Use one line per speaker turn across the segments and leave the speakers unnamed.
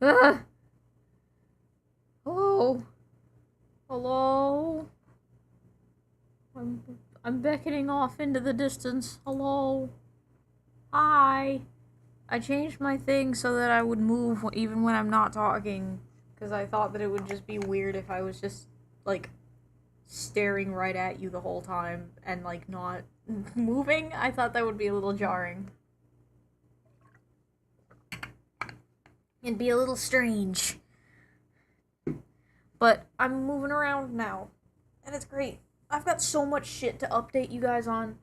Ah! Hello? Hello? I'm beckoning off into the distance. Hello? Hi? I changed my thing so that I would move even when I'm not talking, because I thought that it would just be weird if I was just, like, staring right at you the whole time and, like, not moving. I thought that would be a little jarring. It'd be a little strange. But I'm moving around now, and it's great. I've got so much shit to update you guys on,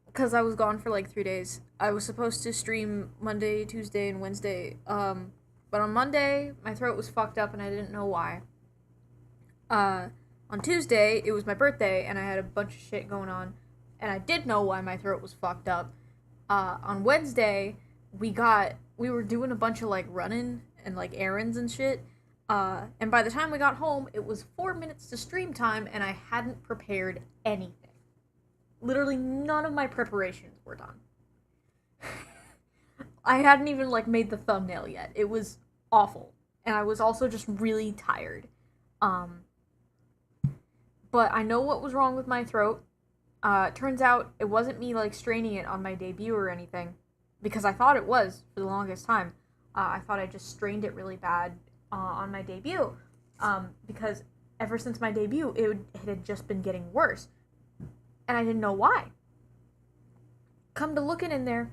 because I was gone for like 3 days. I was supposed to stream Monday, Tuesday, and Wednesday, but on Monday, my throat was fucked up and I didn't know why. On Tuesday, it was my birthday, and I had a bunch of shit going on, and I did know why my throat was fucked up. On Wednesday, we were doing a bunch of, like, running and, like, errands and shit, And by the time we got home, it was 4 minutes to stream time, and I hadn't prepared anything. Literally none of my preparations were done. I hadn't even, like, made the thumbnail yet. It was awful. And I was also just really tired. But I know what was wrong with my throat. Turns out it wasn't me, like, straining it on my debut or anything. Because I thought it was for the longest time. I thought I just strained it really bad on my debut. Because ever since my debut, it had just been getting worse. And I didn't know why. Come to looking in there,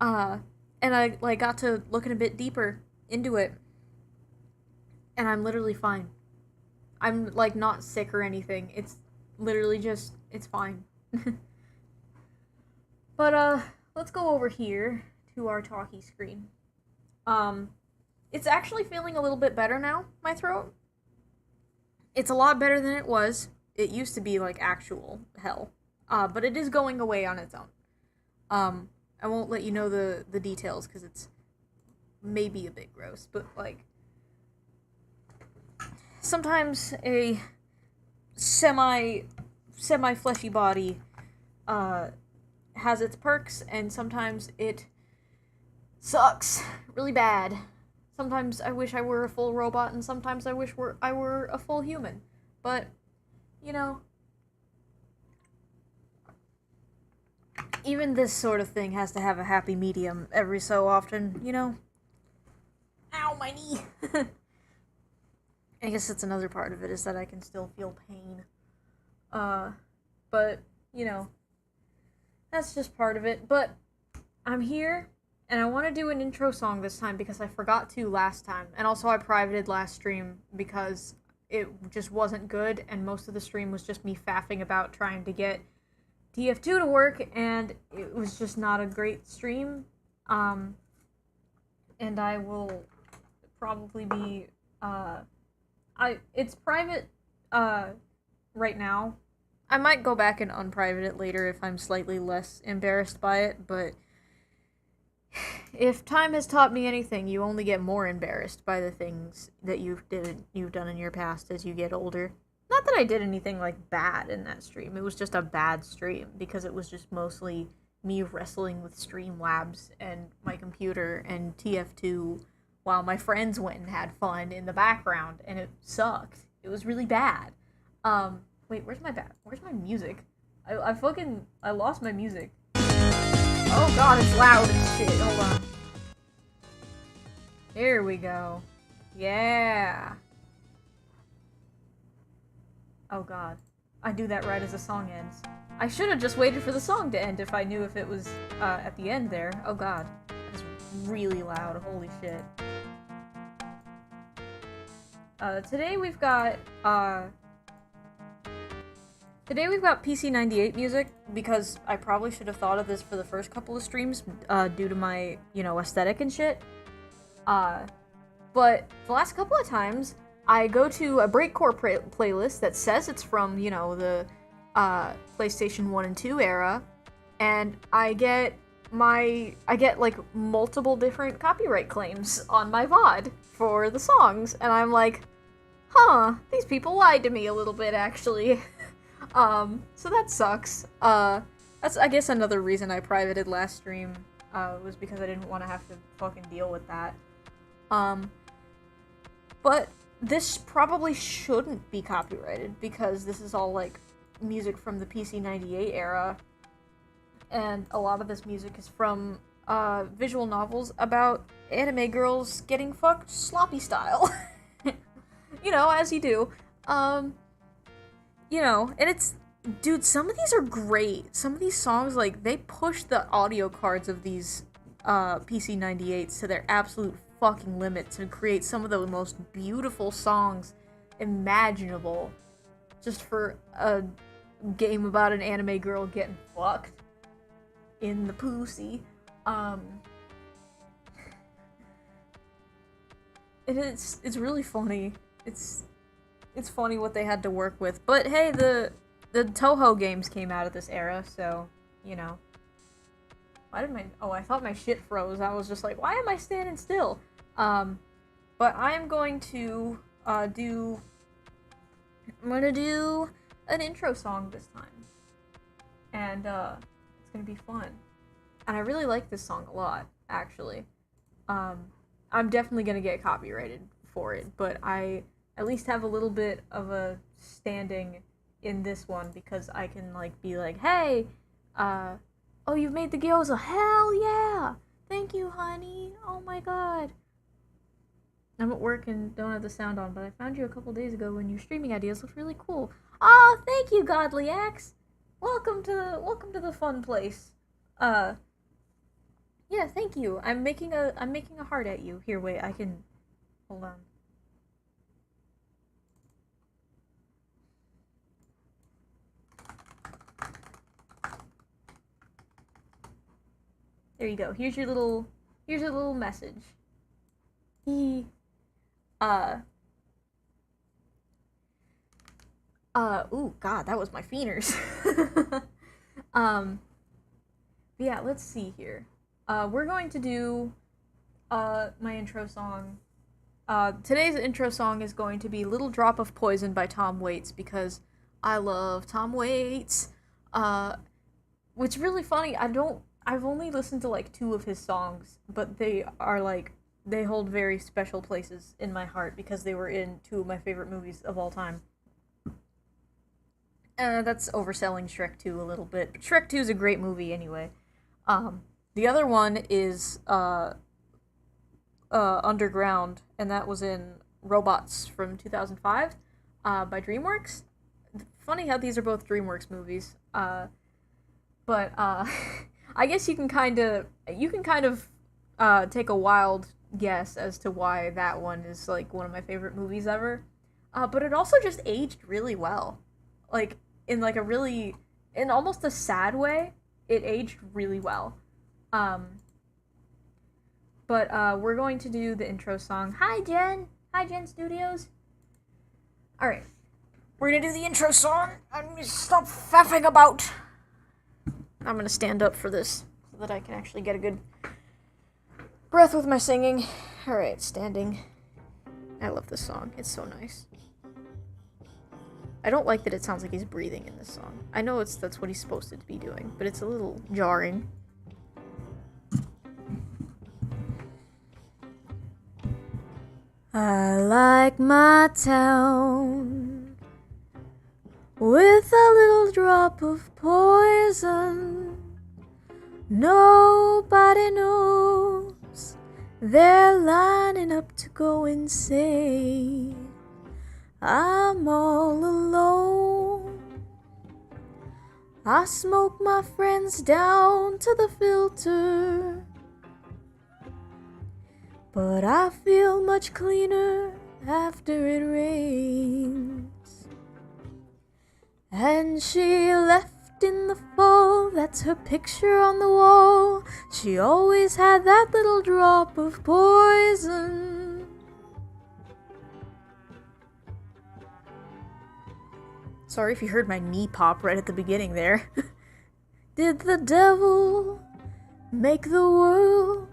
and I, like, got to looking a bit deeper into it, and I'm literally fine. I'm, like, not sick or anything. It's literally just, it's fine. But, let's go over here to our talkie screen. It's actually feeling a little bit better now, my throat. It's a lot better than it was. It used to be, like, actual hell. But it is going away on its own. I won't let you know the details, because it's maybe a bit gross, but, like, sometimes a semi-fleshy body, has its perks, and sometimes it sucks really bad. Sometimes I wish I were a full robot, and sometimes I wish I were a full human. But, you know, even this sort of thing has to have a happy medium every so often, you know? Ow, my knee! I guess that's another part of it, is that I can still feel pain. But, you know, that's just part of it. But I'm here, and I want to do an intro song this time because I forgot to last time. And also I privated last stream because it just wasn't good, and most of the stream was just me faffing about trying to get TF2 to work, and it was just not a great stream. And I will probably be, it's private, right now. I might go back and unprivate it later if I'm slightly less embarrassed by it, but if time has taught me anything, you only get more embarrassed by the things that you've done in your past as you get older. Not that I did anything, like, bad in that stream. It was just a bad stream, because it was just mostly me wrestling with Streamlabs and my computer and TF2 while my friends went and had fun in the background, and it sucked. It was really bad. Wait, where's my music? I lost my music. Oh god, it's loud as shit. Hold on. Here we go. Yeah. Oh god. I do that right as the song ends. I should have just waited for the song to end if I knew if it was, at the end there. Oh god. That's really loud. Holy shit. Today we've got PC98 music, because I probably should have thought of this for the first couple of streams, due to my, you know, aesthetic and shit. But the last couple of times, I go to a breakcore playlist that says it's from, you know, the, PlayStation 1 and 2 era, and I get, like, multiple different copyright claims on my VOD for the songs, and I'm like, huh, these people lied to me a little bit, actually. So that sucks. That's, I guess, another reason I privated last stream, was because I didn't want to have to fucking deal with that. But this probably shouldn't be copyrighted, because this is all, like, music from the PC98 era, and a lot of this music is from, visual novels about anime girls getting fucked sloppy style. You know, as you do. You know, and it's, dude, some of these are great. Some of these songs, like, they push the audio cards of these, PC98s to their absolute fucking limits and create some of the most beautiful songs imaginable just for a game about an anime girl getting fucked in the pussy. And it's really funny. It's funny what they had to work with. But hey, the Toho games came out of this era, so, you know. Why did I thought my shit froze. I was just like, why am I standing still? But I am going to do an intro song this time, and it's gonna be fun. And I really like this song a lot, actually. I'm definitely gonna get copyrighted for it, but I at least have a little bit of a standing in this one because I can like be like, hey, oh, you've made the gyoza, hell yeah! Thank you, honey. Oh my god. I'm at work and don't have the sound on, but I found you a couple days ago when your streaming ideas looked really cool. Oh, thank you, Godly Axe. Welcome to the fun place. Yeah, thank you. I'm making a heart at you. Here, wait, I can hold on. There you go. Here's your little message. He ooh, god, that was my feeners. Yeah, let's see here. We're going to do my intro song. Today's intro song is going to be Little Drop of Poison by Tom Waits because I love Tom Waits. Which really funny, I've only listened to like 2 of his songs, but they hold very special places in my heart because they were in 2 of my favorite movies of all time. That's overselling Shrek 2 a little bit, but Shrek 2 is a great movie anyway. The other one is Underground, and that was in Robots from 2005 by DreamWorks. Funny how these are both DreamWorks movies. But I guess you can kind of take a wild guess as to why that one is like one of my favorite movies ever. But it also just aged really well, like in like a really, in almost a sad way. It aged really well. But we're going to do the intro song. Hi Jen Studios. All right, we're gonna do the intro song. I'm gonna stop faffing about. I'm gonna stand up for this so that I can actually get a good breath with my singing. Alright, standing. I love this song. It's so nice. I don't like that it sounds like he's breathing in this song. I know that's what he's supposed to be doing, but it's a little jarring. I like my town with a little drop of poison. Nobody knows they're lining up to go insane. I'm all alone. I smoke my friends down to the filter, but I feel much cleaner after it rains. And she left in the fall, that's her picture on the wall. She always had that little drop of poison. Sorry if you heard my knee pop right at the beginning there. Did the devil make the world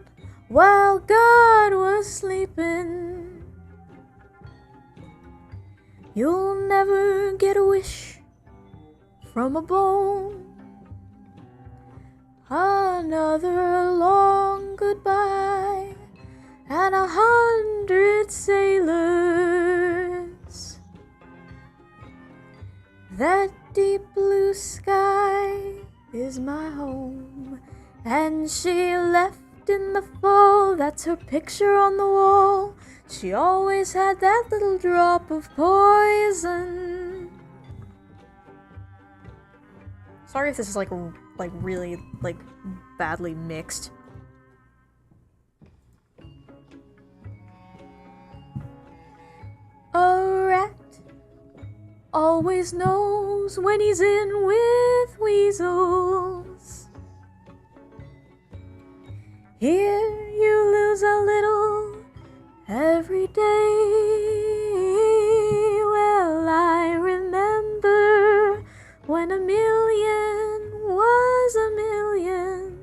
while God was sleeping? You'll never get a wish from a bone. Another long goodbye and 100 sailors. That deep blue sky is my home, and she left in the fall, that's her picture on the wall. She always had that little drop of poison. Sorry if this is like really badly mixed. A rat always knows when he's in with weasels. Here you lose a little every day. Well, I remember when a million was a million.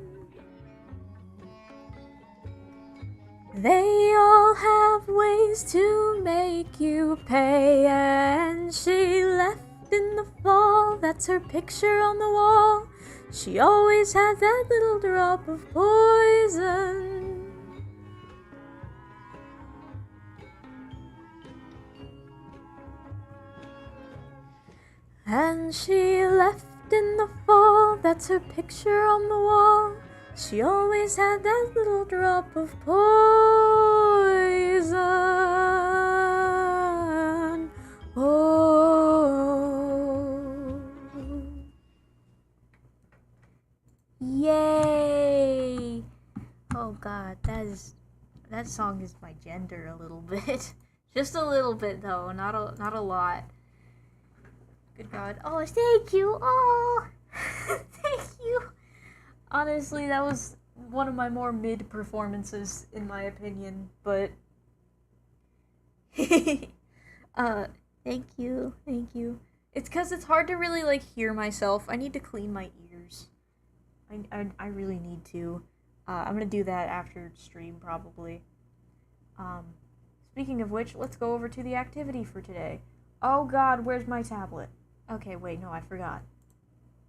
They all all have ways to make you pay, and she left in the fall, that's her picture on the wall. She always had that little drop of poison. And she left in the fall, that's her picture on the wall. She always had that little drop of poison. Oh. Yay! Oh god, that song is my gender a little bit. Just a little bit though, not a lot. Good god. Oh, thank you! Oh! Thank you! Honestly, that was one of my more mid performances, in my opinion, but... thank you. It's because it's hard to really, like, hear myself. I need to clean my ears. I really need to. I'm gonna do that after stream, probably. Speaking of which, let's go over to the activity for today. Oh god, where's my tablet? Okay, wait, no, I forgot.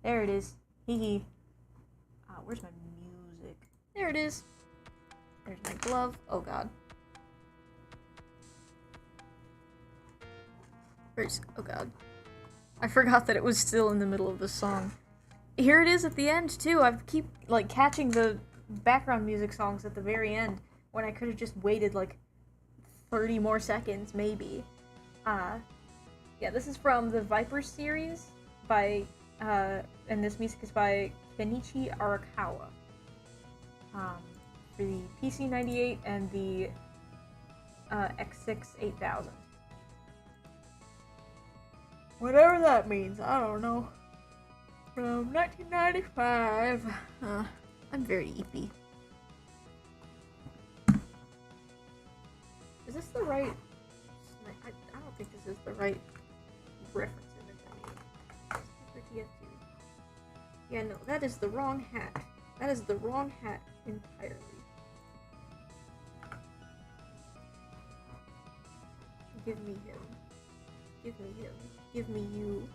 There it is. Hee hee. Where's my music? There it is. There's my glove. Oh god. Oh god. I forgot that it was still in the middle of the song. Here it is at the end, too. I keep, like, catching the background music songs at the very end, when I could have just waited, like, 30 more seconds, maybe. Yeah, this is from the Vipers series by, and this music is by Kenichi Arakawa. For the PC-98 and the X6 8000. Whatever that means, I don't know. From 1995. I'm very eepy. Is this the right... I don't think this is the right reference image. Yeah, no, that is the wrong hat. That is the wrong hat entirely. Give me him. Give me him. Give me you.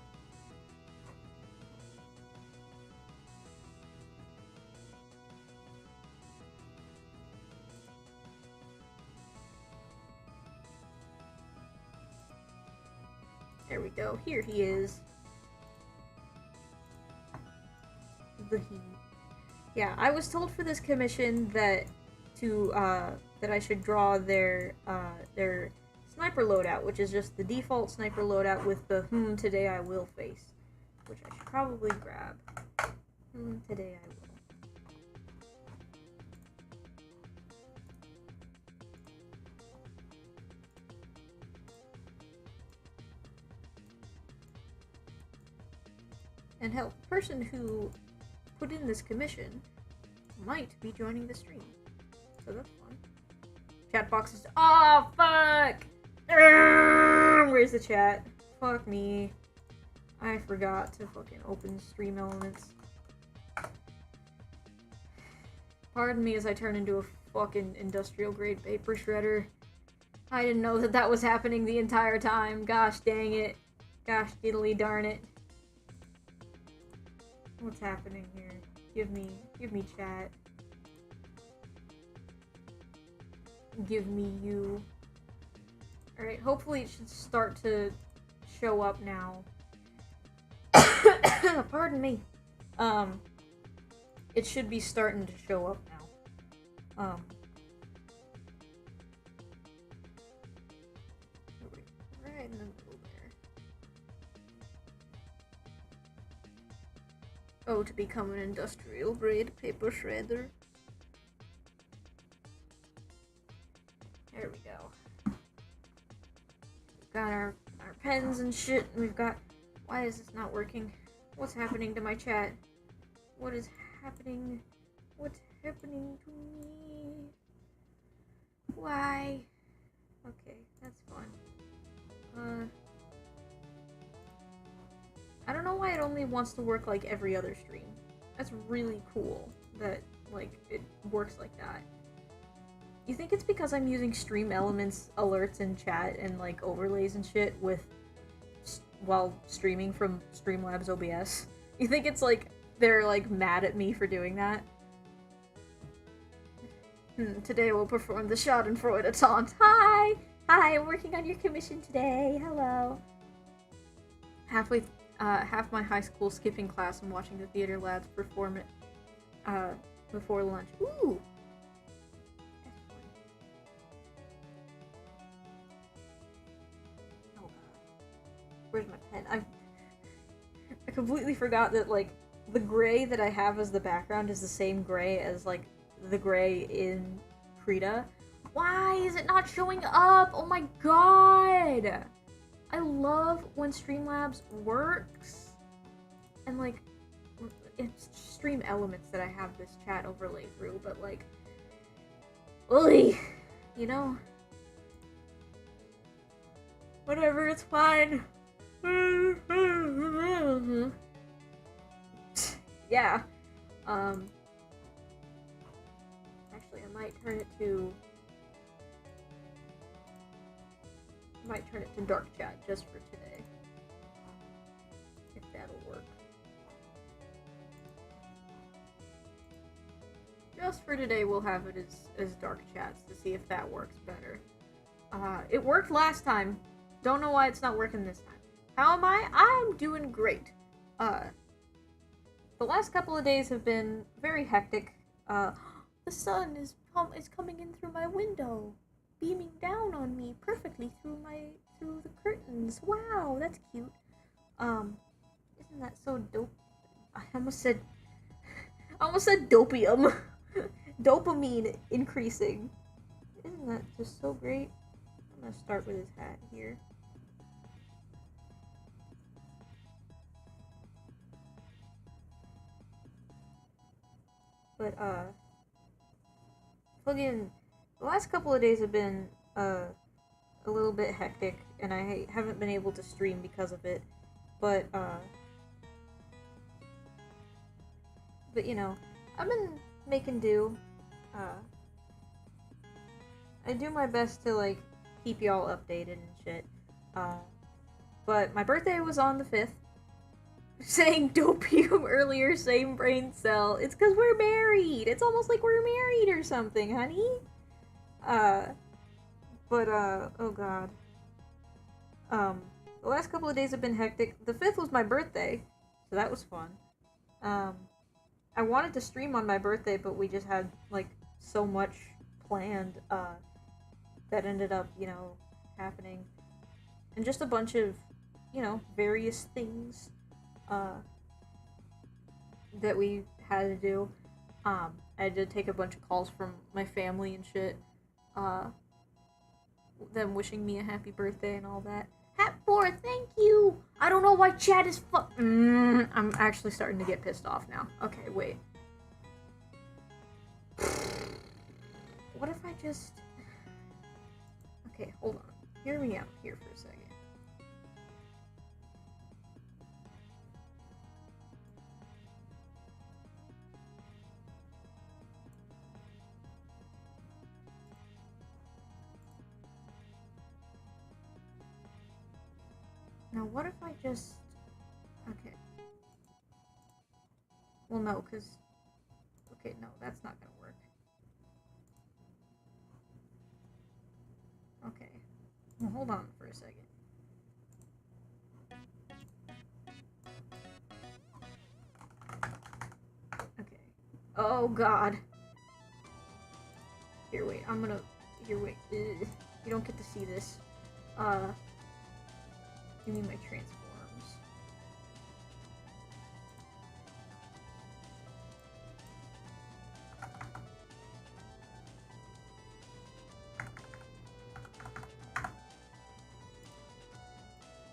There we go. Here he is. The he. Yeah, I was told for this commission that that I should draw their sniper loadout, which is just the default sniper loadout with the today I will face, which I should probably grab. Today I will. And hell, the person who put in this commission might be joining the stream. So that's fun. Chat box is- Oh, fuck! Where's the chat? Fuck me. I forgot to fucking open Stream Elements. Pardon me as I turn into a fucking industrial grade paper shredder. I didn't know that that was happening the entire time. Gosh dang it. Gosh diddly darn it. What's happening here? Give me chat. Give me you. Alright, hopefully it should start to show up now. Pardon me. It should be starting to show up now. Right in the middle there. Oh, to become an industrial grade paper shredder. There we go. We've got our pens and shit, and we've got... Why is this not working? What's happening to my chat? What is happening? What's happening to me? Why? Okay, that's fun. I don't know why it only wants to work like every other stream. That's really cool that, like, it works like that. You think it's because I'm using Stream Elements alerts in chat and like overlays and shit while streaming from Streamlabs OBS? You think it's like they're like mad at me for doing that? Today we'll perform the Schadenfreude taunt. Hi! Hi, I'm working on your commission today. Hello. Half my high school skipping class and watching the theater lads perform it, before lunch. Ooh! Oh god. Where's my pen? I completely forgot that, like, the gray that I have as the background is the same gray as, like, the gray in Krita. Why is it not showing up? Oh my god! I love when Streamlabs works. And, like, it's Stream Elements that I have this chat overlay through, but, like, oi! You know? Whatever, it's fine. Yeah. Actually, I might turn it to dark chat just for today. If that'll work. Just for today, we'll have it as dark chats to see if that works better. It worked last time. Don't know why it's not working this time. How am I? I'm doing great. The last couple of days have been very hectic. The sun is coming in through my window, beaming down on me perfectly through the curtains. Wow, that's cute. Isn't that so dope? I almost said dopium. Dopamine increasing. Isn't that just so great? I'm gonna start with his hat here. But, fucking, the last couple of days have been, a little bit hectic, and I haven't been able to stream because of it, but, you know, I've been making do. I do my best to, like, keep y'all updated and shit, but my birthday was on the 5th. Saying dopium earlier, same brain cell. It's because we're married. It's almost like we're married or something, honey. Oh god. The last couple of days have been hectic. The 5th was my birthday, so that was fun. I wanted to stream on my birthday, but we just had, like, so much planned, that ended up, you know, happening. And just a bunch of, you know, various things that we had to do. I had to take a bunch of calls from my family and shit. Them wishing me a happy birthday and all that. Hat4, thank you! I don't know why chat is I'm actually starting to get pissed off now. Okay, wait. What if I just... Okay, hold on. Hear me out here for a second. Now, what if I just... Okay. Well, no, because... Okay, no, that's not gonna work. Okay. Well, hold on for a second. Okay. Oh, God. Here, wait, I'm gonna... Here, wait. Ugh. You don't get to see this. Give me my transforms.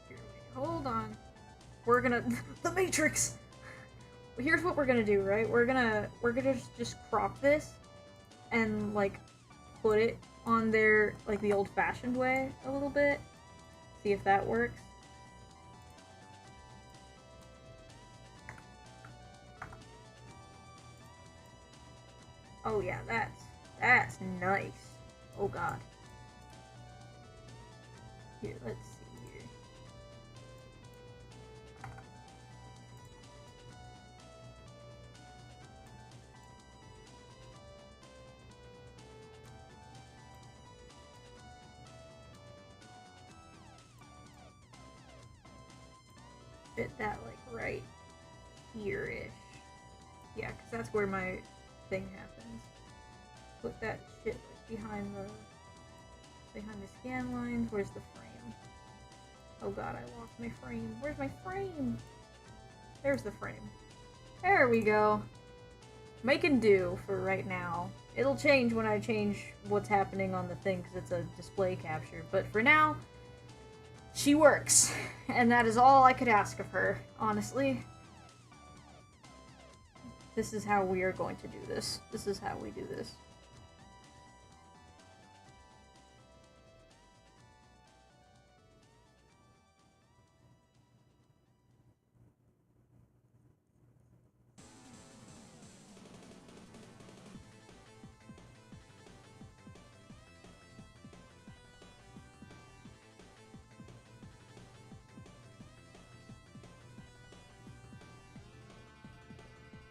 Here, wait, hold on. We're gonna... The Matrix! Here's what we're gonna do, right? We're gonna just crop this and, like, put it on there, like, the old-fashioned way a little bit. See if that works. Oh yeah, that's nice. Oh god. Here, let's see here. Fit that like right here-ish. Yeah, because that's where my thing happens. Put that shit like behind the scan lines. Where's the frame? Oh god, I lost my frame. Where's my frame? There's the frame. There we go. Making do for right now. It'll change when I change what's happening on the thing because it's a display capture. But for now, she works. And that is all I could ask of her, honestly. This is how we are going to do this. This is how we do this.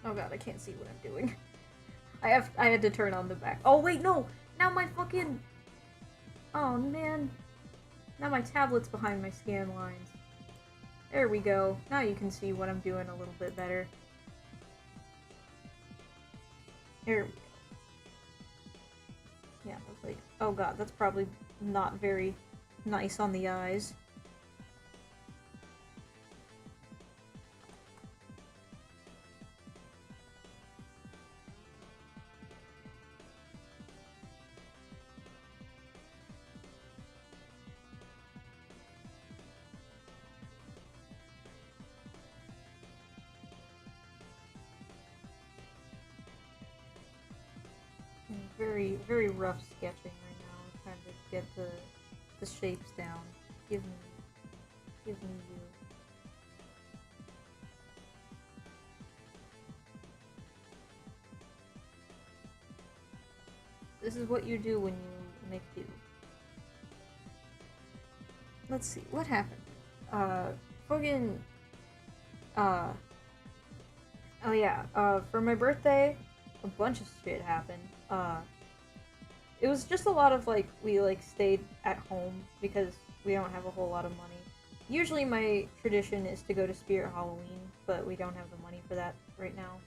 Oh god, I can't see what I'm doing. I had to turn on the back. Oh wait, no! Now my fucking... Oh man. Now my tablet's behind my scan lines. There we go. Now you can see what I'm doing a little bit better. There we go. Yeah, I was like, oh god, that's probably not very nice on the eyes. Very, very rough sketching right now. I'm trying to get the shapes down. Give me you. This is what you do when you make do. Let's see, what happened? Fucking, oh yeah, for my birthday, a bunch of shit happened. It was just a lot of, like, we, like, stayed at home because we don't have a whole lot of money. Usually my tradition is to go to Spirit Halloween, but we don't have the money for that right now.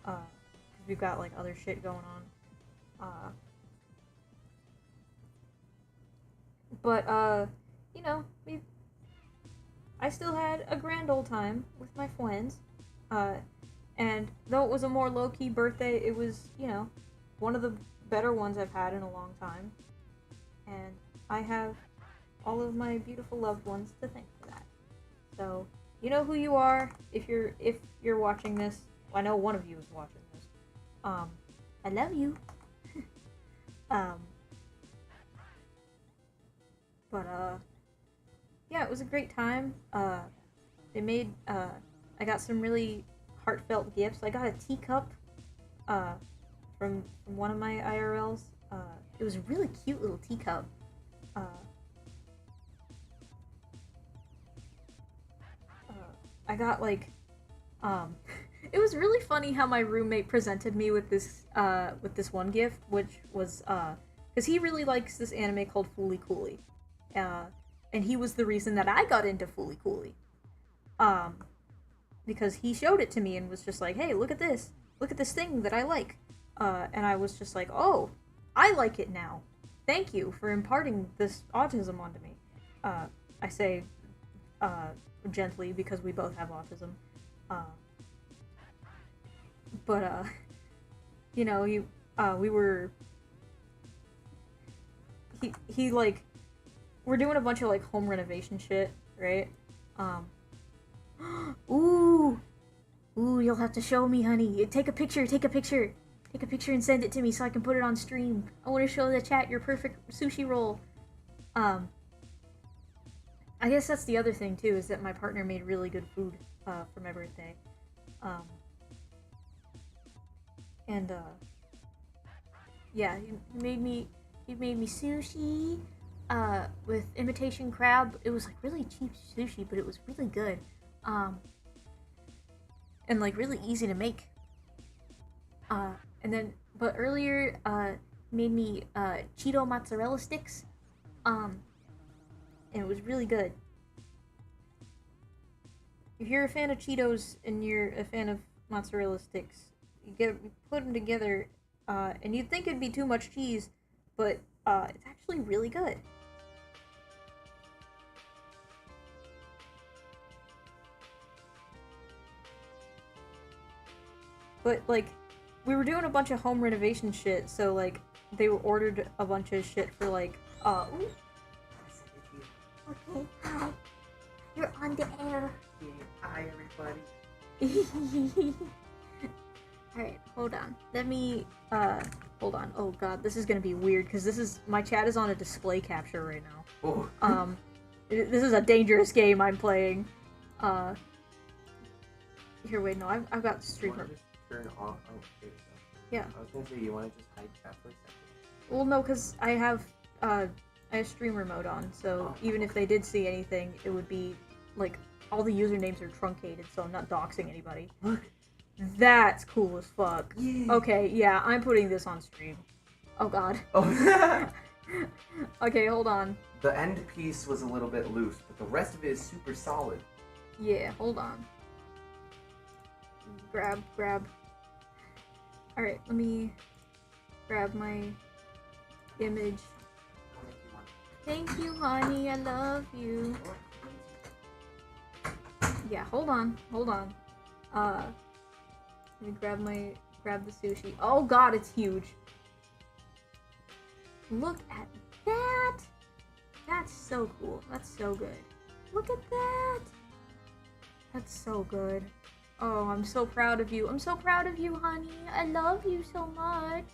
Because we've got, like, other shit going on. But, you know, I still had a grand old time with my friends. And though it was a more low-key birthday, it was, you know, one of the better ones I've had in a long time. And I have all of my beautiful loved ones to thank for that. So, you know who you are if you're watching this. Well, I know one of you is watching this. I love you. But, yeah, it was a great time. They made, I got some really heartfelt gifts. I got a teacup, from one of my IRLs. It was a really cute little teacup. I got, like, it was really funny how my roommate presented me with this one gift, which was, because he really likes this anime called Fooly Cooly. And he was the reason that I got into Fooly Cooly. Because he showed it to me and was just like, hey, look at this thing that I like. And I was just like, oh, I like it now. Thank you for imparting this autism onto me. I say, gently because we both have autism. But, you know, we were, he like, we're doing a bunch of, like, home renovation shit, right? Ooh, you'll have to show me, honey. Take a picture and send it to me so I can put it on stream. I want to show the chat your perfect sushi roll. I guess that's the other thing, too, is that my partner made really good food, for my birthday. And, yeah, he He made me sushi, with imitation crab. It was like really cheap sushi, but it was really good. And like really easy to make. And then, but earlier, made me, Cheeto mozzarella sticks. And it was really good. If you're a fan of Cheetos and you're a fan of mozzarella sticks, you put them together, and you'd think it'd be too much cheese, but it's actually really good. But like, we were doing a bunch of home renovation shit, so like, they ordered a bunch of shit for like, ooh. Okay, hi. You're on the air.
Yeah, hi everybody.
Alright, hold on. Let me, hold on. Oh god, this is gonna be weird, because my chat is on a display capture right now.
Oh.
This is a dangerous game I'm playing. Here, wait, no, I've got streamer.
Just turn off. Oh, there you go.
Yeah.
I was gonna say, you wanna just hide chat for a second?
Well, no, because I have streamer mode on, so even if they did see anything, it would be, like, all the usernames are truncated, so I'm not doxing anybody.
Look.
That's cool as fuck.
Yeah.
Okay, yeah, I'm putting this on stream. Oh god.
Oh.
Okay, hold on.
The end piece was a little bit loose, but the rest of it is super solid.
Yeah, hold on. Grab. Alright, let me grab my image. Thank you, honey, I love you. Yeah, hold on. Let me grab the sushi. Oh god, it's huge. Look at that! That's so cool. That's so good. Look at that! That's so good. Oh, I'm so proud of you. I'm so proud of you, honey. I love you so much.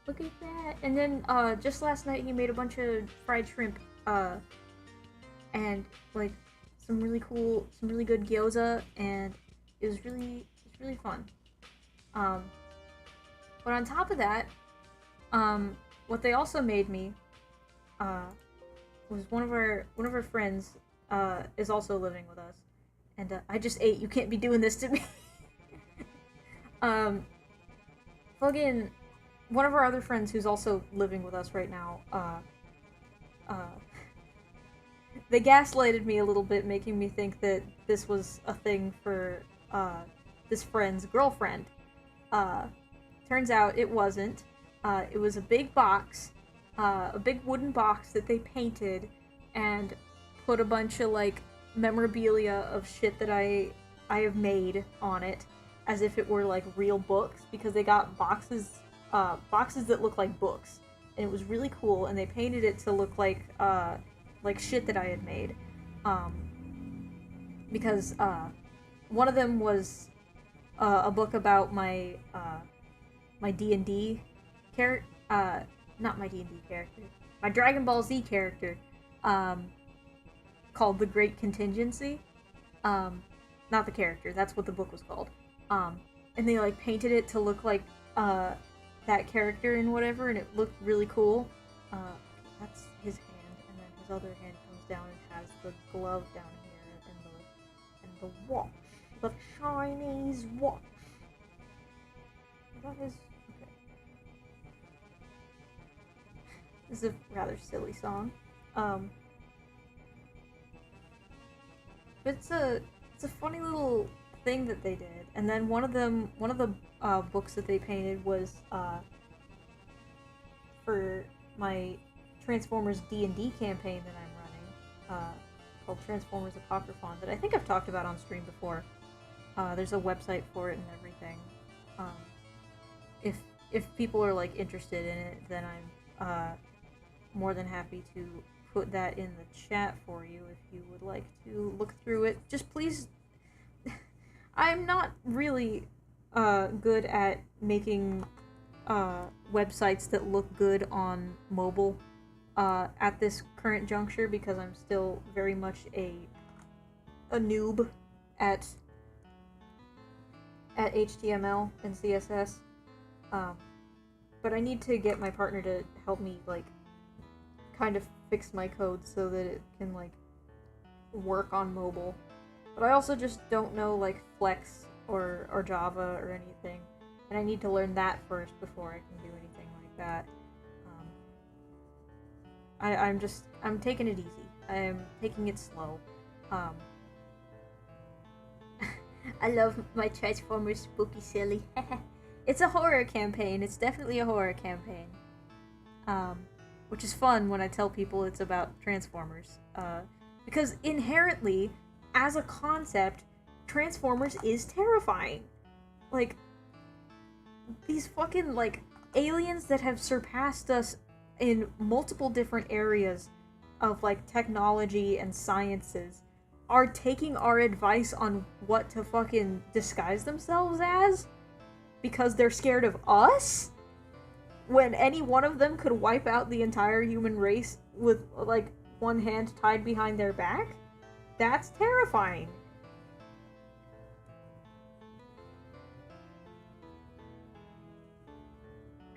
Look at that. And then, just last night he made a bunch of fried shrimp, and, like, some really good gyoza, and it was really fun. But on top of that, what they also made me, was one of our friends, is also living with us. And, I just ate. You can't be doing this to me. Fucking one of our other friends who's also living with us right now, they gaslighted me a little bit, making me think that this was a thing for, this friend's girlfriend. Turns out it wasn't. It was a big box, a big wooden box that they painted and put a bunch of, like, memorabilia of shit that I have made on it, as if it were, like, real books, because they got boxes that look like books, and it was really cool, and they painted it to look like shit that I had made, because, one of them was, a book about my D&D character, not my D&D character, my Dragon Ball Z character, called The Great Contingency. Not the character, that's what the book was called. And they, like, painted it to look like, that character and whatever, and it looked really cool. That's his hand, and then his other hand comes down and has the glove down here, and the watch. The Chinese watch. That is... okay. This is a rather silly song. But it's a funny little thing that they did. And then one of the books that they painted was for my Transformers D&D campaign that I'm running, called Transformers Apocryphon, that I think I've talked about on stream before. There's a website for it and everything. If people are, like, interested in it, then I'm more than happy to put that in the chat for you if you would like to look through it. Just please... I'm not really good at making websites that look good on mobile at this current juncture, because I'm still very much a noob at HTML and CSS. but I need to get my partner to help me, like, kind of fix my code so that it can, like, work on mobile. But I also just don't know, like, Flex or Java or anything. And I need to learn that first before I can do anything like that. I'm taking it easy. I'm taking it slow. I love my Transformers spooky silly. It's a horror campaign. It's definitely a horror campaign. Which is fun when I tell people it's about Transformers. Because inherently, as a concept, Transformers is terrifying. Like, these fucking, like, aliens that have surpassed us in multiple different areas of, like, technology and sciences are taking our advice on what to fucking disguise themselves as because they're scared of us? When any one of them could wipe out the entire human race with, like, one hand tied behind their back? That's terrifying.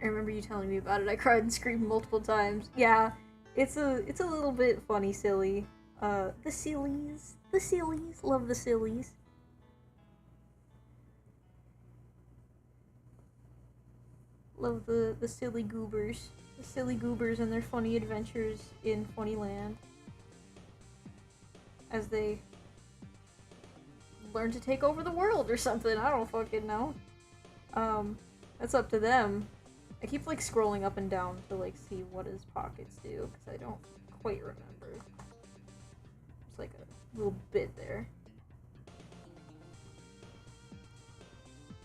I remember you telling me about it. I cried and screamed multiple times. Yeah, it's a little bit funny, silly. The sillies. The sillies. Love the sillies. Love the silly goobers. The silly goobers and their funny adventures in Funnyland. As they learn to take over the world or something. I don't fucking know. That's up to them. I keep, like, scrolling up and down to, like, see what his pockets do, because I don't quite remember. It's like a little bit there.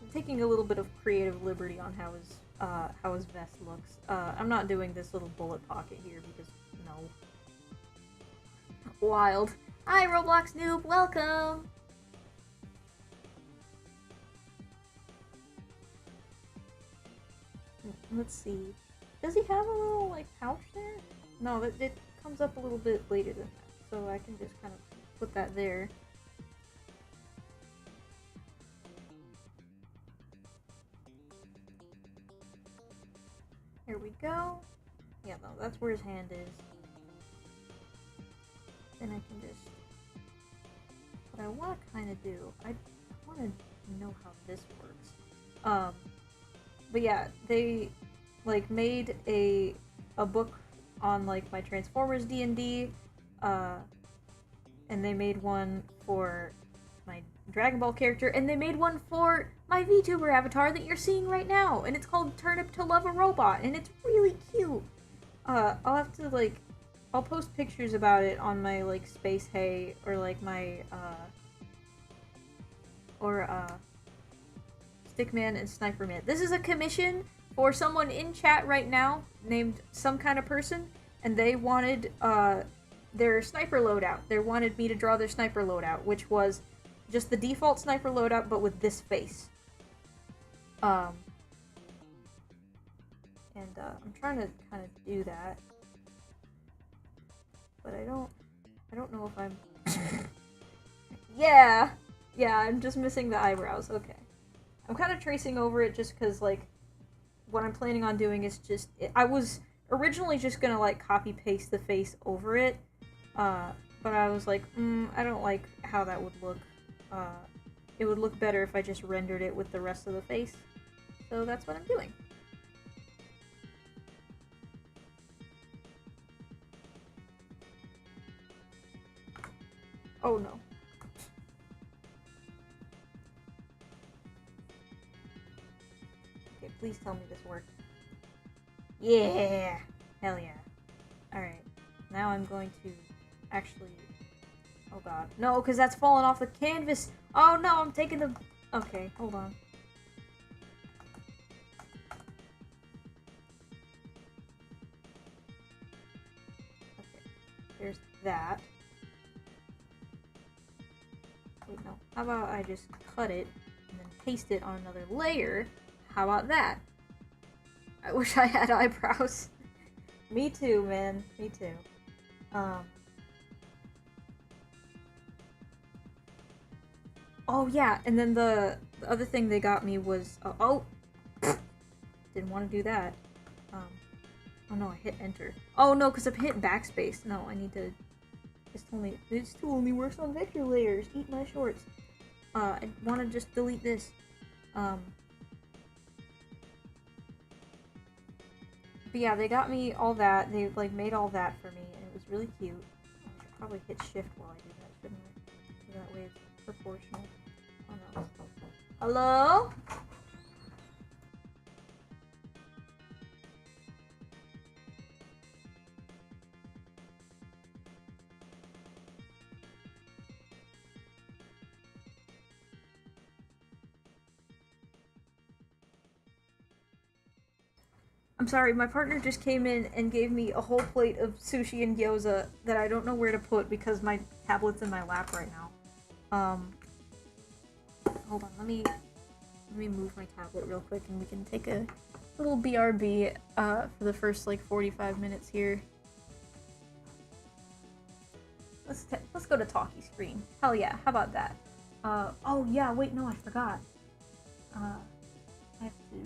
I'm taking a little bit of creative liberty on how his vest looks. I'm not doing this little bullet pocket here because, no. Wild. Hi, Roblox noob, welcome! Let's see. Does he have a little, like, pouch there? No, it comes up a little bit later than that, so I can just kind of put that there. Here we go. Yeah, no, that's where his hand is. Then I can just... What I want to kind of do... I want to know how this works. But yeah, they, like, made a book on, like, my Transformers D&D, and they made one for my Dragon Ball character, and they made one for my VTuber avatar that you're seeing right now, and it's called Turnip to Love a Robot, and it's really cute. I'll have to, like, I'll post pictures about it on my, like, Space Hay, or, like, my, Stickman and Sniperman. This is a commission for someone in chat right now named some kind of person, and they wanted their sniper loadout. They wanted me to draw their sniper loadout, which was just the default sniper loadout, but with this face. I'm trying to kind of do that, but I don't know if I'm. Yeah, I'm just missing the eyebrows. Okay. I'm kind of tracing over it just because, like, what I'm planning on doing is just... I was originally just gonna, like, copy-paste the face over it, but I was like, I don't like how that would look. It would look better if I just rendered it with the rest of the face. So that's what I'm doing. Oh no. Okay, please tell me this worked. Yeah! Hell yeah. Alright. Now I'm going to actually... Oh god. No, because that's falling off the canvas! Oh no, I'm taking the... Okay, hold on. Okay. There's that. Wait, no. How about I just cut it and then paste it on another layer? How about that? I wish I had eyebrows. Me too, man. Me too. Oh yeah, and then the other thing they got me was... oh! Didn't want to do that. Oh no, I hit enter. Oh no, because I've hit backspace. No, I need to... This tool only works on vector layers. Eat my shorts. I want to just delete this. But yeah, they got me all that. They, like, made all that for me, and it was really cute. I should probably hit shift while I do that, shouldn't I? So that way it's proportional. Oh no. Hello? I'm sorry, my partner just came in and gave me a whole plate of sushi and gyoza that I don't know where to put because my tablet's in my lap right now. Hold on, let me move my tablet real quick and we can take a little BRB for the first like 45 minutes here. Let's go to talkie screen. Hell yeah, how about that? Oh yeah, wait, no, I forgot. I have to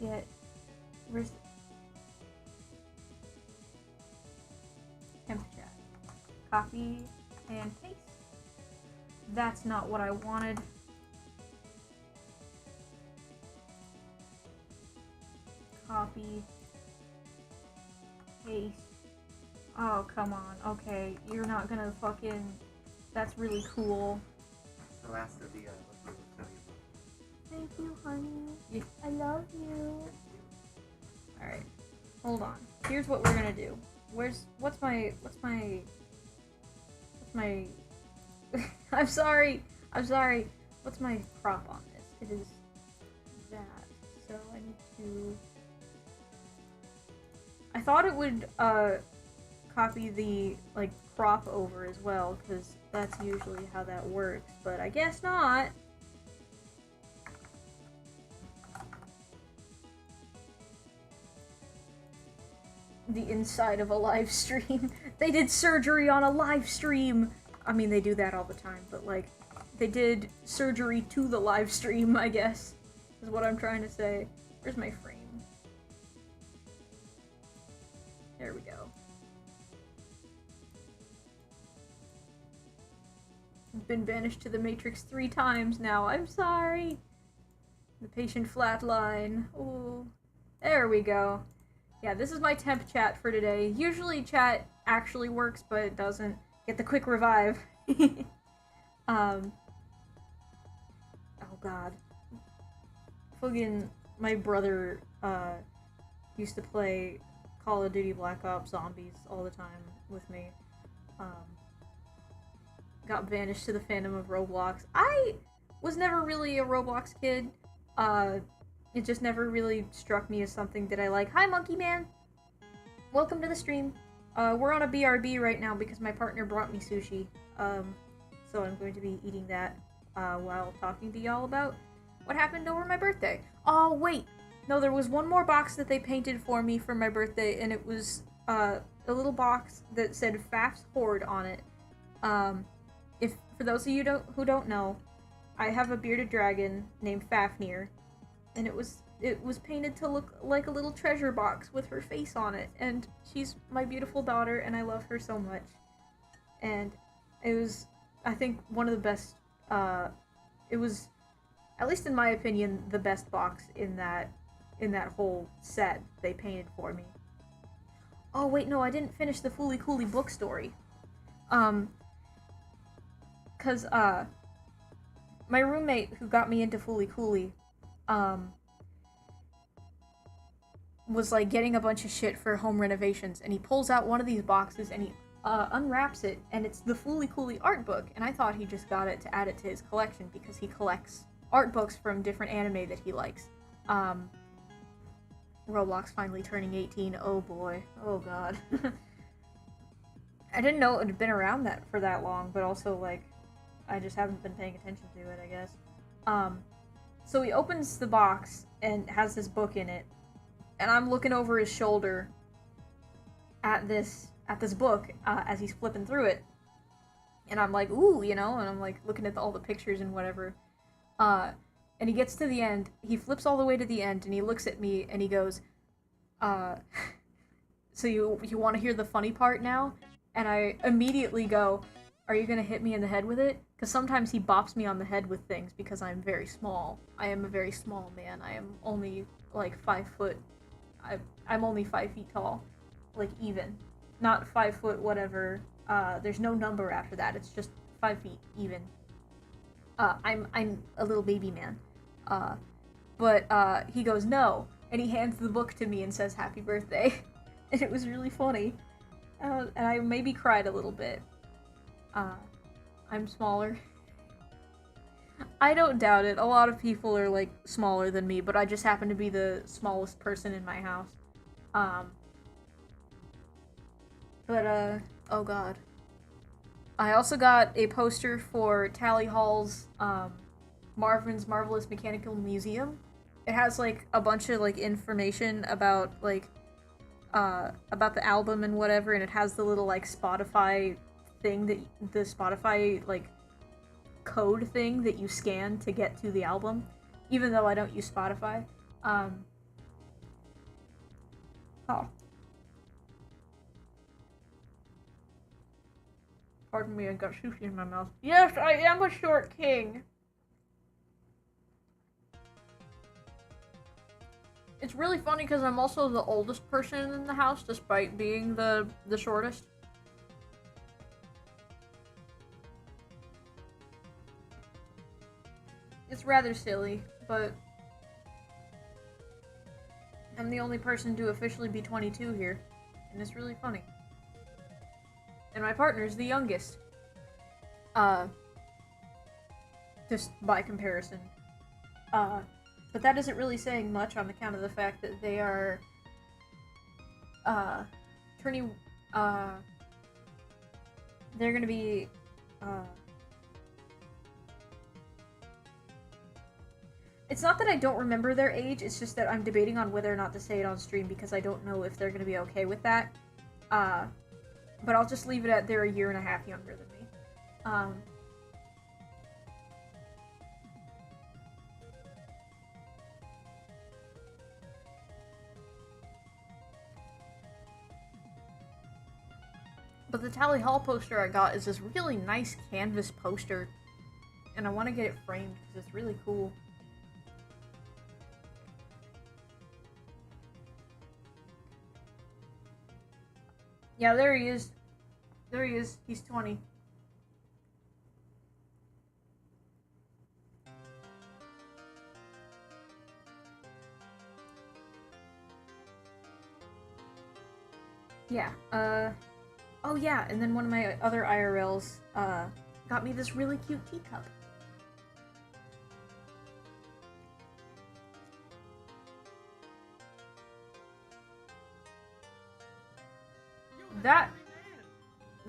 get, where's the temp chat? Copy and paste. That's not what I wanted. Copy, paste. Oh, come on. Okay, you're not gonna fucking... That's really cool.
The last of the
Thank you, honey. I love you. Alright. Hold on. Here's what we're gonna do. What's my I'm sorry. What's my crop on this? It is that. So I need to... I thought it would, copy the, like, crop over as well, because that's usually how that works, but I guess not. The inside of a live stream. They did surgery on a live stream! I mean, they do that all the time, but, like, they did surgery to the live stream, I guess, is what I'm trying to say. Where's my frame? There we go. I've been banished to the Matrix 3 times now. I'm sorry. The patient flatline. Oh, there we go. Yeah, this is my temp chat for today. Usually chat actually works, but it doesn't. Get the quick revive. Oh god. Fucking my brother used to play Call of Duty Black Ops Zombies all the time with me. Got banished to the fandom of Roblox. I was never really a Roblox kid. It just never really struck me as something that I like. Hi, Monkey Man! Welcome to the stream. We're on a BRB right now because my partner brought me sushi. So I'm going to be eating that while talking to y'all about what happened over my birthday. Oh, wait! No, there was one more box that they painted for me for my birthday, and it was a little box that said Faf's Horde on it. For those of you who don't know, I have a bearded dragon named Fafnir, and it was painted to look like a little treasure box with her face on it, and she's my beautiful daughter, and I love her so much. And it was, I think, one of the best, it was, at least in my opinion, the best box in that whole set they painted for me. Oh wait, no, I didn't finish the Fooly Cooly book story. Cause, my roommate who got me into Fooly Cooly, was like getting a bunch of shit for home renovations, and he pulls out one of these boxes and he unwraps it, and it's the Fooly Cooly art book, and I thought he just got it to add it to his collection because he collects art books from different anime that he likes. Roblox finally turning 18, oh boy, oh god. I didn't know it had been around for that long, but also, like, I just haven't been paying attention to it, I guess. So he opens the box and has this book in it, and I'm looking over his shoulder at this book as he's flipping through it, and I'm like, ooh, you know, and I'm like looking at all the pictures and whatever. And he gets to the end, he flips all the way to the end, and he looks at me and he goes, uh, so you want to hear the funny part now? And I immediately go, are you gonna hit me in the head with it? Because sometimes he bops me on the head with things because I'm very small. I am a very small man. I am only like 5 foot. I'm only 5 feet tall. Like even. Not 5 foot whatever. There's no number after that. It's just 5 feet even. I'm a little baby man. But he goes, no. And he hands the book to me and says, happy birthday. And it was really funny. And I maybe cried a little bit. I'm smaller. I don't doubt it. A lot of people are, like, smaller than me, but I just happen to be the smallest person in my house. Oh god. I also got a poster for Tally Hall's, Marvin's Marvelous Mechanical Museum. It has, like, a bunch of, like, information about, like, about the album and whatever, and it has the little, like, Spotify thing that, the Spotify, like, code thing that you scan to get to the album, even though I don't use Spotify. Oh. Pardon me, I got sushi in my mouth. Yes, I am a short king! It's really funny because I'm also the oldest person in the house, despite being the shortest. It's rather silly, but I'm the only person to officially be 22 here, and it's really funny. And my partner's the youngest. Just by comparison. But that isn't really saying much on account of the fact that they are, they're gonna be, it's not that I don't remember their age, it's just that I'm debating on whether or not to say it on stream because I don't know if they're gonna be okay with that. But I'll just leave it at they're a year and a half younger than me. But the Tally Hall poster I got is this really nice canvas poster, and I want to get it framed because it's really cool. Yeah, there he is. There he is. He's 20. Yeah, oh yeah, and then one of my other IRLs, got me this really cute teacup. That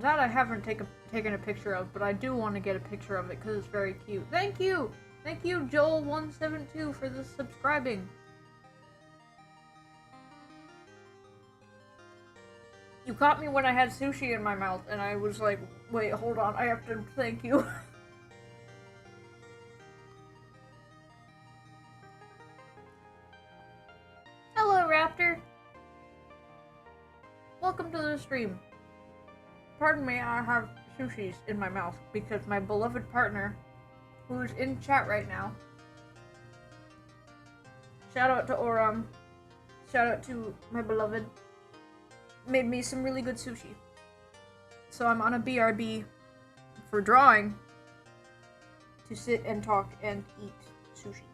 I haven't taken a picture of, but I do want to get a picture of it because it's very cute. Thank you! Thank you, Joel172, for the subscribing. You caught me when I had sushi in my mouth, and I was like, wait, hold on, I have to thank you. Hello, Raptor! Welcome to the stream. Pardon me, I have sushis in my mouth, because my beloved partner, who's in chat right now, shout out to Oram, shout out to my beloved, made me some really good sushi. So I'm on a BRB for drawing to sit and talk and eat sushi.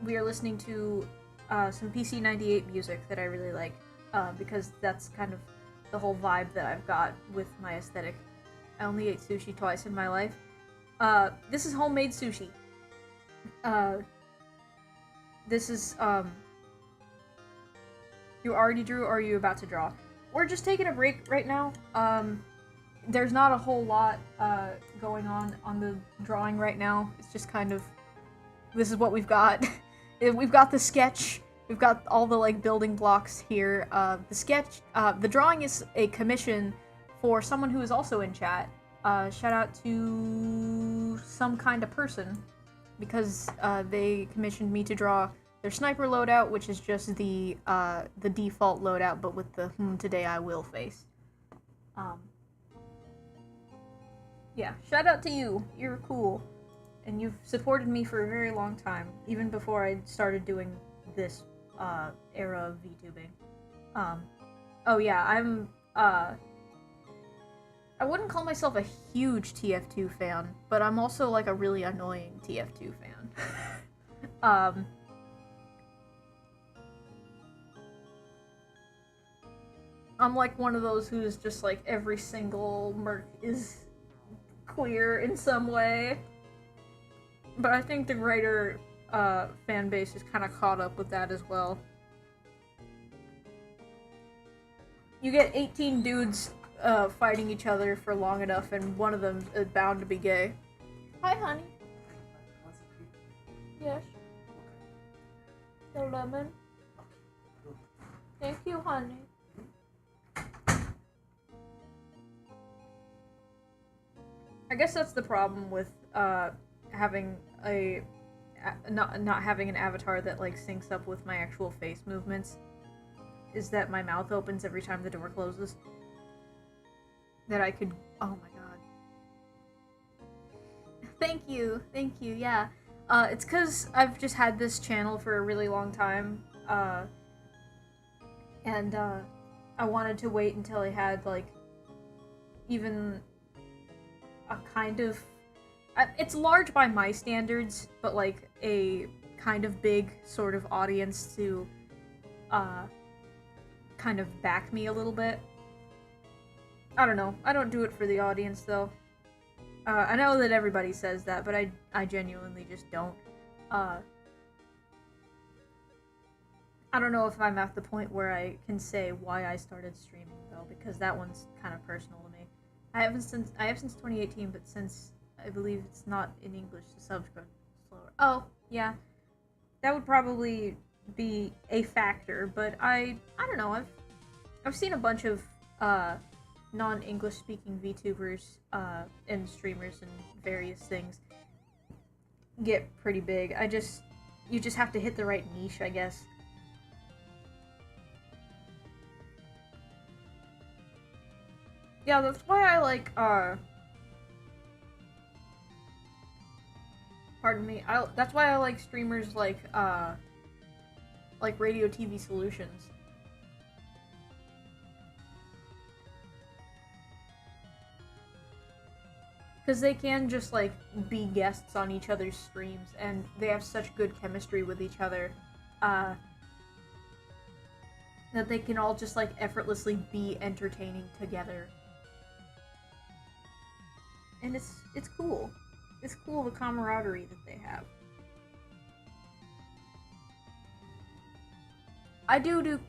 We are listening to some PC98 music that I really like, because that's kind of the whole vibe that I've got with my aesthetic. I only ate sushi twice in my life. This is homemade sushi. This is, you already drew, or are you about to draw? We're just taking a break right now. There's not a whole lot going on the drawing right now. It's just kind of, this is what we've got. We've got the sketch. We've got all the, like, building blocks here. The sketch, the drawing is a commission for someone who is also in chat. Shout out to some kind of person, because they commissioned me to draw their sniper loadout, which is just the default loadout, but with the today I will face. Yeah, shout out to you. You're cool. And you've supported me for a very long time, even before I started doing this era of VTubing. Oh yeah, I wouldn't call myself a huge TF2 fan, but I'm also like a really annoying TF2 fan. I'm like one of those who's just like every single merc is queer in some way. But I think the greater fan base is kind of caught up with that as well. You get 18 dudes fighting each other for long enough, and one of them is bound to be gay. Hi, honey. Yes. The lemon. Thank you, honey. I guess that's the problem with having a not having an avatar that like syncs up with my actual face movements, is that my mouth opens every time the door closes. That I could, oh my god. Thank you, yeah. It's cause I've just had this channel for a really long time, and I wanted to wait until I had like even a kind of, it's large by my standards, but like a kind of big sort of audience to kind of back me a little bit. I don't know. I don't do it for the audience though. I know that everybody says that, but I genuinely just don't. I don't know if I'm at the point where I can say why I started streaming though, because that one's kind of personal to me. I have since 2018, but since I believe it's not in English, the subs go slower. Oh, yeah. That would probably be a factor, but I don't know. I've seen a bunch of non-English speaking VTubers and streamers and various things get pretty big. You just have to hit the right niche, I guess. Yeah, that's why I like, pardon me, that's why I like streamers like Radio TV Solutions. Because they can just, like, be guests on each other's streams, and they have such good chemistry with each other, that they can all just, like, effortlessly be entertaining together. And it's cool. It's cool, the camaraderie that they have. I do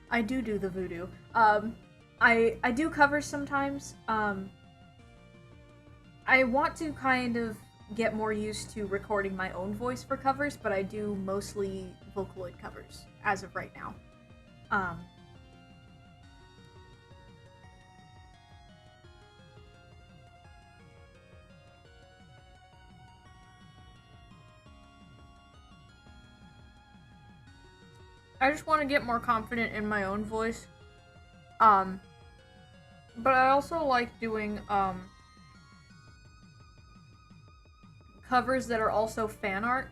I do the voodoo. I do covers sometimes. I want to kind of get more used to recording my own voice for covers, but I do mostly Vocaloid covers as of right now. I just want to get more confident in my own voice. But I also like doing, covers that are also fan art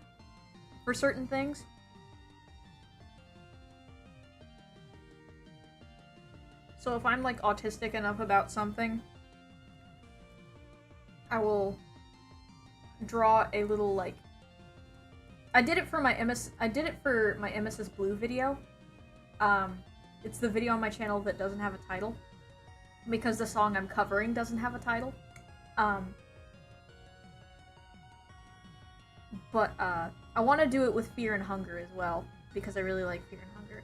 for certain things. So if I'm, like, autistic enough about something, I will draw a little, like, I did it for my MS's Blue video. It's the video on my channel that doesn't have a title, because the song I'm covering doesn't have a title. But I want to do it with Fear and Hunger as well, because I really like Fear and Hunger.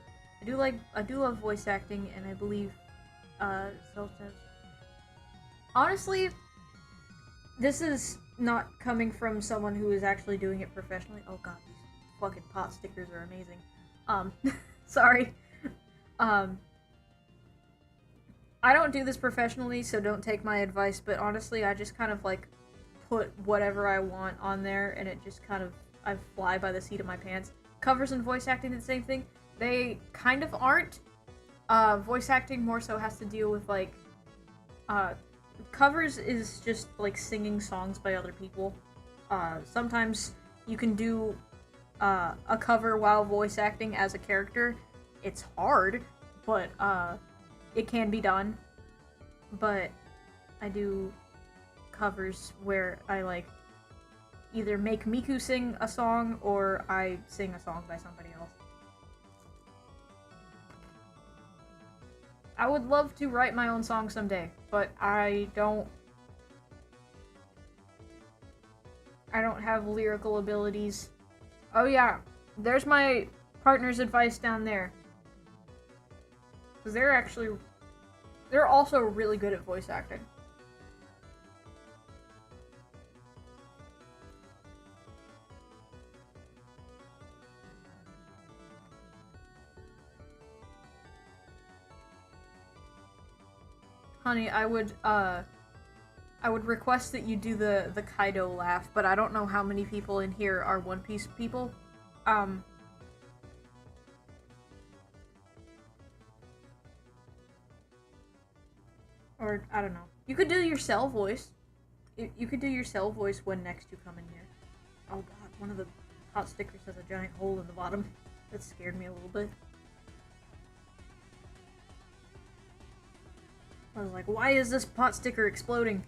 I do love voice acting, and I believe honestly, this is not coming from someone who is actually doing it professionally. Oh god, these fucking pot stickers are amazing. Sorry. I don't do this professionally, so don't take my advice, but honestly, I just kind of, like, put whatever I want on there, and it just kind of, I fly by the seat of my pants. covers and voice acting the same thing? They kind of aren't. Voice acting more so has to deal with, like, covers is just, like, singing songs by other people. Sometimes you can do, a cover while voice acting as a character. It's hard, but, it can be done. But I do covers where I, like, either make Miku sing a song or I sing a song by somebody else. I would love to write my own song someday, but I don't have lyrical abilities. Oh yeah, there's my partner's advice down there. Because they're also really good at voice acting. Honey, I would request that you do the Kaido laugh, but I don't know how many people in here are One Piece people. Or, I don't know. You could do your Cell voice. You could do your Cell voice when next you come in here. Oh god, one of the hot stickers has a giant hole in the bottom. That scared me a little bit. I was like, why is this pot sticker exploding?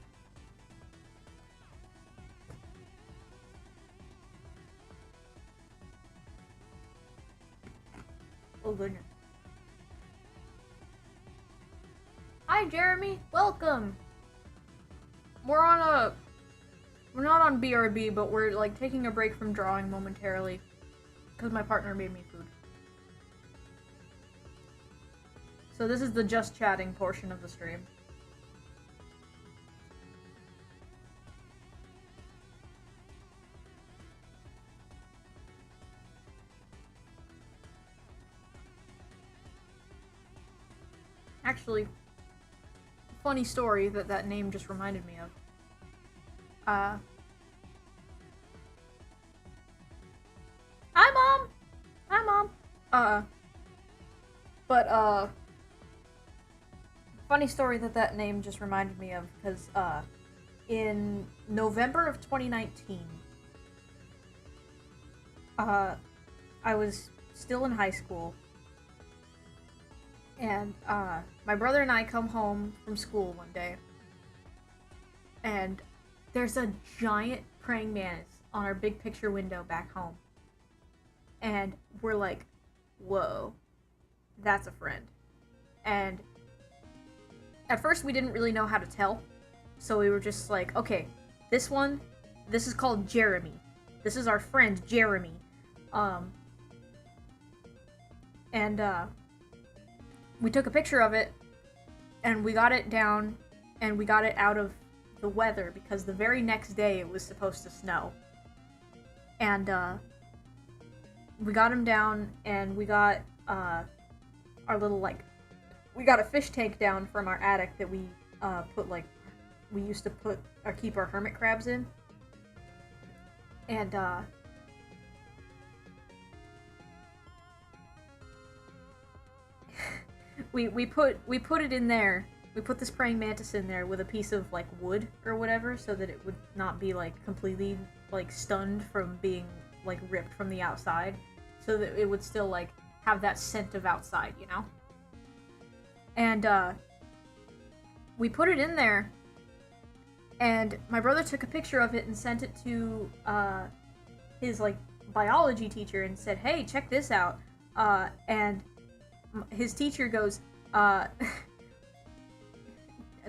Oh goodness. Hi Jeremy, welcome! We're not on BRB, but we're like taking a break from drawing momentarily. Because my partner made me food. So this is the just chatting portion of the stream. Actually, funny story that name just reminded me of. Hi Mom! Hi Mom! Funny story that name just reminded me of, because, in November of 2019, I was still in high school, and, my brother and I come home from school one day, and there's a giant praying mantis on our big picture window back home. And we're like, whoa, that's a friend. And at first we didn't really know how to tell, so we were just like, okay, this is called Jeremy. This is our friend, Jeremy. We took a picture of it, and we got it down, and we got it out of the weather, because the very next day it was supposed to snow. And, we got him down, and we got, our little, like, we got a fish tank down from our attic that we, we used to keep our hermit crabs in. And, we put it in there. We put this praying mantis in there with a piece of, like, wood or whatever, so that it would not be, like, completely, like, stunned from being, like, ripped from the outside. So that it would still, like, have that scent of outside, you know? And, we put it in there, and my brother took a picture of it and sent it to, his, like, biology teacher and said, hey, check this out. And his teacher goes,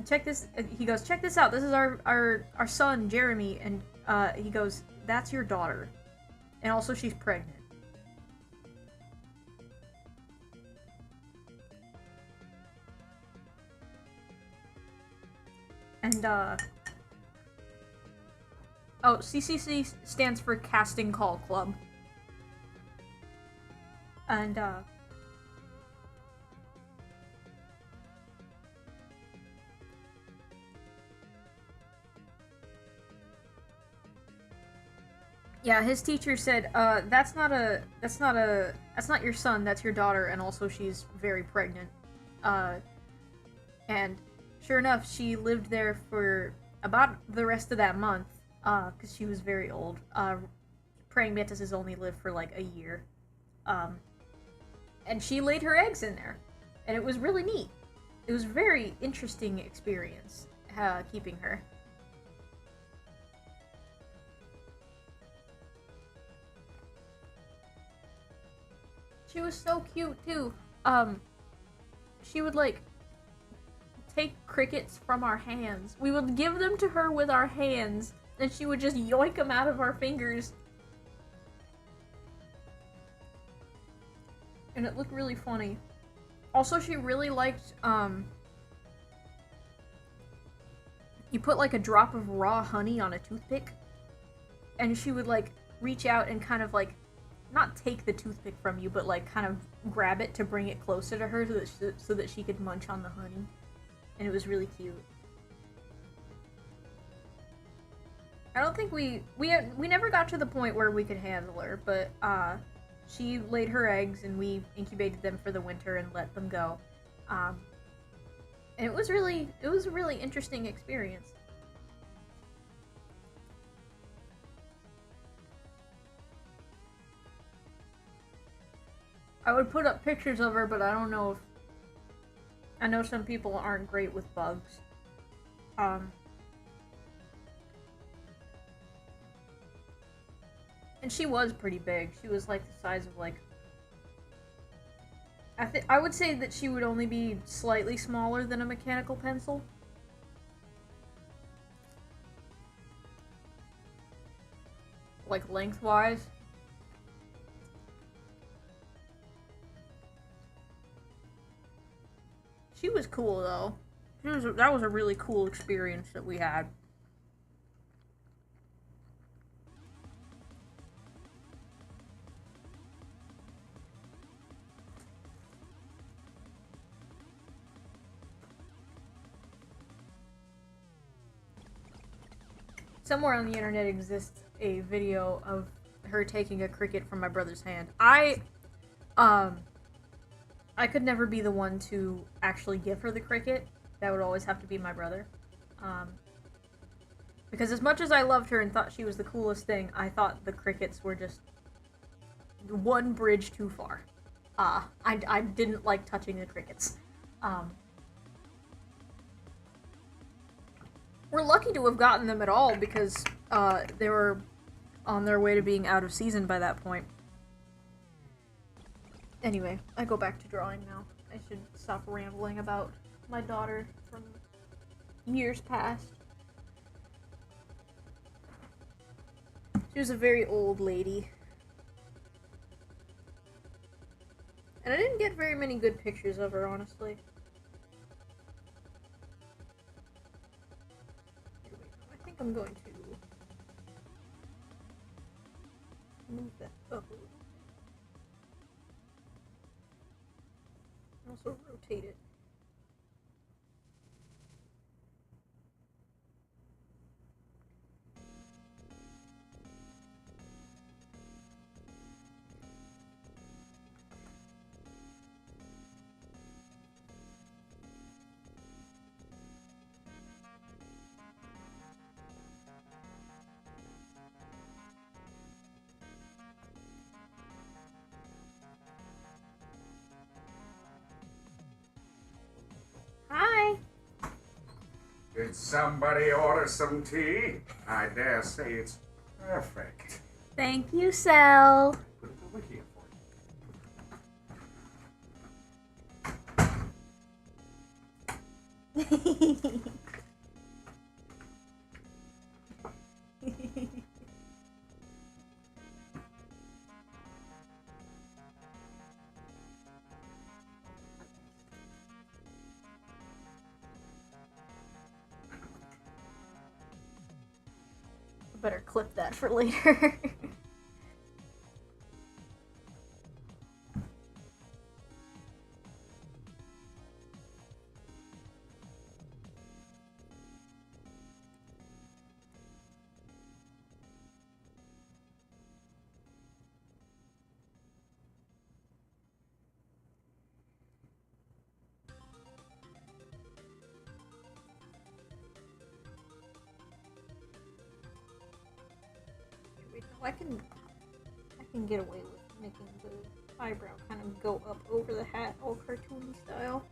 check this, he goes, check this out, this is our son, Jeremy, and, he goes, that's your daughter. And also she's pregnant. And, oh, CCC stands for Casting Call Club. And, Yeah, his teacher said, that's not your son, that's your daughter, and also she's very pregnant. Uh, and sure enough, she lived there for about the rest of that month, because she was very old. Praying mantises only live for like a year. Um, and she laid her eggs in there. And it was really neat. It was a very interesting experience, keeping her. She was so cute too. She would like take crickets from our hands. We would give them to her with our hands, and she would just yoink them out of our fingers. And it looked really funny. Also, she really liked, you put like a drop of raw honey on a toothpick, and she would like reach out and kind of like, not take the toothpick from you, but like kind of grab it to bring it closer to her so that she could munch on the honey. And it was really cute. I don't think we never got to the point where we could handle her, but she laid her eggs and we incubated them for the winter and let them go. And it was a really interesting experience. I would put up pictures of her, but I don't know if... I know some people aren't great with bugs. And she was pretty big. She was like the size of like... I would say that she would only be slightly smaller than a mechanical pencil. Like lengthwise. She was cool though. That was a really cool experience that we had. Somewhere on the internet exists a video of her taking a cricket from my brother's hand. I could never be the one to actually give her the cricket. That would always have to be my brother. Because as much as I loved her and thought she was the coolest thing, I thought the crickets were just one bridge too far. I didn't like touching the crickets. We're lucky to have gotten them at all because they were on their way to being out of season by that point. Anyway, I go back to drawing now. I should stop rambling about my daughter from years past. She was a very old lady. And I didn't get very many good pictures of her, honestly. I think I'm going to move that up a little. Also rotate it. Hi!
Did somebody order some tea? I dare say it's perfect.
Thank you, Sel.
Put it over here for you.
Better clip that for later. I can get away with making the eyebrow kind of go up over the hat, all cartoony style.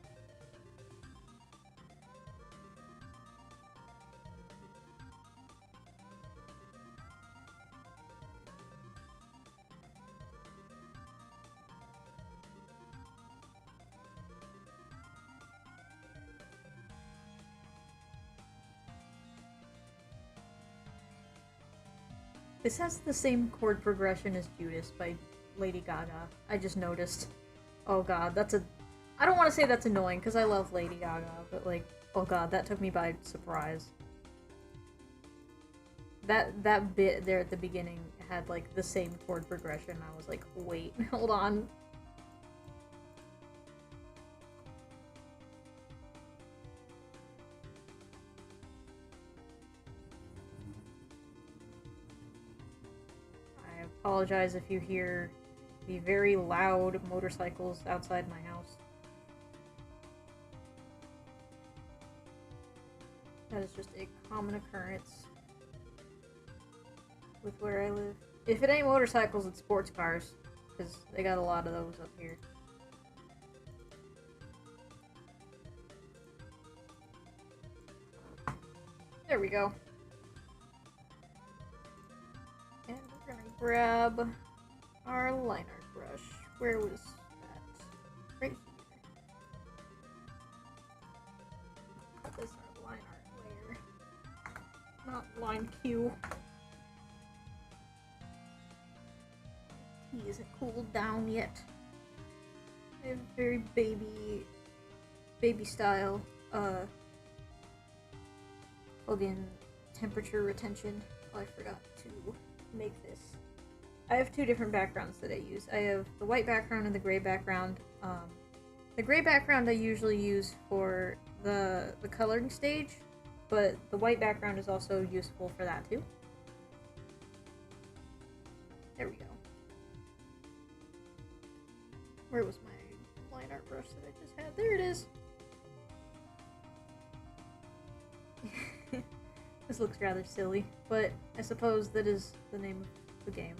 This has the same chord progression as Judas by Lady Gaga. I just noticed. Oh god, that's a... I don't want to say that's annoying, because I love Lady Gaga, but like, oh god, that took me by surprise. That bit there at the beginning had like the same chord progression. I was like, wait, hold on. I apologize if you hear the very loud motorcycles outside my house. That is just a common occurrence with where I live. If it ain't motorcycles, it's sports cars, because they got a lot of those up here. There we go. And we're gonna grab our line art brush. Where was that? Right here. This is our line art layer. Not line Q. He isn't cooled down yet. I have very baby style, plug-in temperature retention. Oh, I forgot to make this. I have two different backgrounds that I use. I have the white background and the gray background. The gray background I usually use for the coloring stage, but the white background is also useful for that too. There we go. Where was my line art brush that I just had? There it is! This looks rather silly, but I suppose that is the name of the game.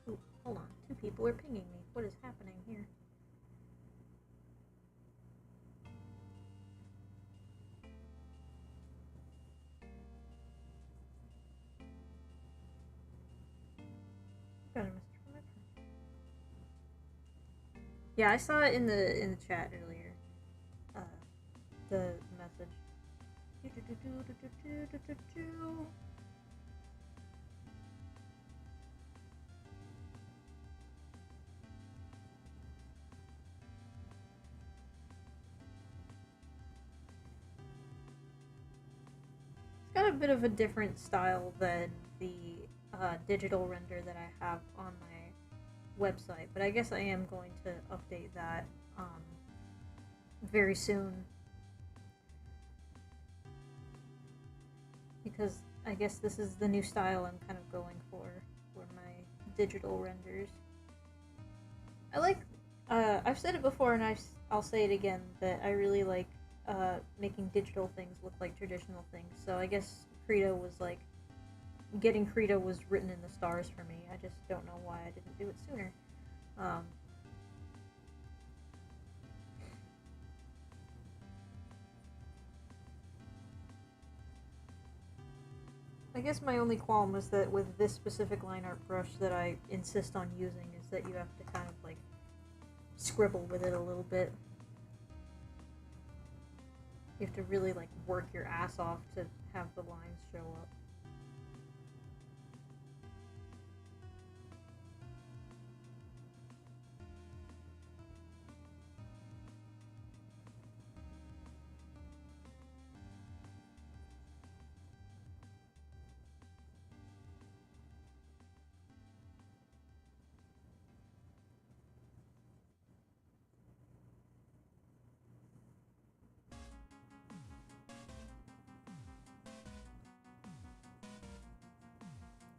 Ooh, hold on. Two people are pinging me. What is happening here? Yeah, I saw it in the chat earlier. The message. It's got a bit of a different style than the digital render that I have on my website, but I guess I am going to update that very soon, because I guess this is the new style I'm kind of going for my digital renders. I like, I've said it before and I'll say it again, that I really like making digital things look like traditional things, so I guess Credo was like, getting Credo was written in the stars for me. I just don't know why I didn't do it sooner. I guess my only qualm was that with this specific line art brush that I insist on using is that you have to kind of like scribble with it a little bit. You have to really like work your ass off to have the lines show up.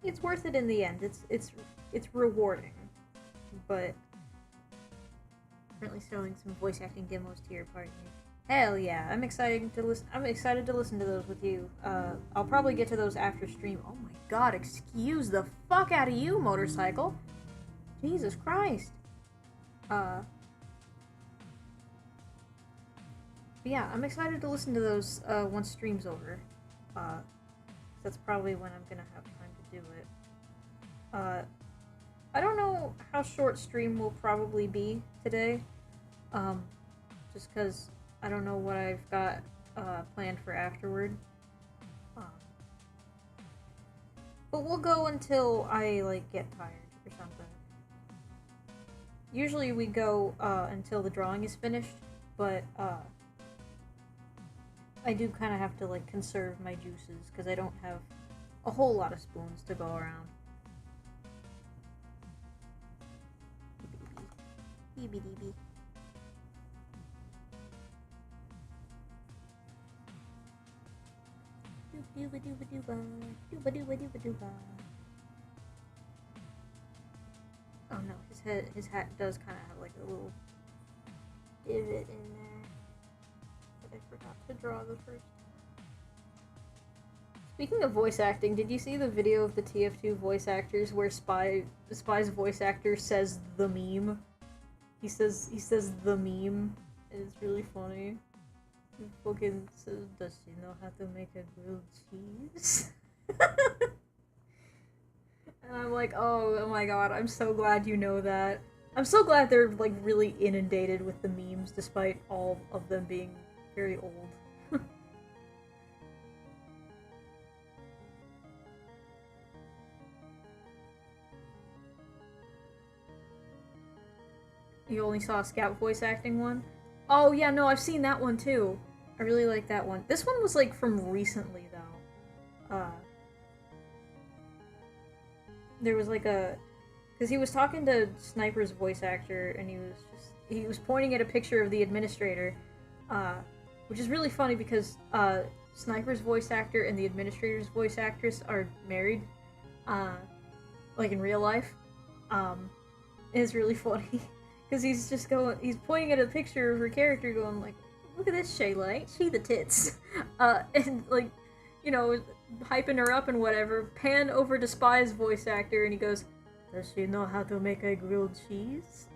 It's worth it in the end. It's rewarding, but currently showing some voice acting demos to your party. Hell yeah, I'm excited to listen to those with you. I'll probably get to those after stream. Oh my god, excuse the fuck out of you, motorcycle. Jesus Christ. But yeah, I'm excited to listen to those once stream's over. That's probably when I'm gonna have time to do it. I don't know how short stream will probably be today. Just because I don't know what I've got planned for afterward. But we'll go until I, like, get tired or something. Usually we go until the drawing is finished, but I do kind of have to, like, conserve my juices because I don't have a whole lot of spoons to go around. Beep-beep. Oh no, his hat does kind of have like a little divot in there that I forgot to draw the first time. Speaking of voice acting, did you see the video of the TF2 voice actors where Spy's voice actor says the meme? He says the meme, and it's really funny. He fucking says, does she know how to make a grilled cheese? And I'm like, oh my god, I'm so glad you know that. I'm so glad they're, like, really inundated with the memes, despite all of them being very old. You only saw a Scout voice acting one? Oh yeah, no, I've seen that one too. I really like that one. This one was, like, from recently, though. There was, like, because he was talking to Sniper's voice actor, and he was pointing at a picture of the administrator, which is really funny because, Sniper's voice actor and the administrator's voice actress are married, like, in real life. It's really funny, because he's pointing at a picture of her character going, like, look at this Shayla, she the tits. And, like, you know, hyping her up and whatever, pan over to Spy's voice actor, and he goes, does she know how to make a grilled cheese?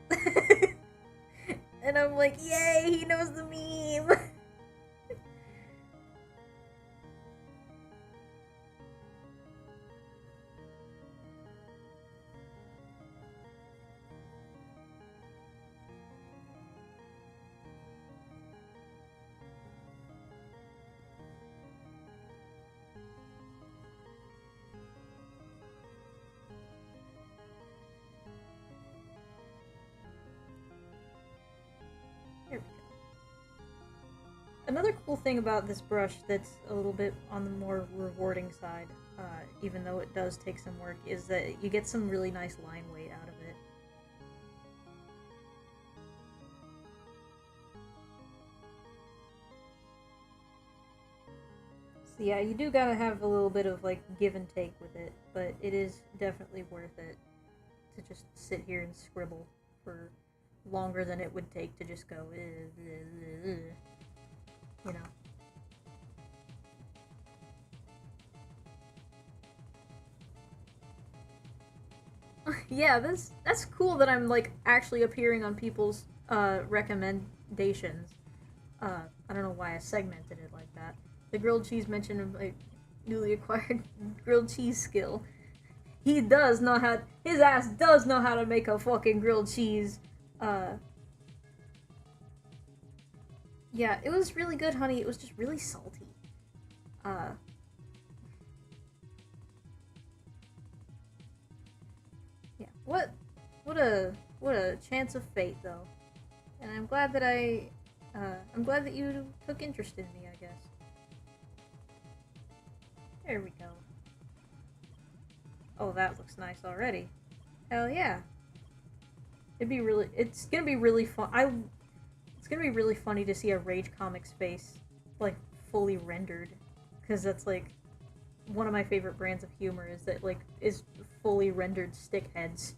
And I'm like, yay, he knows the meme! Another cool thing about this brush that's a little bit on the more rewarding side, even though it does take some work, is that you get some really nice line weight out of it. So yeah, you do gotta have a little bit of, like, give and take with it, but it is definitely worth it to just sit here and scribble for longer than it would take to just go, you know. Yeah, that's cool that I'm, like, actually appearing on people's recommendations. I don't know why I segmented it like that. The grilled cheese mentioned of my newly acquired grilled cheese skill. He does know how, his ass does know how to make a fucking grilled cheese. Yeah, it was really good, honey. It was just really salty. Yeah, what a chance of fate, though. And I'm glad that I'm glad that you took interest in me, I guess. There we go. Oh, that looks nice already. Hell yeah. It's gonna be really fun. It's gonna be really funny to see a Rage Comics face, like, fully rendered. Because that's, like, one of my favorite brands of humor is that, like, is fully rendered stick heads.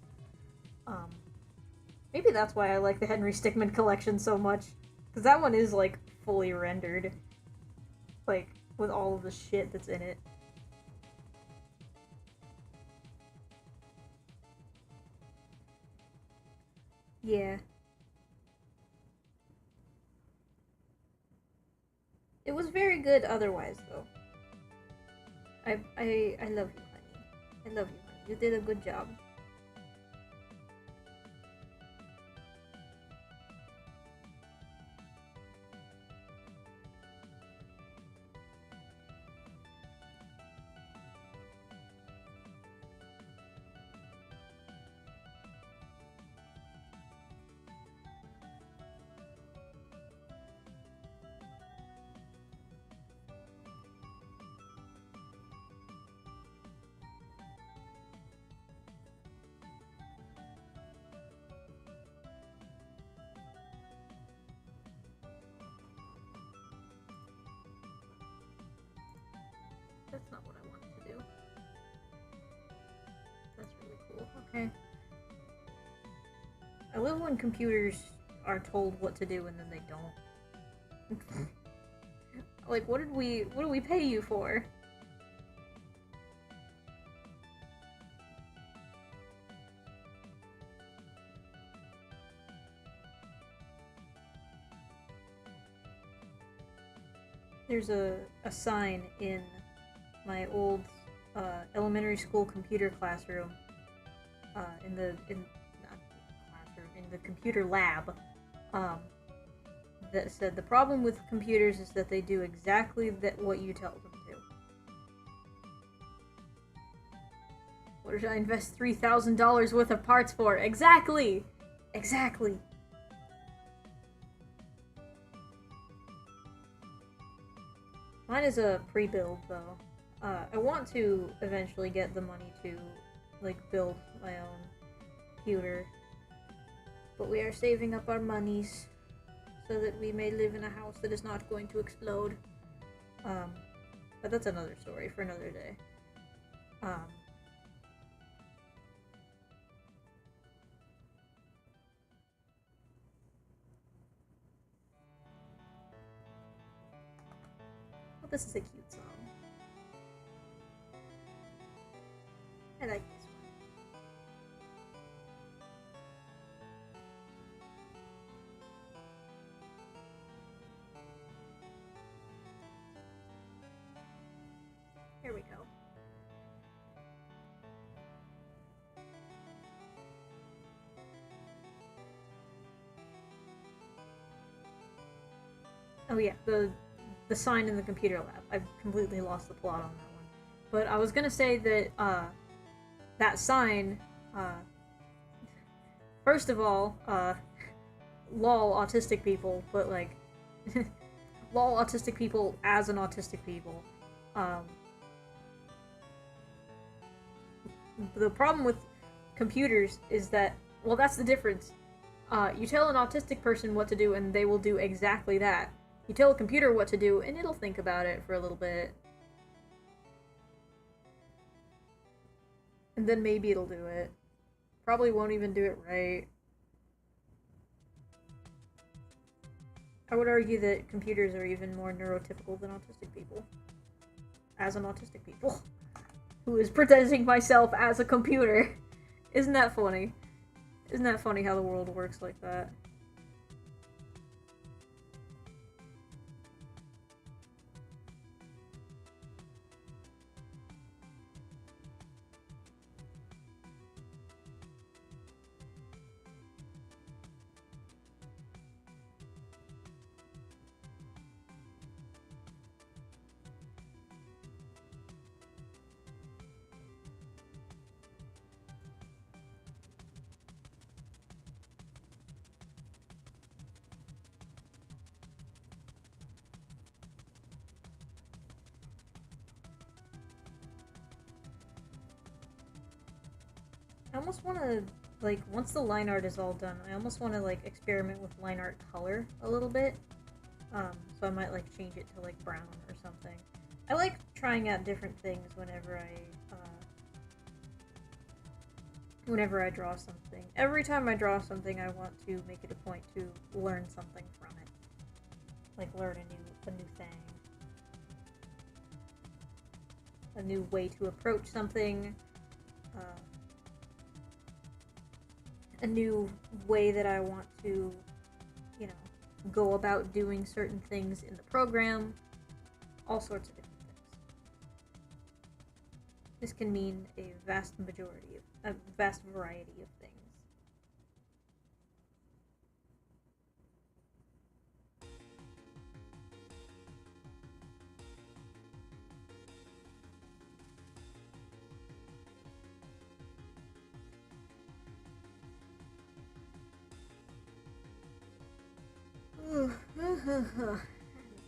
Maybe that's why I like the Henry Stickmin collection so much. Because that one is, like, fully rendered. Like, with all of the shit that's in it. Yeah. It was very good otherwise, though. I love you, honey. I love you, honey. You did a good job. That's not what I wanted to do. That's really cool. Okay. I love when computers are told what to do and then they don't. Like, what do we pay you for? There's a sign in my old elementary school computer classroom, in the computer lab, that said the problem with computers is that they do exactly what you tell them to. What did I invest $3,000 worth of parts for? Exactly! Exactly! Mine is a pre-build, though. I want to eventually get the money to, like, build my own computer. But we are saving up our monies so that we may live in a house that is not going to explode. But that's another story for another day. Well, this is a cute song. I like this one. Here we go. Oh yeah, the sign in the computer lab. I've completely lost the plot on that one. But I was gonna say that, that sign, first of all, lol autistic people, but like, lol autistic people as an autistic people. The problem with computers is that, well, that's the difference. You tell an autistic person what to do and they will do exactly that. You tell a computer what to do and it'll think about it for a little bit. And then maybe it'll do it. Probably won't even do it right. I would argue that computers are even more neurotypical than autistic people. As an autistic people. Who is presenting myself as a computer. Isn't that funny? Isn't that funny how the world works like that? I almost want to, like, once the line art is all done, I almost want to, like, experiment with line art color a little bit. So I might, like, change it to, like, brown or something. I like trying out different things whenever I draw something. Every time I draw something, I want to make it a point to learn something from it. like learn a new thing. A new way to approach something. A new way that I want to, you know, go about doing certain things in the program. All sorts of different things. This can mean a vast variety of things.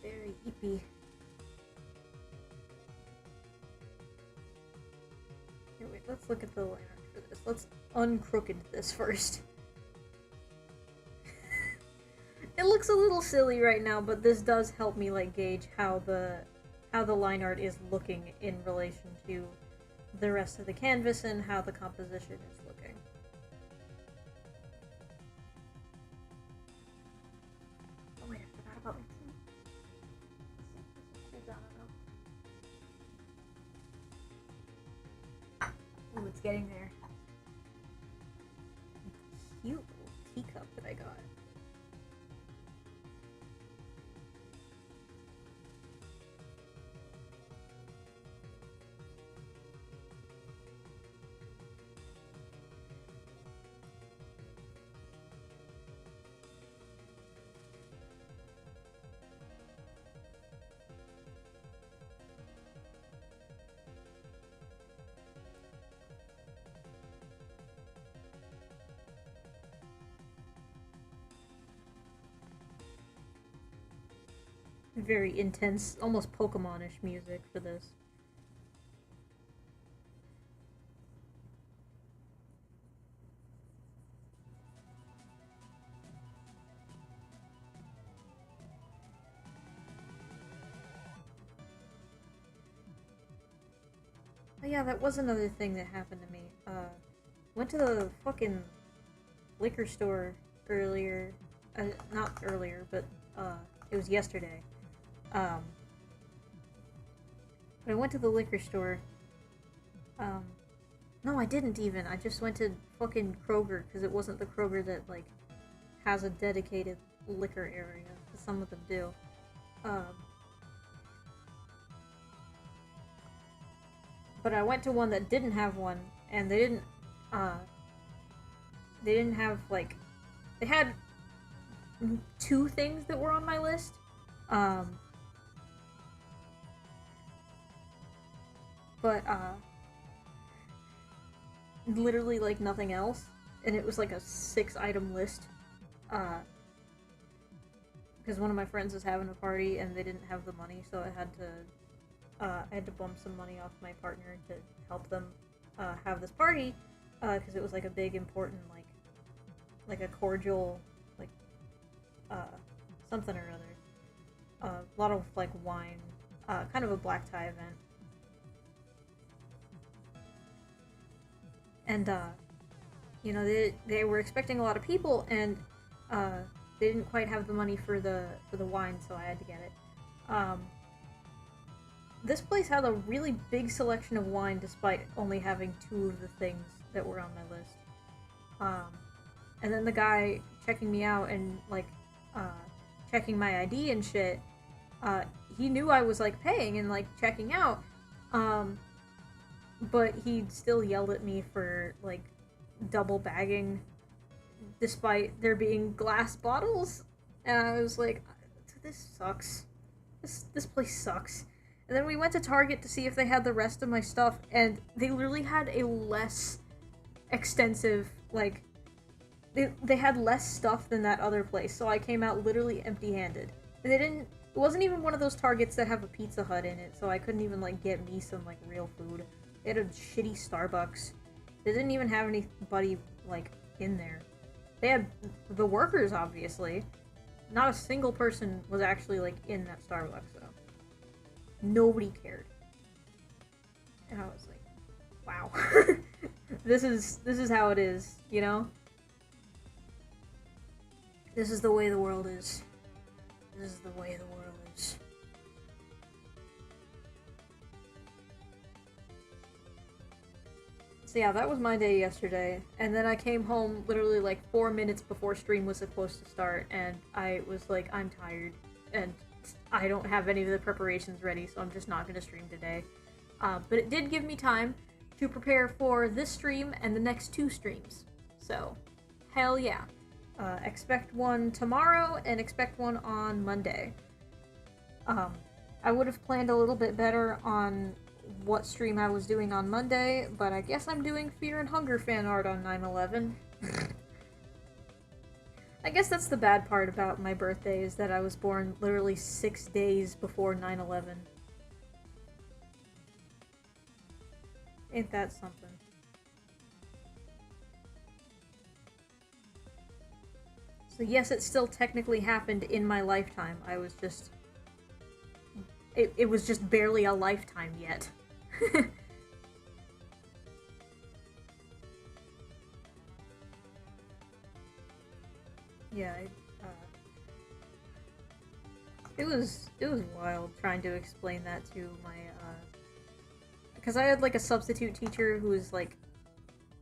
Very hippie. Here, wait, let's look at the line art for this. Let's uncrooked this first. It looks a little silly right now, but this does help me like gauge how the line art is looking in relation to the rest of the canvas and how the composition is looking. Oh wait, I forgot about my tea. Ooh, it's getting there. Cute little teacup that I got. Very intense, almost Pokemon-ish music for this. Oh yeah, that was another thing that happened to me. Went to the fucking liquor store earlier. Not earlier, but it was yesterday. But I went to the liquor store. No, I didn't even. I just went to fucking Kroger, because it wasn't the Kroger that, like, has a dedicated liquor area. Some of them do. But I went to one that didn't have one, and they didn't have, like, they had 2 things that were on my list. But literally, like, nothing else. And it was, like, a 6-item list. Because one of my friends was having a party, and they didn't have the money, so I had to bump some money off my partner to help them have this party, because it was, like, a big, important, like a cordial, like, something or other. A lot of, like, wine, kind of a black tie event. And, you know, they were expecting a lot of people, and, they didn't quite have the money for the wine, so I had to get it. This place had a really big selection of wine, despite only having 2 of the things that were on my list. And then the guy checking me out and, like, checking my ID and shit, he knew I was, like, paying and, like, checking out, but he still yelled at me for, like, double bagging, despite there being glass bottles, and I was like, this sucks. This place sucks. And then we went to Target to see if they had the rest of my stuff, and they literally had a less extensive, like, they had less stuff than that other place, so I came out literally empty-handed. And it wasn't even one of those Targets that have a Pizza Hut in it, so I couldn't even, like, get me some, like, real food. They had a shitty Starbucks. They didn't even have anybody, like, in there. They had the workers, obviously. Not a single person was actually, like, in that Starbucks, though. Nobody cared. And I was like, wow. This is how it is, you know? This is the way the world is. This is the way the world is. So yeah, that was my day yesterday, and then I came home literally like 4 minutes before stream was supposed to start, and I was like, I'm tired, and I don't have any of the preparations ready, so I'm just not going to stream today. But it did give me time to prepare for this stream and the next 2 streams. So, hell yeah. Expect one tomorrow, and expect one on Monday. I would have planned a little bit better on what stream I was doing on Monday, but I guess I'm doing Fear and Hunger fan art on 9/11. I guess that's the bad part about my birthday, is that I was born literally 6 days before 9/11. Ain't that something? So yes, it still technically happened in my lifetime. I was just... It was just barely a lifetime yet. Yeah, it was wild trying to explain that to my, because I had, like, a substitute teacher who was, like,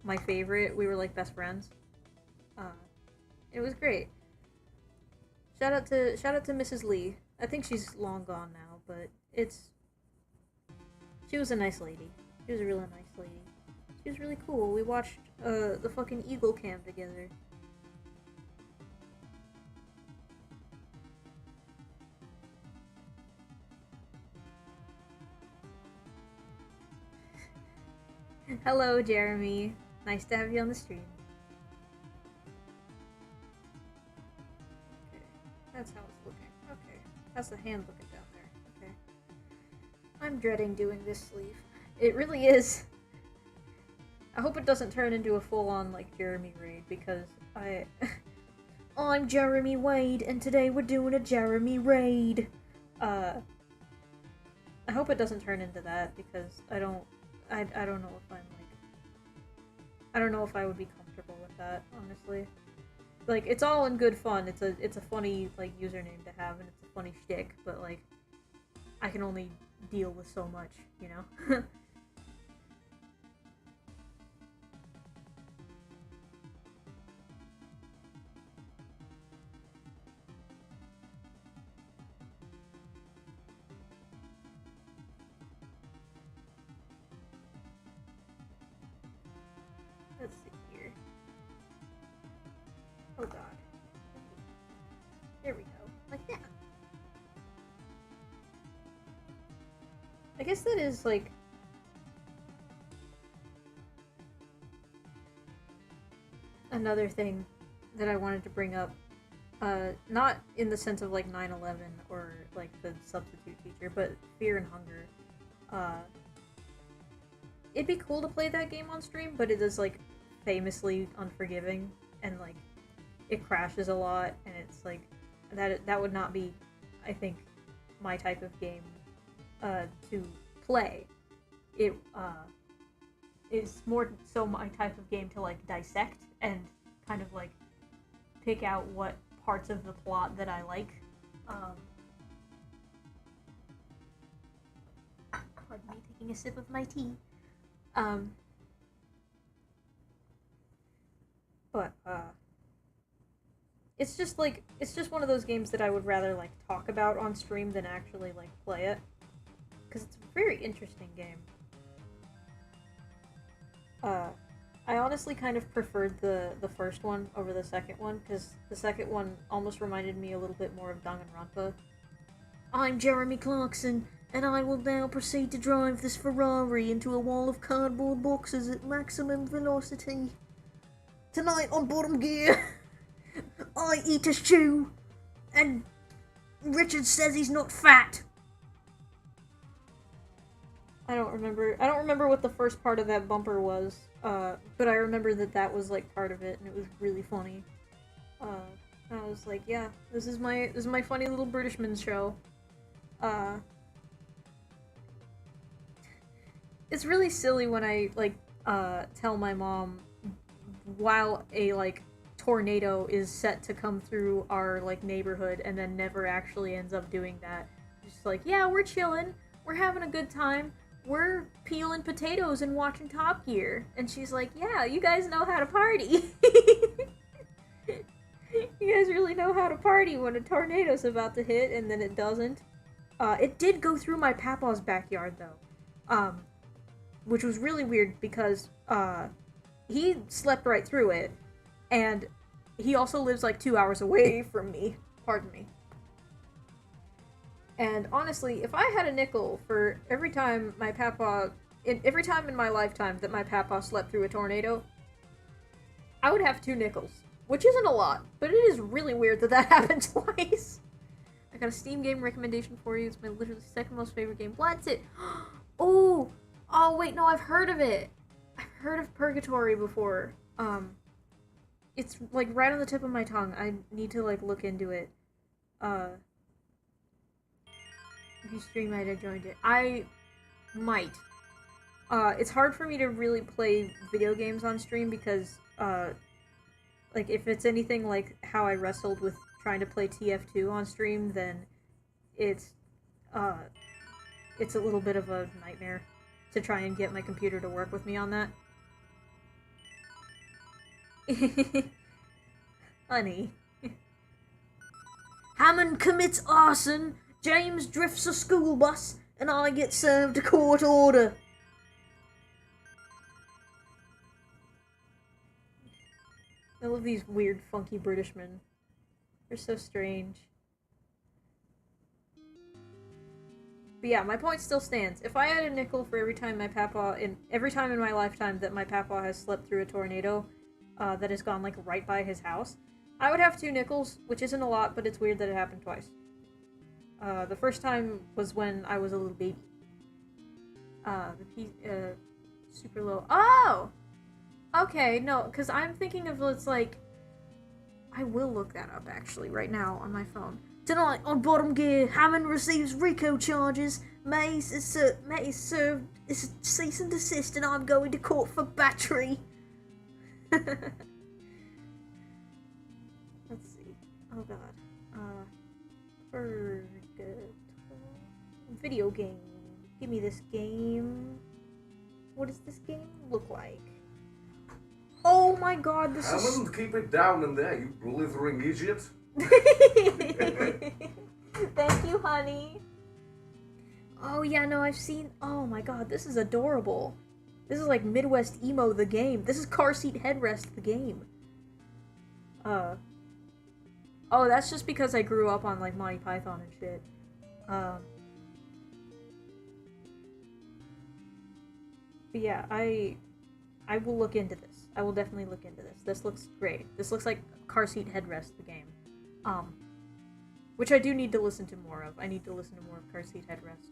my favorite. We were, like, best friends. It was great. Shout out to Mrs. Lee. I think she's long gone now, but she was a nice lady. She was a really nice lady. She was really cool. We watched, the fucking Eagle Cam together. Hello, Jeremy. Nice to have you on the stream. Okay, that's how it's looking. Okay, how's the hand looking down there? Okay. I'm dreading doing this sleeve. It really is. I hope it doesn't turn into a full-on, like, Jeremy raid, because I'm Jeremy Wade, and today we're doing a Jeremy raid. I hope it doesn't turn into that, because I don't know if I'm, like... I don't know if I would be comfortable with that, honestly. Like, it's all in good fun. It's a funny, like, username to have, and it's a funny shtick, but, like, I can only deal with so much, you know? Let's see here. Oh god. There we go. Like that. I guess that is, like... another thing that I wanted to bring up. Not in the sense of, like, 9/11 or, like, the substitute teacher, but Fear and Hunger. It'd be cool to play that game on stream, but it is, like, famously unforgiving, and, like, it crashes a lot, and it's, like, that would not be, I think, my type of game, to play. It, is more so my type of game to, like, dissect, and kind of, like, pick out what parts of the plot that I like. Pardon me, taking a sip of my tea. But, it's just, like, it's just one of those games that I would rather, like, talk about on stream than actually, like, play it. Because it's a very interesting game. I honestly kind of preferred the first one over the second one, because the second one almost reminded me a little bit more of Danganronpa. I'm Jeremy Clarkson, and I will now proceed to drive this Ferrari into a wall of cardboard boxes at maximum velocity. Tonight on Bottom Gear, I eat a shoe, and Richard says he's not fat. I don't remember what the first part of that bumper was, but I remember that was, like, part of it, and it was really funny. I was like, yeah, this is my funny little Britishman show. It's really silly when I, like, tell my mom, while a, like, tornado is set to come through our, like, neighborhood and then never actually ends up doing that. Just like, yeah, we're chilling, we're having a good time, we're peeling potatoes and watching Top Gear. And she's like, yeah, you guys know how to party. You guys really know how to party when a tornado's about to hit, and then it doesn't. It did go through my papa's backyard, though. Which was really weird because, he slept right through it, and he also lives like 2 hours away from me. Pardon me. And honestly, if I had a nickel for every time my papa, every time in my lifetime that my papa slept through a tornado, I would have 2 nickels. Which isn't a lot, but it is really weird that that happened twice. I got a Steam game recommendation for you. It's my literally second most favorite game. What's it? Oh! Oh, wait, no, I've heard of it. I've heard of Purgatory before. It's, like, right on the tip of my tongue. I need to, like, look into it. If you stream it, I joined it. I might. It's hard for me to really play video games on stream because, like, if it's anything like how I wrestled with trying to play TF2 on stream, then it's a little bit of a nightmare to try and get my computer to work with me on that. Honey. Hammond commits arson, James drifts a school bus, and I get served a court order. I love these weird, funky Britishmen. They're so strange. But yeah, my point still stands. If I had a nickel for every time every time in my lifetime that my papa has slept through a tornado, that has gone, like, right by his house, I would have 2 nickels, which isn't a lot, but it's weird that it happened twice. The first time was when I was a little baby. Super low. Oh! Okay, no, because I'm thinking of, it's like, I will look that up, actually, right now on my phone. Tonight on Bottom Gear, Hammond receives RICO charges, Mace is served cease and desist, and I'm going to court for battery. Let's see. Oh god. Video game. Give me this game. What does this game look like? Oh my god, this is...
Hammond, keep it down in there, you blithering idiot.
Thank you, honey. Oh yeah, no, I've seen... Oh my god, this is adorable. This is like Midwest Emo the game. This is Car Seat Headrest the game. Oh, that's just because I grew up on, like, Monty Python and shit. But yeah, I will look into this. I will definitely look into this. This looks great. This looks like Car Seat Headrest the game. Which I do need to listen to more of. I need to listen to more of Car Seat Headrest.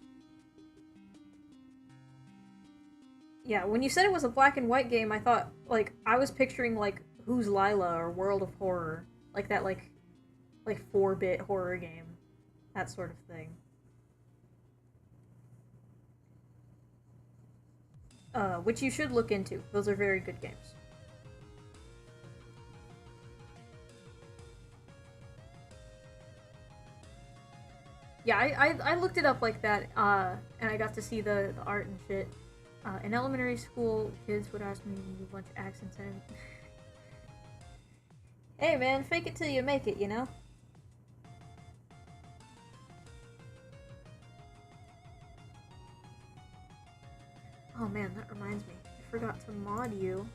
Yeah, when you said it was a black and white game, I thought, like, I was picturing, like, Who's Lila or World of Horror. Like that, like 4-bit horror game. That sort of thing. Which you should look into. Those are very good games. Yeah, I looked it up like that, and I got to see the art and shit. In elementary school, kids would ask me a bunch of accents and everything. Hey man, fake it till you make it, you know? Oh man, that reminds me. I forgot to mod you.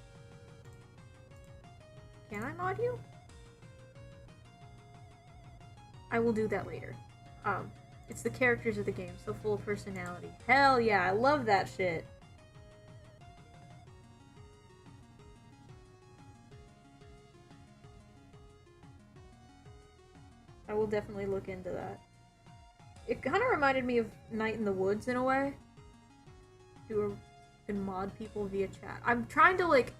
Can I mod you? I will do that later. It's the characters of the game, so full of personality. Hell yeah, I love that shit. I will definitely look into that. It kind of reminded me of Night in the Woods in a way. You can mod people via chat. I'm trying to like,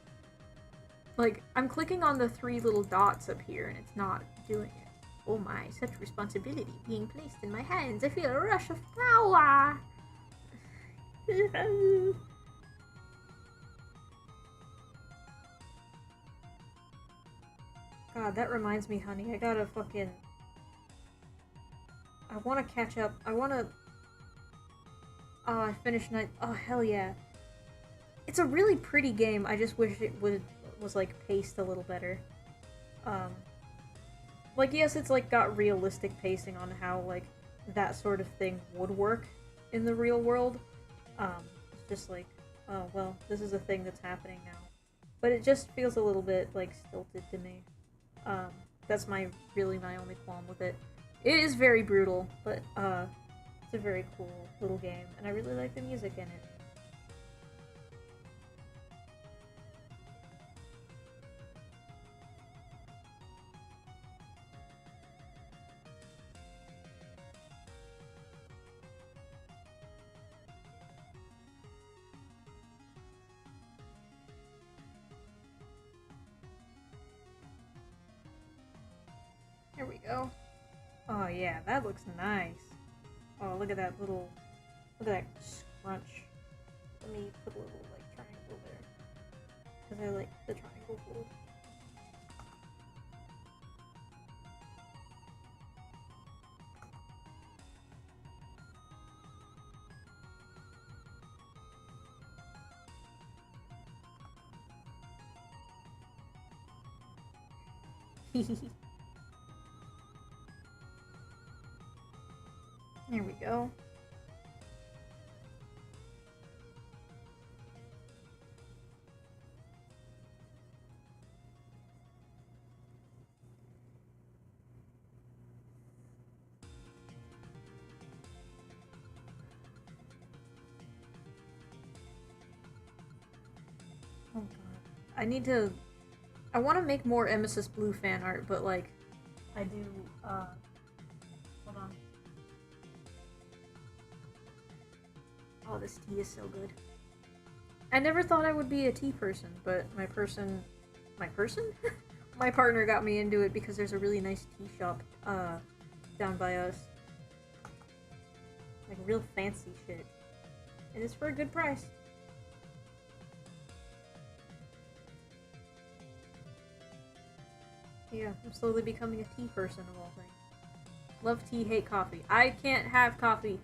I'm clicking on the 3 little dots up here and it's not doing it. Oh my, such responsibility being placed in my hands. I feel a rush of power. God, God, that reminds me, honey. I gotta fucking... I wanna catch up. I wanna... Oh, I finished night... Oh, hell yeah. It's a really pretty game. I just wish it was like, paced a little better. Like, yes, it's, like, got realistic pacing on how, like, that sort of thing would work in the real world. It's just like, oh, well, this is a thing that's happening now. But it just feels a little bit, like, stilted to me. That's really my only qualm with it. It is very brutal, but, it's a very cool little game, and I really like the music in it. There we go. Oh yeah, that looks nice. Oh, look at that little, look at that scrunch. Let me put a little, like, triangle there. Because I like the triangle fold. There we go. Oh god. I want to make more Emesis Blue fan art, but, like, I do, hold on. Oh, this tea is so good. I never thought I would be a tea person, but my partner got me into it because there's a really nice tea shop, down by us. Like, real fancy shit. And it's for a good price. Yeah, I'm slowly becoming a tea person of all things. Love tea, hate coffee. I can't have coffee.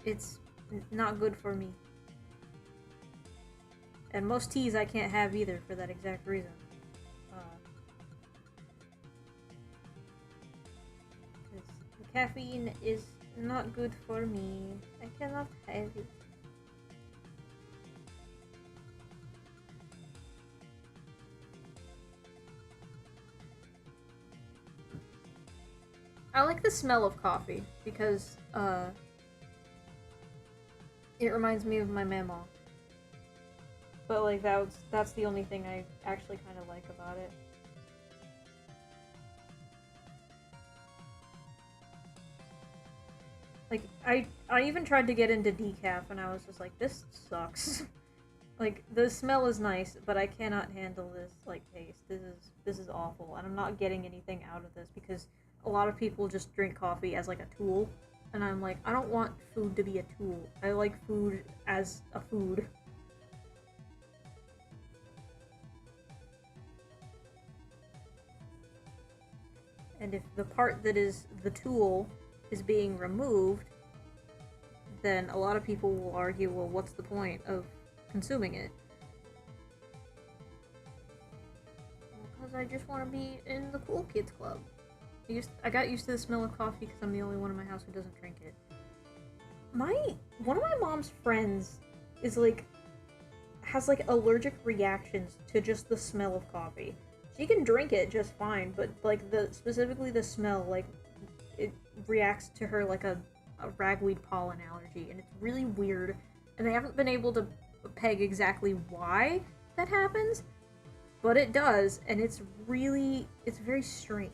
It's not good for me. And most teas I can't have either for that exact reason. Because the caffeine is not good for me. I cannot have it. I like the smell of coffee because, it reminds me of my mama. But, like, that's the only thing I actually kind of like about it. Like, I even tried to get into decaf and I was just like, this sucks. Like, the smell is nice, but I cannot handle this, like, taste. This is awful, and I'm not getting anything out of this because a lot of people just drink coffee as, like, a tool, and I'm like, I don't want food to be a tool. I like food as a food. And if the part that is the tool is being removed, then a lot of people will argue, well, what's the point of consuming it? Because I just want to be in the cool kids club. I got used to the smell of coffee because I'm the only one in my house who doesn't drink it. One of my mom's friends is like, has like allergic reactions to just the smell of coffee. She can drink it just fine, but like specifically the smell, like it reacts to her like a ragweed pollen allergy, and it's really weird. And they haven't been able to peg exactly why that happens, but it does, and it's very strange.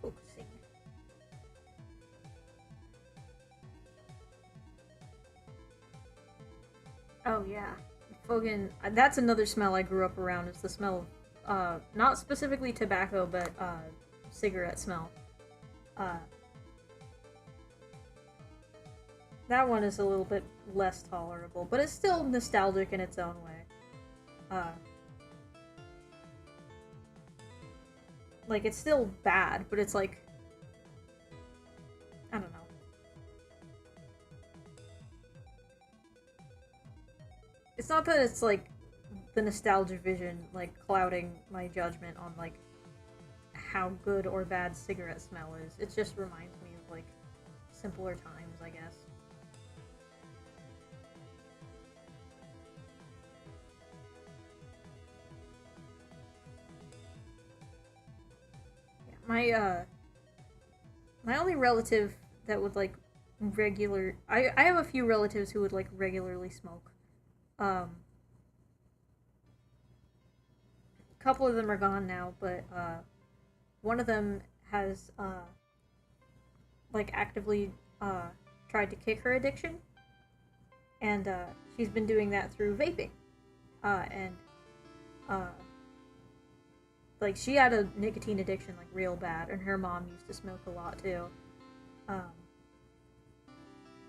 Focusing. Oh yeah, fucking... That's another smell I grew up around, is the smell of, not specifically tobacco, but, cigarette smell. That one is a little bit less tolerable, but it's still nostalgic in its own way. Like, it's still bad, but it's like... I don't know. It's not that it's, like, the nostalgia vision, like, clouding my judgment on, like, how good or bad cigarette smell is. It just reminds me of, like, simpler times, I guess. Yeah, my only relative that would, like, I have a few relatives who would, like, regularly smoke. A couple of them are gone now, but, one of them has, like, actively, tried to kick her addiction. And, she's been doing that through vaping. Like, she had a nicotine addiction, like, real bad, and her mom used to smoke a lot, too.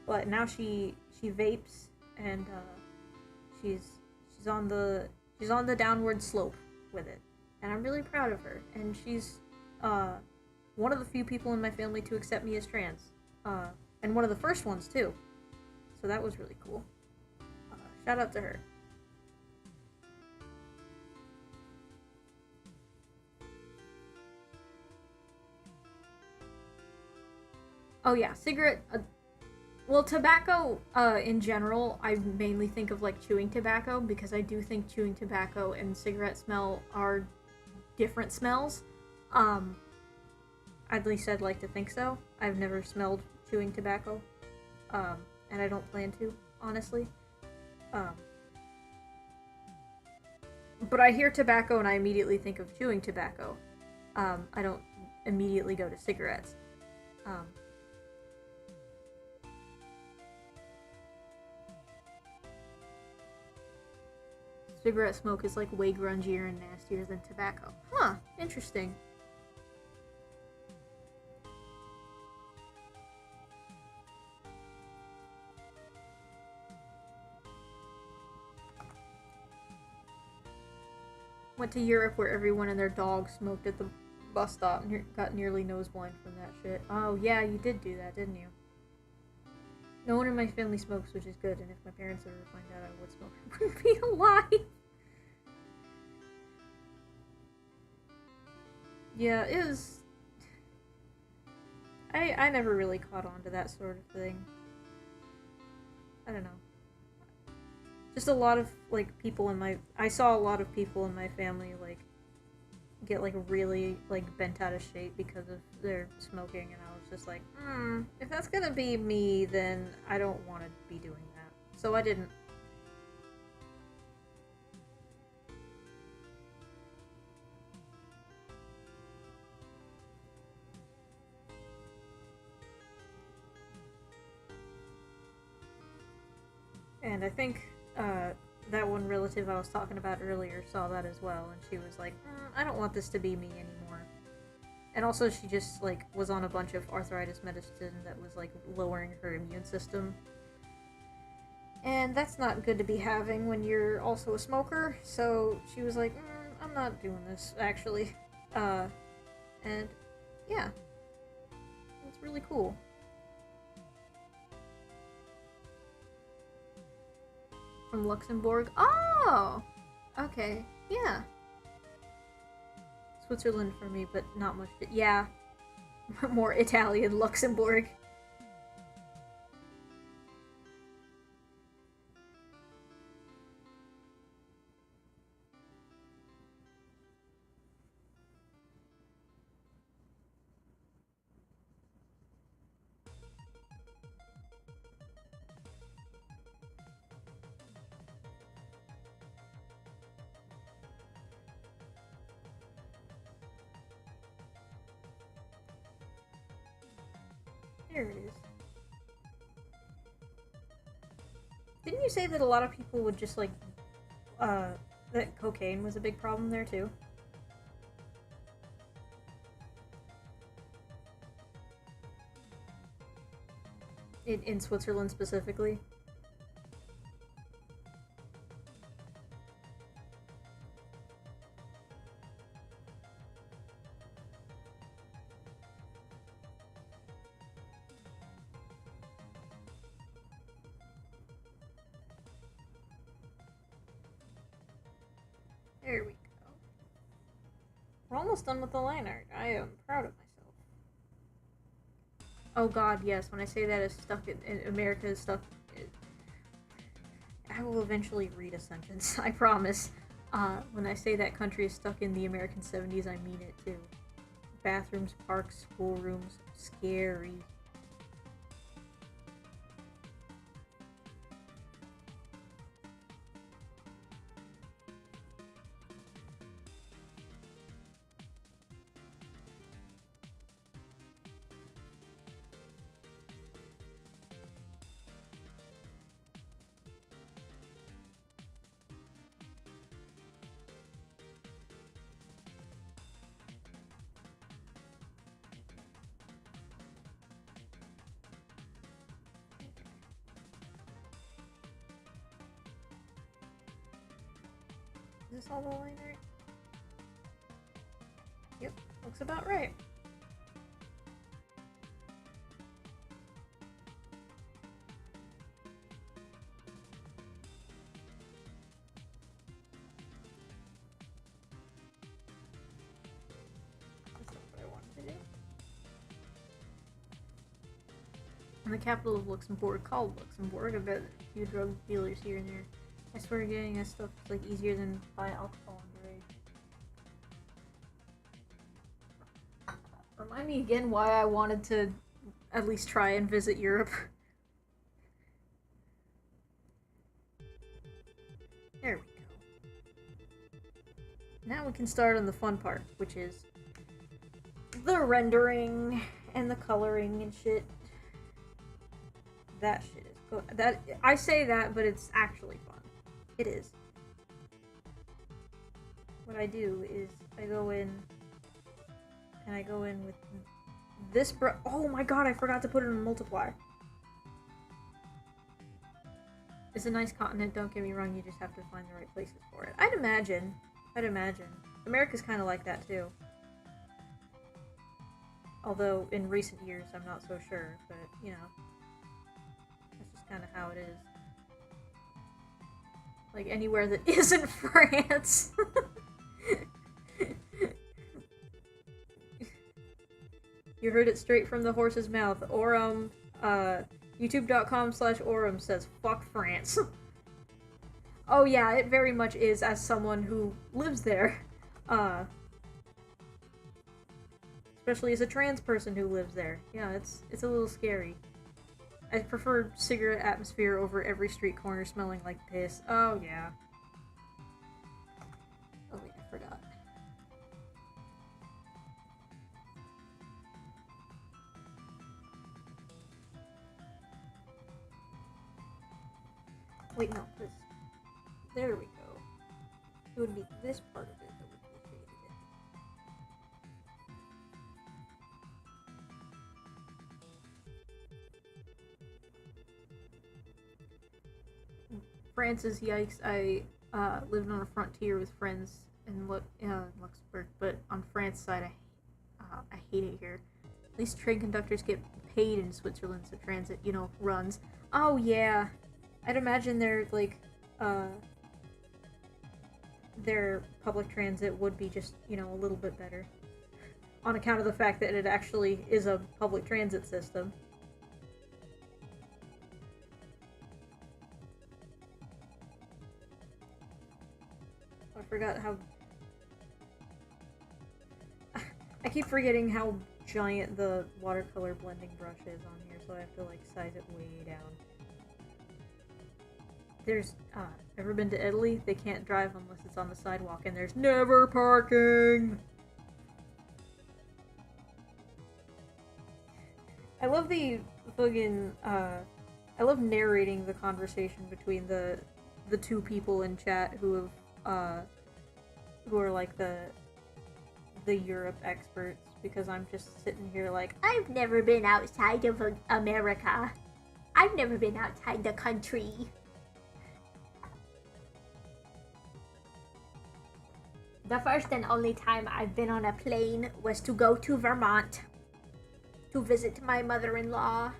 But now she vapes, and, she's on the downward slope with it. And I'm really proud of her. And she's, one of the few people in my family to accept me as trans. And one of the first ones, too. So that was really cool. Shout out to her. Oh yeah, cigarette... well, tobacco, in general, I mainly think of, like, chewing tobacco, because I do think chewing tobacco and cigarette smell are different smells. At least I'd like to think so. I've never smelled chewing tobacco, and I don't plan to, honestly. But I hear tobacco and I immediately think of chewing tobacco. I don't immediately go to cigarettes. Cigarette smoke is, like, way grungier and nastier than tobacco. Huh, interesting. Went to Europe where everyone and their dog smoked at the bus stop and got nearly noseblind from that shit. Oh yeah, you did do that, didn't you? No one in my family smokes, which is good, and if my parents ever find out I would smoke, I wouldn't be alive. Yeah, it was... I never really caught on to that sort of thing. I don't know. Just a lot of, like, people in my... I saw a lot of people in my family, like, get, like, really, like, bent out of shape because of their smoking, and I was just like, if that's gonna be me, then I don't want to be doing that. So I didn't. And I think, that one relative I was talking about earlier saw that as well, and she was like, I don't want this to be me anymore. And also she just, like, was on a bunch of arthritis medicine that was, like, lowering her immune system. And that's not good to be having when you're also a smoker, so she was like, I'm not doing this, actually. And, yeah. It's really cool. From Luxembourg? Oh! Okay, yeah. Switzerland for me, but not much. Yeah. More Italian Luxembourg. There it is. Didn't you say that a lot of people would just, like, that cocaine was a big problem there too. In Switzerland specifically. There we go. We're almost done with the line art. I am proud of myself. Oh god, yes, when I say that it's stuck in America is stuck... I will eventually read a sentence, I promise. When I say that country is stuck in the American 70s, I mean it too. Bathrooms, parks, schoolrooms, scary. Is this all the line art? Yep, looks about right. That's not what I wanted to do. In the capital of Luxembourg, called Luxembourg, I bet a few drug dealers here and there. I swear getting that stuff is like easier than buy alcohol underage. Remind me again why I wanted to at least try and visit Europe. There we go. Now we can start on the fun part, which is the rendering and the coloring and shit. That shit is cool. That I say that, but it's actually fun. It is. What I do is I go in with this oh my god, I forgot to put it in multiply. It's a nice continent, don't get me wrong, you just have to find the right places for it. I'd imagine. America's kind of like that too. Although in recent years I'm not so sure, but you know, that's just kind of how it is. Like, anywhere that isn't France. You heard it straight from the horse's mouth. Aurum, youtube.com/Aurum says, fuck France. Oh yeah, it very much is, as someone who lives there. Especially as a trans person who lives there. Yeah, it's a little scary. I prefer cigarette atmosphere over every street corner smelling like piss. Oh, yeah. Oh, wait, I forgot. Wait, no, this. There we go. It would be this part of it that would be shaded in. France's yikes. I lived on a frontier with friends in Luxembourg, but on France's side, I hate it here. At least train conductors get paid in Switzerland, so transit, you know, runs. Oh yeah, I'd imagine they're like, their public transit would be just, you know, a little bit better. On account of the fact that it actually is a public transit system. I forgot how... I keep forgetting how giant the watercolor blending brush is on here, so I have to, like, size it way down. There's, ever been to Italy? They can't drive unless it's on the sidewalk, and there's never parking! I love the fucking, I love narrating the conversation between the the two people in chat who have, who are like the Europe experts, because I'm just sitting here like, I've never been outside of America. I've never been outside the country. The first and only time I've been on a plane was to go to Vermont to visit my mother-in-law.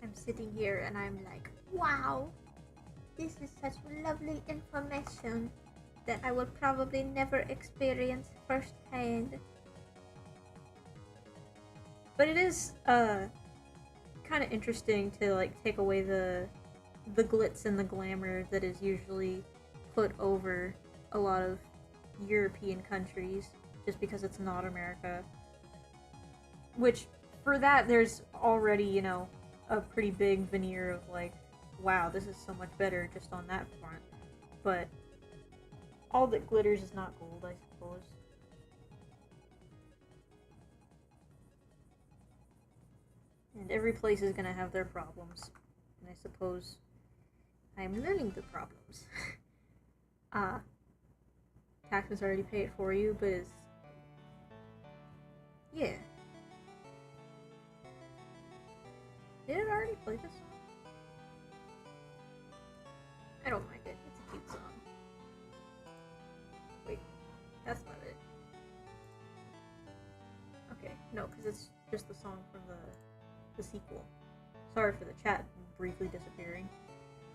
I'm sitting here and I'm like, wow, this is such lovely information that I will probably never experience firsthand. But it is kind of interesting to like take away the glitz and the glamour that is usually put over a lot of European countries just because it's not America. Which, for that, there's already, you know, a pretty big veneer of like, wow, this is so much better just on that front. But all that glitters is not gold, I suppose. And every place is gonna have their problems. And I suppose I'm learning the problems. Taxes already pay it for you, but it's... yeah. Did it already play this song? I don't mind it. It's a cute song. Wait, that's not it. Okay, no, because it's just the song from the sequel. Sorry for the chat briefly disappearing.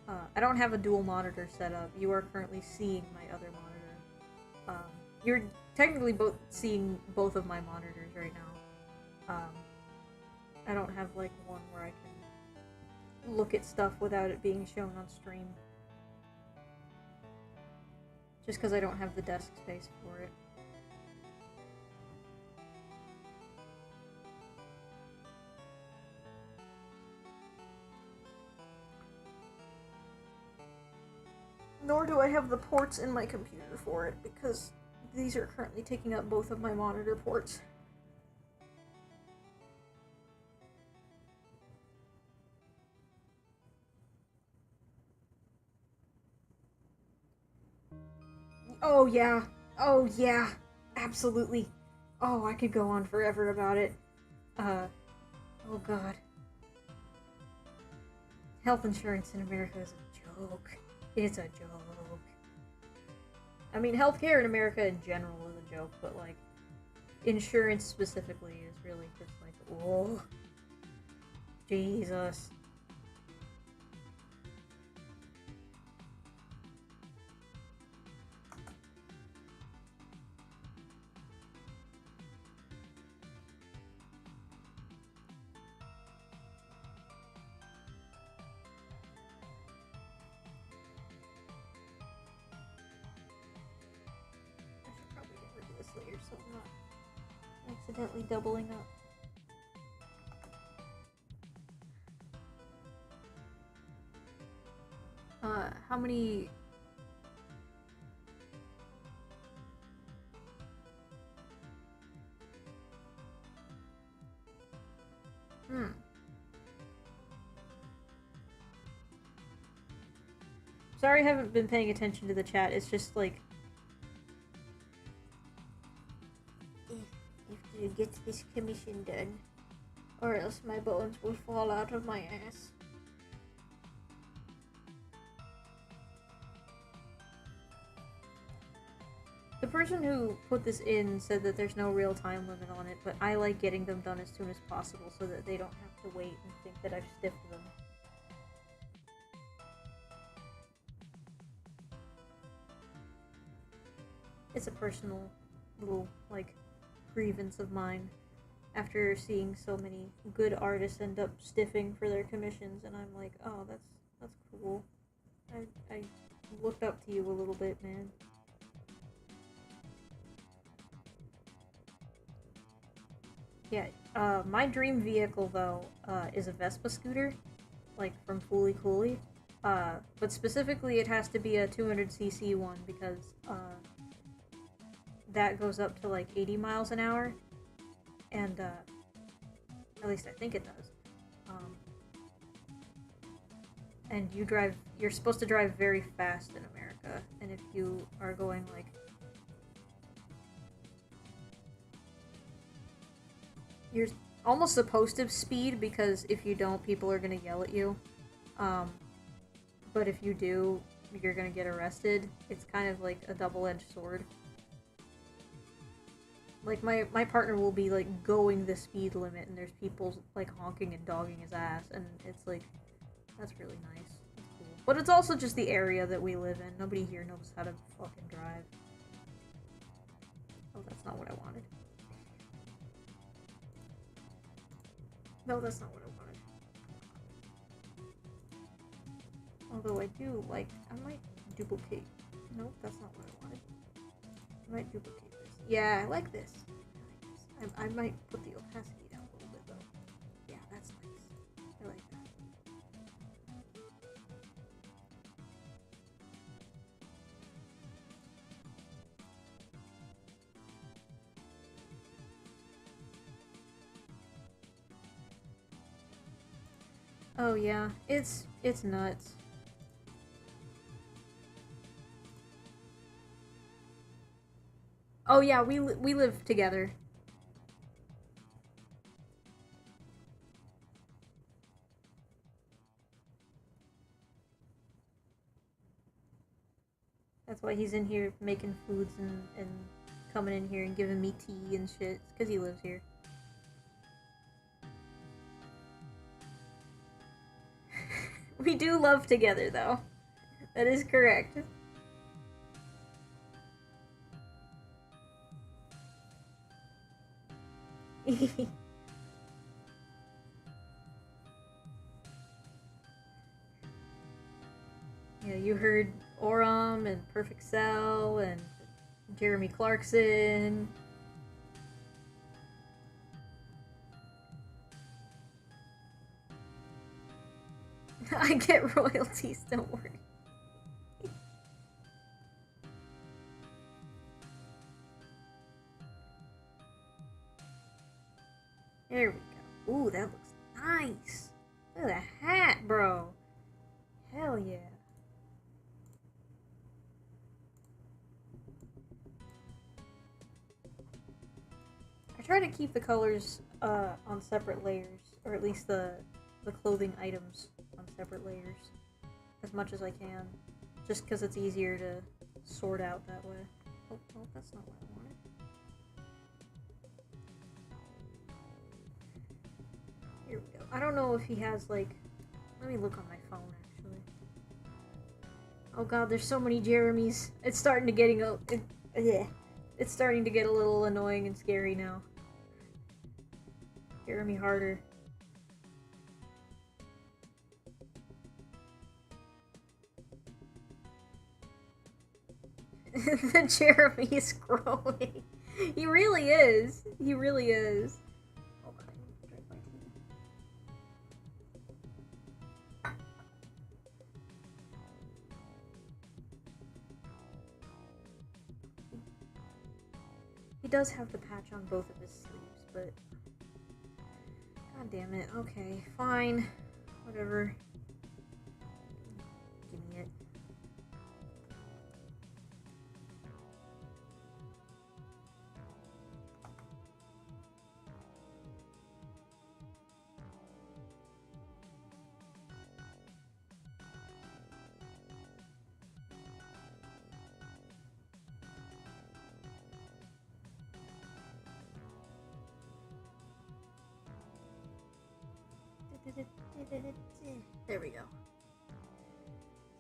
I don't have a dual monitor set up. You are currently seeing my other monitor. You're technically seeing both of my monitors right now. I don't have like one where I can look at stuff without it being shown on stream. Just because I don't have the desk space for it. Nor do I have the ports in my computer for it, because these are currently taking up both of my monitor ports. Oh yeah. Oh yeah. Absolutely. Oh, I could go on forever about it. Oh god. Health insurance in America is a joke. It's a joke. I mean, healthcare in America in general is a joke, but like, insurance specifically is really just like, oh, Jesus. Later, so I'm not accidentally doubling up. How many... Sorry I haven't been paying attention to the chat, it's just like... to get this commission done, or else my bones will fall out of my ass. The person who put this in said that there's no real time limit on it, but I like getting them done as soon as possible so that they don't have to wait and think that I've stiffed them. It's a personal little, like, grievance of mine after seeing so many good artists end up stiffing for their commissions, and I'm like, oh, that's cool. I looked up to you a little bit, man. Yeah, my dream vehicle, though, is a Vespa scooter, like, from Fooly Cooly. But specifically it has to be a 200cc one because, that goes up to like 80 miles an hour. And, at least I think it does. And you're supposed to drive very fast in America. And if you are going like... You're almost supposed to speed because if you don't, people are gonna yell at you. But if you do, you're gonna get arrested. It's kind of like a double-edged sword. Like, my partner will be, like, going the speed limit, and there's people, like, honking and dogging his ass, and it's, like, that's really nice. That's cool. But it's also just the area that we live in. Nobody here knows how to fucking drive. Oh, that's not what I wanted. No, that's not what I wanted. Although I do, like, I might duplicate. Nope, that's not what I wanted. I might duplicate. Yeah, I like this. I might put the opacity down a little bit, though. Yeah, that's nice. I like that. Oh, yeah. It's nuts. Oh, yeah, we live together. That's why he's in here making foods and coming in here and giving me tea and shit. It's because he lives here. We do love together, though. That is correct. Yeah, you heard Oram and Perfect Cell and Jeremy Clarkson. I get royalties, don't worry. There we go. Ooh, that looks nice. Look at the hat, bro. Hell yeah. I try to keep the colors on separate layers, or at least the clothing items on separate layers as much as I can, just because it's easier to sort out that way. Oh, that's not what I wanted. Here we go. I don't know if he has, like... Let me look on my phone, actually. Oh god, there's so many Jeremys. It's starting to It's starting to get a little annoying and scary now. Jeremy Harder. The Jeremy is growing. He really is. He really is. Hold on, I need to drink my tea. He does have the patch on both of his sleeves, but... God damn it. Okay, fine. Whatever. Give me it. There we go.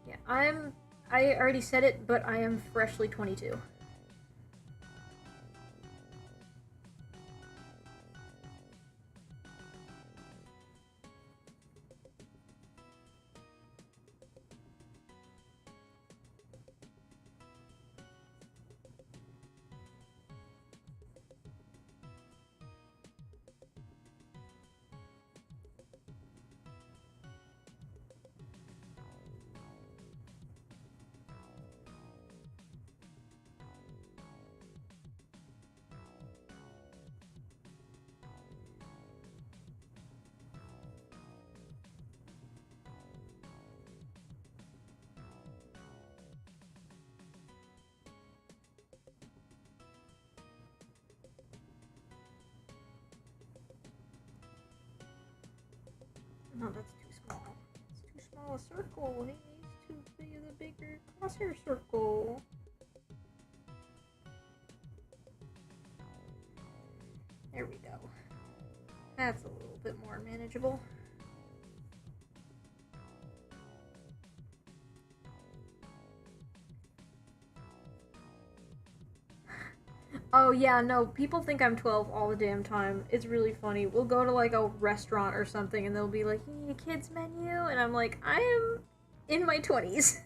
Yeah, I already said it, but I am freshly 22. No, that's too small. It's too small a circle. He needs to be the bigger crosshair circle. There we go. That's a little bit more manageable. Oh yeah, no, people think I'm 12 all the damn time. It's really funny. We'll go to like a restaurant or something and they'll be like, "You need a kids menu?" And I'm like, "I am in my 20s."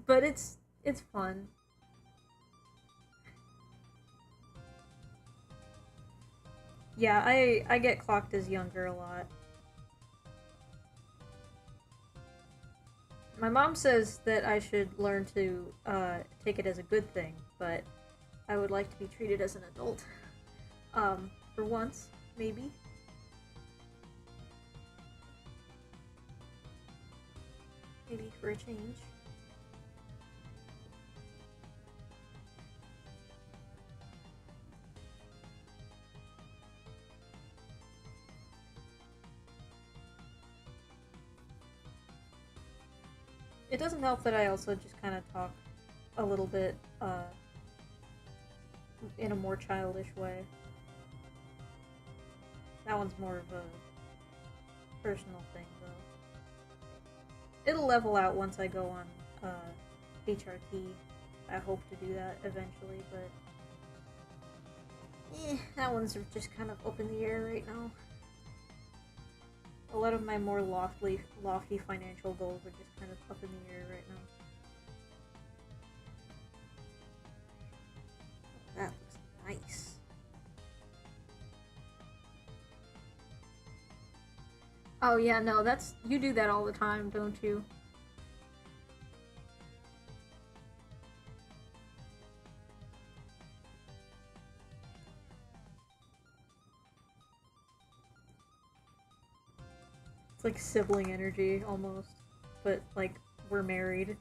But it's fun. Yeah, I get clocked as younger a lot. My mom says that I should learn to take it as a good thing, but I would like to be treated as an adult. For once, maybe. Maybe for a change. It doesn't help that I also just kind of talk a little bit in a more childish way. That one's more of a personal thing, though. It'll level out once I go on HRT. I hope to do that eventually, but that one's just kind of up in the air right now. A lot of my more lofty financial goals are just kind of up in the air right now. Oh, that looks nice. Oh yeah, no, you do that all the time, don't you? It's like sibling energy, almost. But, like, we're married.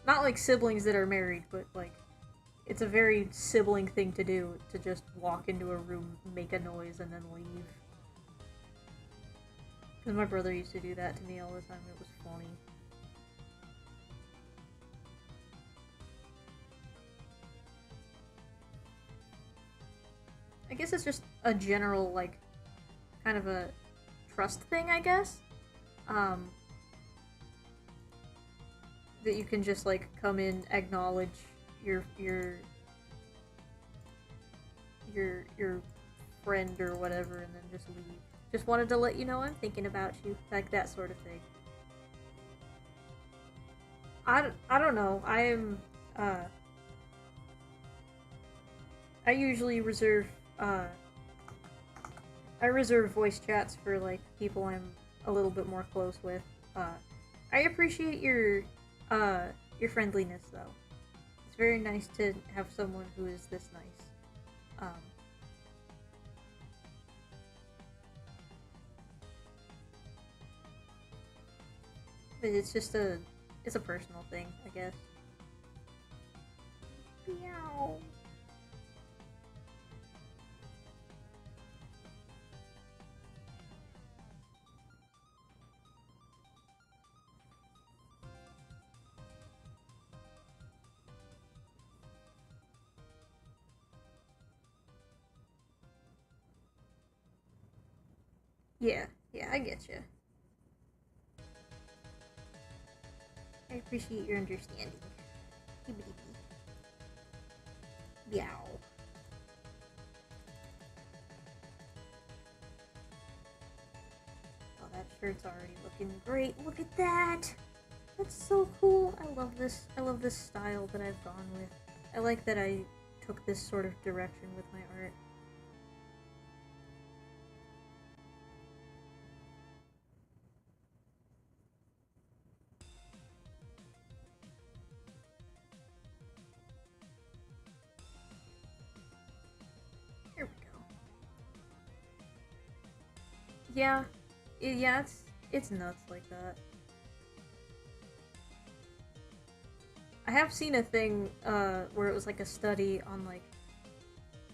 Not like siblings that are married, but, like, it's a very sibling thing to do, to just walk into a room, make a noise, and then leave. Because my brother used to do that to me all the time, it was funny. I guess it's just a general, like, kind of a trust thing, I guess. That you can just like come in, acknowledge your friend or whatever, and then just leave. Just wanted to let you know I'm thinking about you, like that sort of thing. I don't know. I usually reserve I reserve voice chats for like people I'm a little bit more close with. I appreciate your friendliness though. It's very nice to have someone who is this nice. But it's just it's a personal thing, I guess. Meow. Yeah, I get you. I appreciate your understanding. Meow. Oh, that shirt's already looking great. Look at that! That's so cool. I love this style that I've gone with. I like that I took this sort of direction with my art. Here we go. Yeah, it's nuts like that. I have seen a thing where it was like a study on like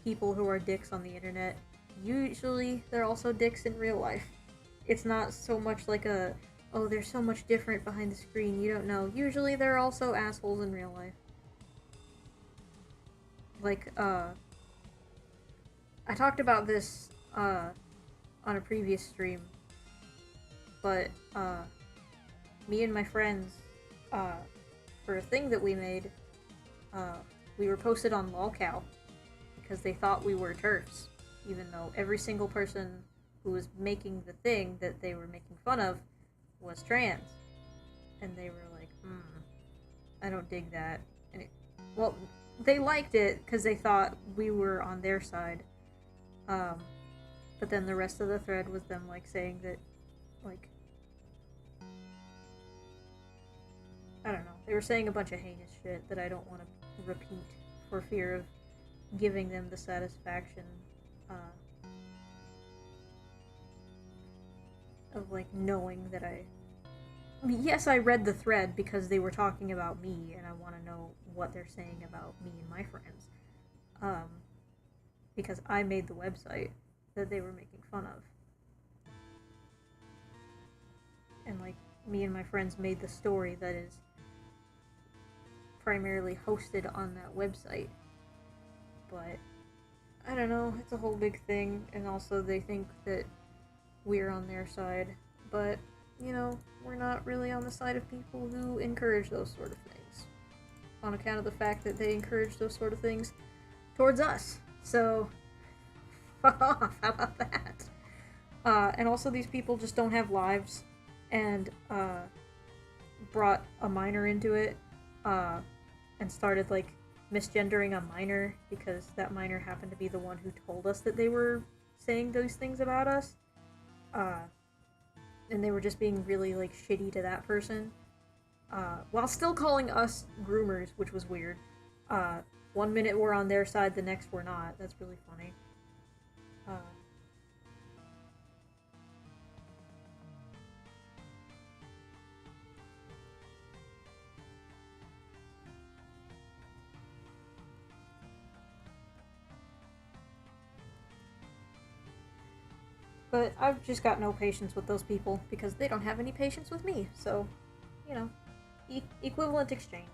people who are dicks on the internet, usually they're also dicks in real life. It's not so much like a, oh, they're so much different behind the screen, you don't know. Usually they're also assholes in real life. Like, I talked about this, on a previous stream, but, me and my friends, for a thing that we made, we were posted on lolcow because they thought we were TERFs, even though every single person who was making the thing that they were making fun of was trans. And they were like, I don't dig that. And well, they liked it because they thought we were on their side. But then the rest of the thread was them, like, saying that, like, I don't know. They were saying a bunch of heinous shit that I don't want to repeat for fear of giving them the satisfaction, of, like, knowing that I mean, yes, I read the thread because they were talking about me, and I want to know what they're saying about me and my friends. Because I made the website that they were making fun of. And, like, me and my friends made the story that is primarily hosted on that website. But, I don't know, it's a whole big thing, and also they think that we're on their side. But, you know, we're not really on the side of people who encourage those sort of things. On account of the fact that they encourage those sort of things towards us. So, fuck off, how about that? And also these people just don't have lives, and, brought a minor into it, and started, like, misgendering a minor, because that minor happened to be the one who told us that they were saying those things about us. And they were just being really, like, shitty to that person. While still calling us groomers, which was weird. 1 minute we're on their side, the next we're not. That's really funny. But I've just got no patience with those people, because they don't have any patience with me, so, you know, equivalent exchange.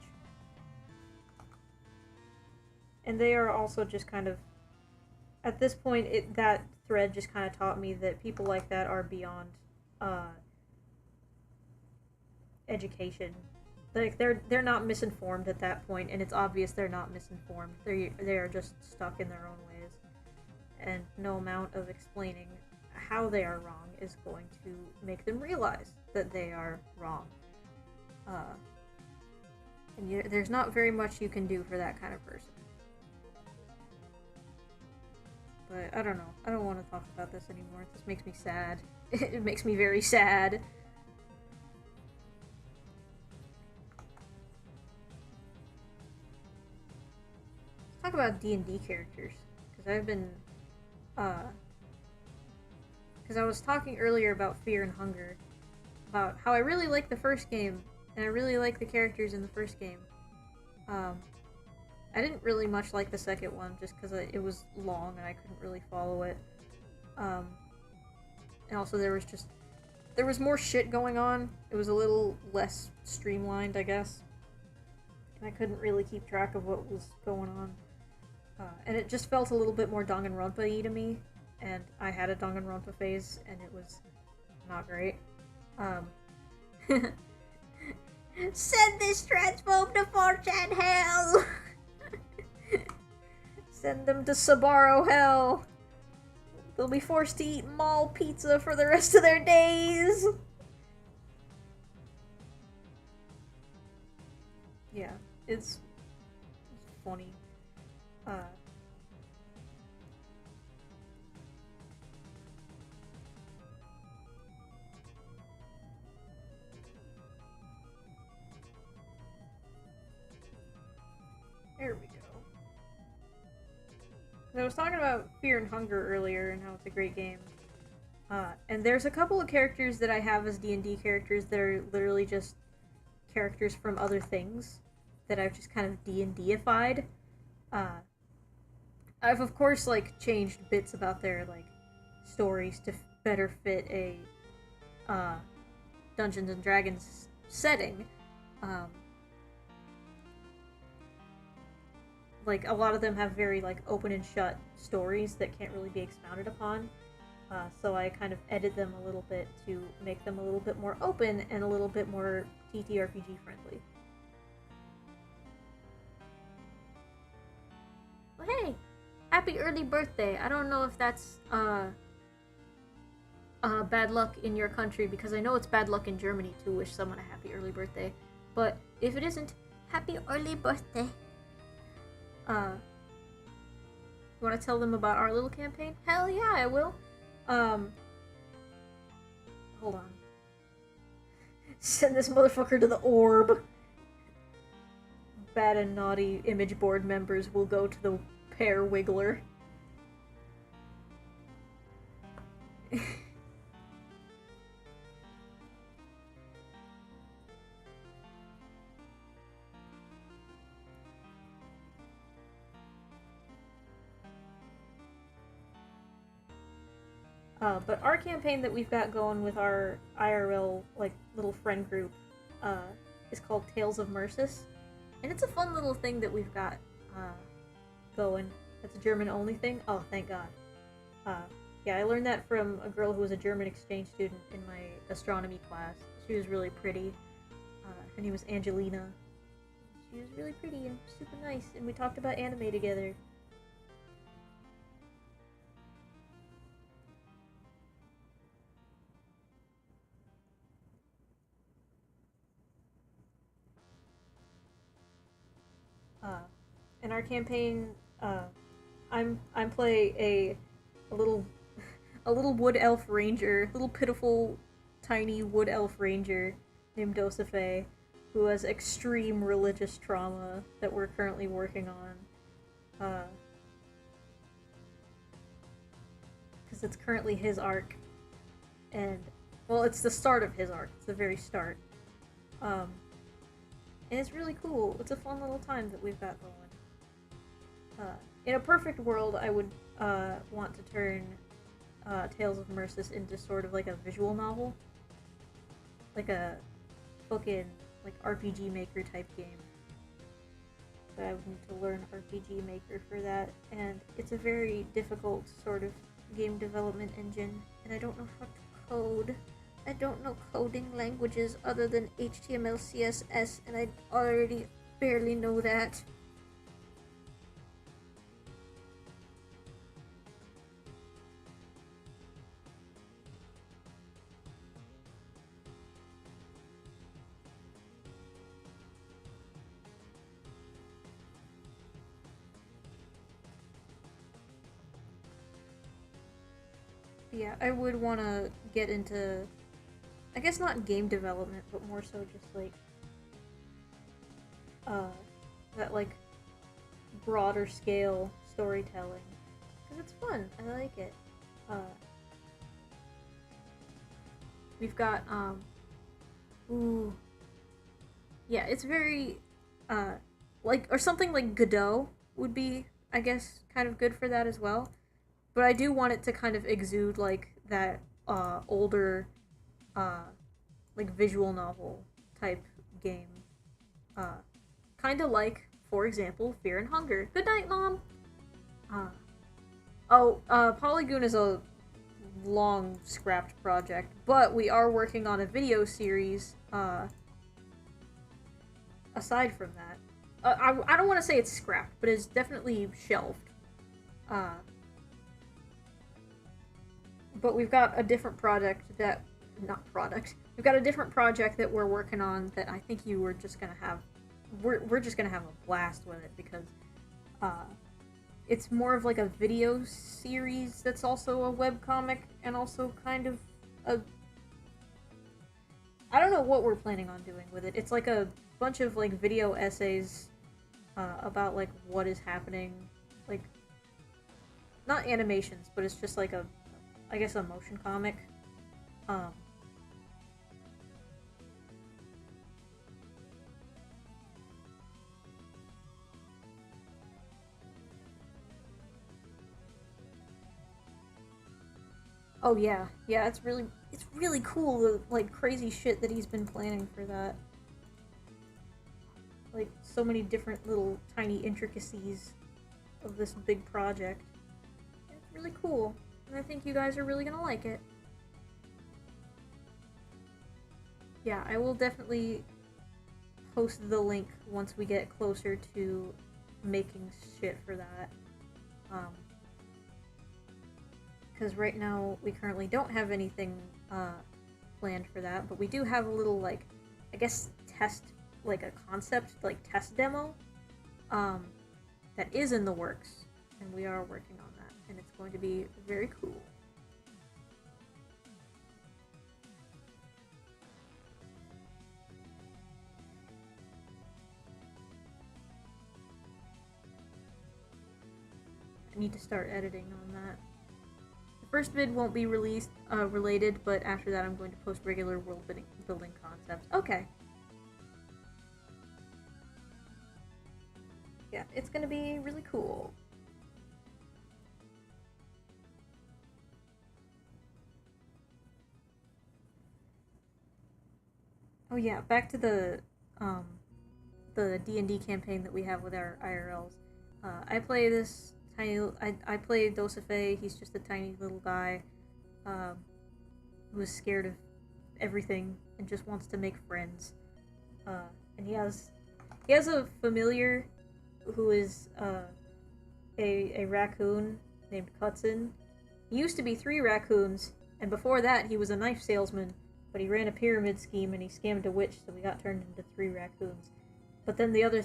And they are also just kind of, at this point, that thread just kind of taught me that people like that are beyond, education. Like, they're not misinformed at that point, and it's obvious they're not misinformed. They are just stuck in their own ways. And no amount of explaining how they are wrong is going to make them realize that they are wrong. And there's not very much you can do for that kind of person. But I don't know. I don't want to talk about this anymore. This makes me sad. It makes me very sad. Let's talk about D&D characters. Because I've been, because I was talking earlier about Fear and Hunger, about how I really like the first game, and I really like the characters in the first game. I didn't really much like the second one, just because it was long and I couldn't really follow it. And also there was more shit going on. It was a little less streamlined, I guess. And I couldn't really keep track of what was going on. And it just felt a little bit more Danganronpa-y to me. And I had a Danganronpa phase, and it was not great. Send this transphobe to 4chan hell! Send them to Sabaro hell! They'll be forced to eat mall pizza for the rest of their days! Yeah, it's funny. There we go. I was talking about Fear and Hunger earlier and how it's a great game. And there's a couple of characters that I have as D&D characters that are literally just characters from other things that I've just kind of D&D-ified. I've of course, like, changed bits about their, like, stories to better fit a Dungeons and Dragons setting. Like, a lot of them have very, like, open and shut stories that can't really be expounded upon. So I kind of edit them a little bit to make them a little bit more open and a little bit more TTRPG friendly. Well, hey! Happy early birthday! I don't know if that's, bad luck in your country, because I know it's bad luck in Germany to wish someone a happy early birthday. But if it isn't, happy early birthday! You want to tell them about our little campaign? Hell yeah, I will! Hold on. Send this motherfucker to the orb! Bad and naughty image board members will go to the pear wiggler. But our campaign that we've got going with our IRL, like, little friend group, is called Tales of Mercis. And it's a fun little thing that we've got, going. It's a German-only thing. Oh, thank God. Yeah, I learned that from a girl who was a German exchange student in my astronomy class. She was really pretty. Her name was Angelina. She was really pretty and super nice, and we talked about anime together. In our campaign, I'm play a little wood elf ranger, little pitiful tiny wood elf ranger named Dosife, who has extreme religious trauma that we're currently working on. Because it's currently his arc, and well, it's the start of his arc. It's the very start. And it's really cool. It's a fun little time that we've got going. In a perfect world, I would want to turn Tales of Mercis into sort of like a visual novel. Like a fucking, like, RPG Maker type game. But I would need to learn RPG Maker for that, and it's a very difficult sort of game development engine, and I don't know how to code. I don't know coding languages other than HTML, CSS, and I already barely know that. Yeah, I would want to get into, I guess not game development, but more so just like, that like broader scale storytelling. Because it's fun, I like it. We've got, ooh. Yeah, it's very, like, or something like Godot would be, I guess, kind of good for that as well. But I do want it to kind of exude, like, that, older, like, visual novel type game. Kind of like, for example, Fear and Hunger. Good night, Mom! Polygoon is a long scrapped project, but we are working on a video series, aside from that. I don't want to say it's scrapped, but it's definitely shelved. But we've got a different project that... We've got a different project that we're working on that I think you were just gonna have... We're just gonna have a blast with it, because, it's more of like a video series that's also a webcomic, and also kind of a... I don't know what we're planning on doing with it. It's like a bunch of, like, video essays, about, like, what is happening. Like, not animations, but it's just like a... I guess a motion comic. Oh yeah, yeah, it's really cool, the, like, crazy shit that he's been planning for that. Like, so many different little tiny intricacies of this big project. It's really cool, and I think you guys are really gonna like it. Yeah, I will definitely post the link once we get closer to making shit for that. Because right now we currently don't have anything planned for that, but we do have a little, like, I guess test, like a concept, like test demo that is in the works, and we are working on that, and it's going to be very cool. I need to start editing on that. The first vid won't be released related, but after that I'm going to post regular world building concepts. Okay. Yeah, it's gonna be really cool. Oh yeah, back to the D&D campaign that we have with our IRLs. I play this tiny. I play Dosife. He's just a tiny little guy, who is scared of everything and just wants to make friends. And he has a familiar who is a raccoon named Cutson. He used to be 3 raccoons, and before that he was a knife salesman. But he ran a pyramid scheme and he scammed a witch, so we got turned into 3 raccoons. But then the other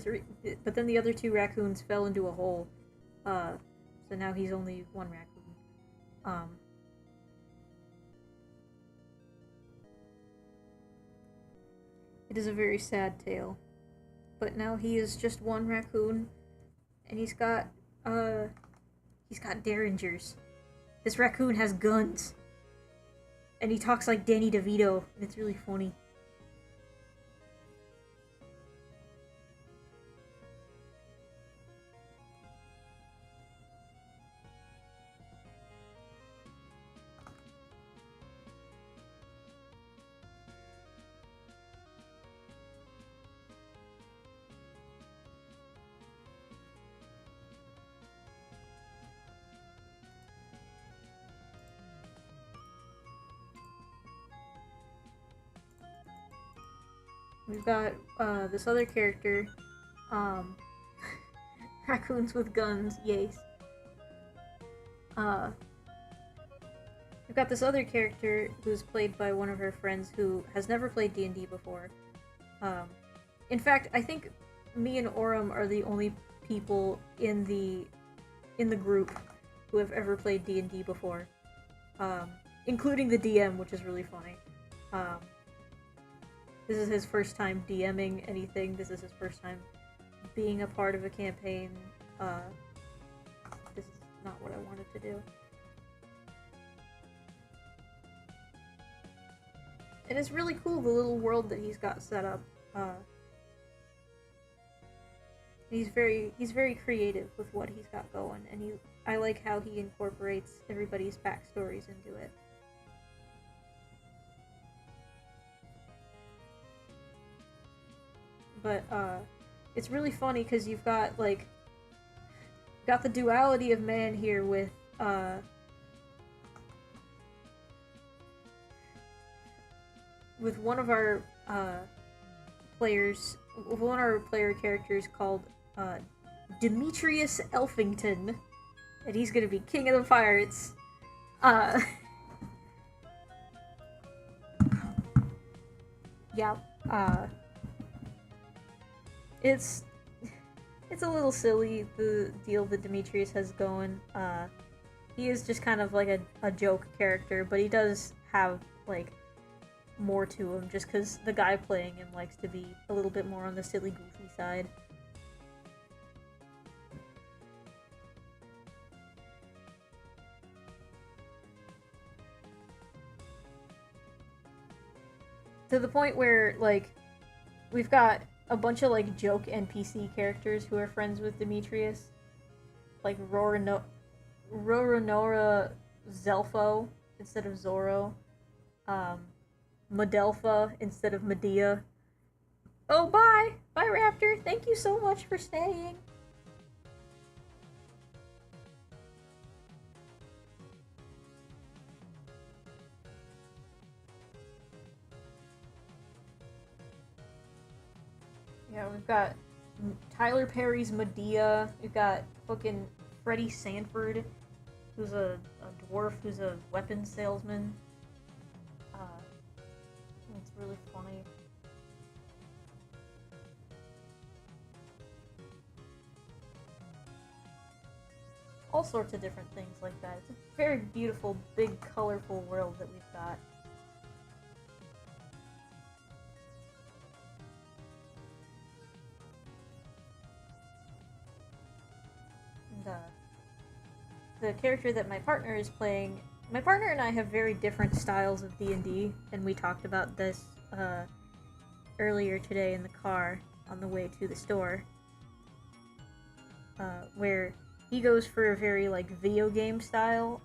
2 raccoons fell into a hole. So now he's only 1 raccoon. It is a very sad tale. But now he is just 1 raccoon, and he's got derringers. This raccoon has guns. And he talks like Danny DeVito, and it's really funny. We've got this other character, raccoons with guns, yes. We've got this other character who's played by one of her friends who has never played D&D before. In fact, I think me and Aurum are the only people in the group who have ever played D&D before, including the DM, which is really funny. This is his first time DMing anything. This is his first time being a part of a campaign. This is not what I wanted to do. And it's really cool, the little world that he's got set up. He's very creative with what he's got going, and I like how he incorporates everybody's backstories into it. But it's really funny because you've got the duality of man here with one of our player characters called Demetrius Elfington, and he's gonna be king of the pirates. Yeah. It's a little silly, the deal that Demetrius has going. He is just kind of like a joke character, but he does have, like, more to him, just because the guy playing him likes to be a little bit more on the silly, goofy side. To the point where, like, we've got a bunch of, like, joke NPC characters who are friends with Demetrius. Like Roranora Zelfo, instead of Zoro. Modelfa instead of Medea. Oh, bye! Bye, Raptor! Thank you so much for staying! Yeah, we've got Tyler Perry's Medea. We've got fucking Freddie Sanford, who's a dwarf who's a weapons salesman. It's really funny. All sorts of different things like that. It's a very beautiful, big, colorful world that we've got. And, the character that my partner is playing, my partner and I have very different styles of D&D, and we talked about this earlier today in the car on the way to the store, where he goes for a very, like, video game style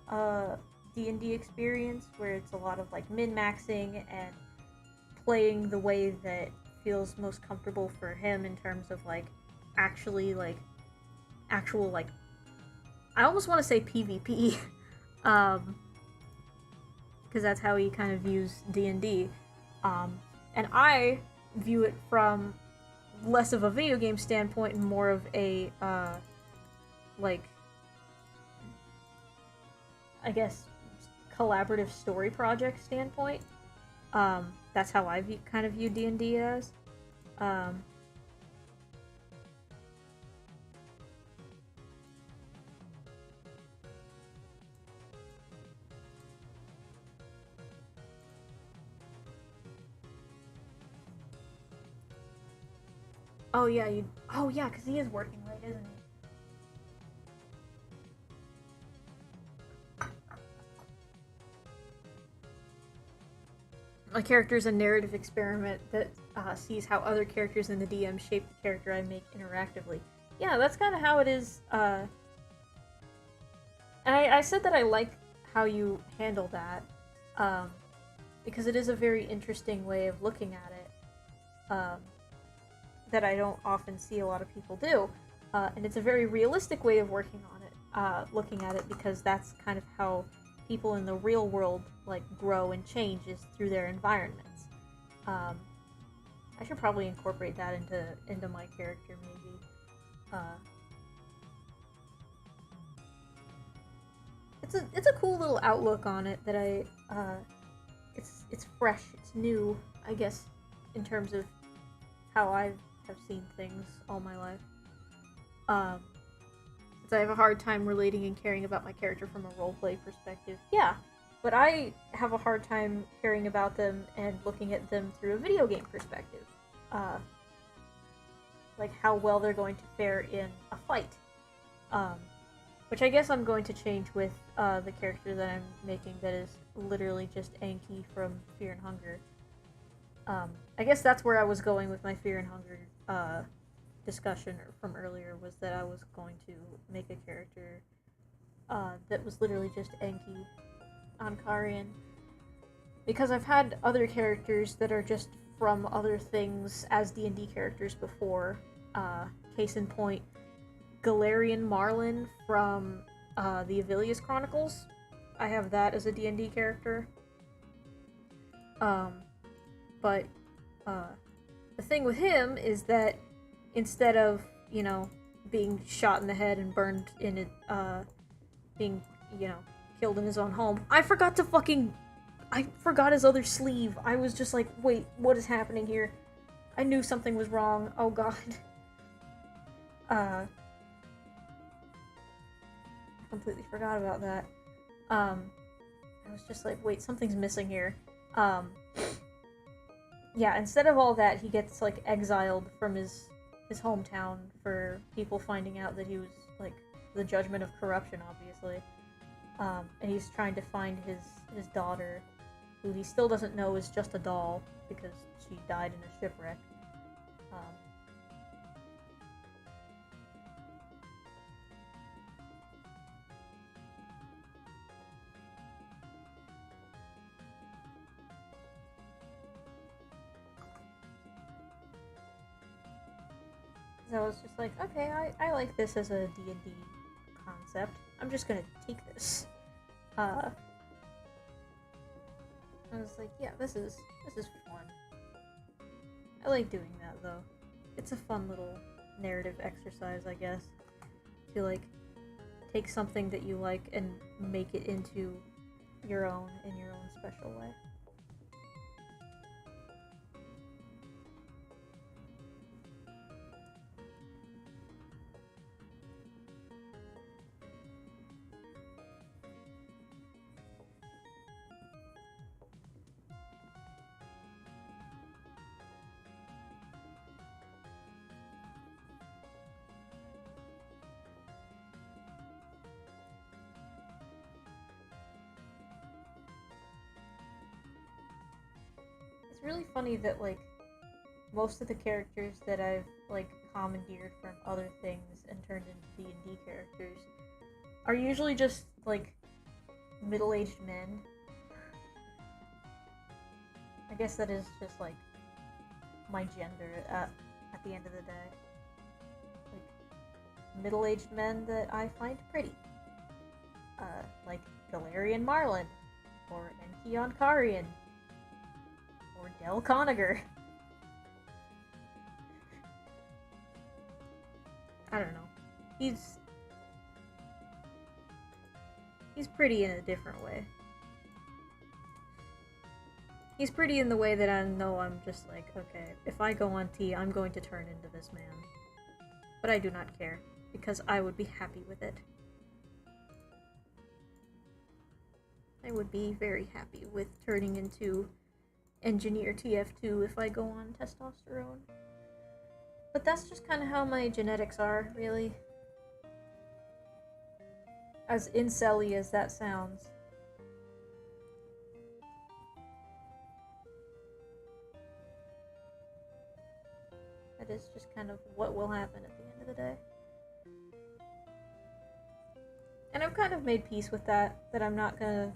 D&D experience, where it's a lot of, like, min-maxing and playing the way that feels most comfortable for him in terms of, like, actually, like, actual, like, I almost want to say PvP, because that's how he kind of views D&D, and I view it from less of a video game standpoint and more of a, like, I guess, collaborative story project standpoint. That's how I kind of view D&D as. Oh yeah, oh yeah, because he is working late, isn't he? My character is a narrative experiment that sees how other characters in the DM shape the character I make interactively. Yeah, that's kind of how it is. And I said that I like how you handle that, because it is a very interesting way of looking at it. That I don't often see a lot of people do, and it's a very realistic way of working on it, looking at it, because that's kind of how people in the real world like grow and change, is through their environments. I should probably incorporate that into my character, maybe. It's a cool little outlook on it that it's fresh, it's new, I guess, in terms of how I have seen things all my life. So I have a hard time relating and caring about my character from a roleplay perspective. Yeah, but I have a hard time caring about them and looking at them through a video game perspective. Like how well they're going to fare in a fight. Which I guess I'm going to change with the character that I'm making that is literally just Anki from Fear and Hunger. I guess that's where I was going with my Fear and Hunger discussion from earlier, was that I was going to make a character that was literally just Enki on Karian. Because I've had other characters that are just from other things as D&D characters before. Case in point, Galarian Marlin from the Avilius Chronicles. I have that as a D&D character. But the thing with him is that instead of, you know, being shot in the head and burned in it, being, you know, killed in his own home, I forgot his other sleeve. I was just like, wait, what is happening here? I knew something was wrong. Oh god. I completely forgot about that. I was just like, wait, something's missing here. Yeah, instead of all that, he gets, like, exiled from his hometown for people finding out that he was, like, the judgment of corruption, obviously. And he's trying to find his daughter, who he still doesn't know is just a doll, because she died in a shipwreck. Because I was just like, okay, I like this as a D&D concept. I'm just gonna take this. I was like, yeah, this is fun. I like doing that though. It's a fun little narrative exercise, I guess, to like take something that you like and make it into your own in your own special way. It's really funny that, like, most of the characters that I've, like, commandeered from other things and turned into D&D characters are usually just, like, middle-aged men. I guess that is just, like, my gender at the end of the day. Like, middle-aged men that I find pretty. Like Galarian Marlin, or Enkion Karian, or Del Conager. I don't know. He's pretty in a different way. He's pretty in the way that I know I'm just like, okay, if I go on T, I'm going to turn into this man. But I do not care, because I would be happy with it. I would be very happy with turning into Engineer TF2 if I go on testosterone. But that's just kind of how my genetics are, really. As incel-y as that sounds. That is just kind of what will happen at the end of the day. And I've kind of made peace with that I'm not gonna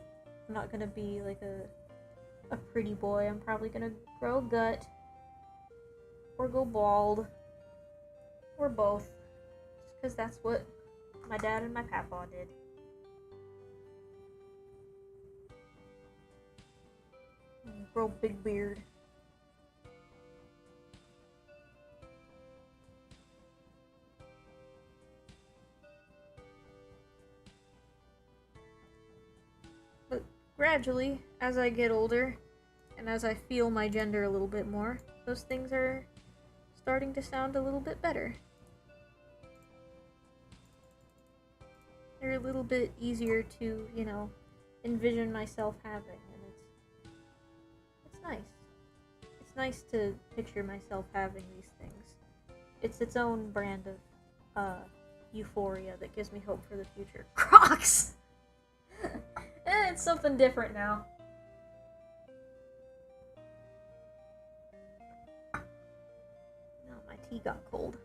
be like a pretty boy. I'm probably gonna grow a gut, or go bald, or both, just because that's what my dad and my papa did. And grow big beard. But gradually, as I get older, and as I feel my gender a little bit more, those things are starting to sound a little bit better. They're a little bit easier to, you know, envision myself having, and it's nice. It's nice to picture myself having these things. It's its own brand of euphoria that gives me hope for the future. Crocs! It's something different now. No, my tea got cold.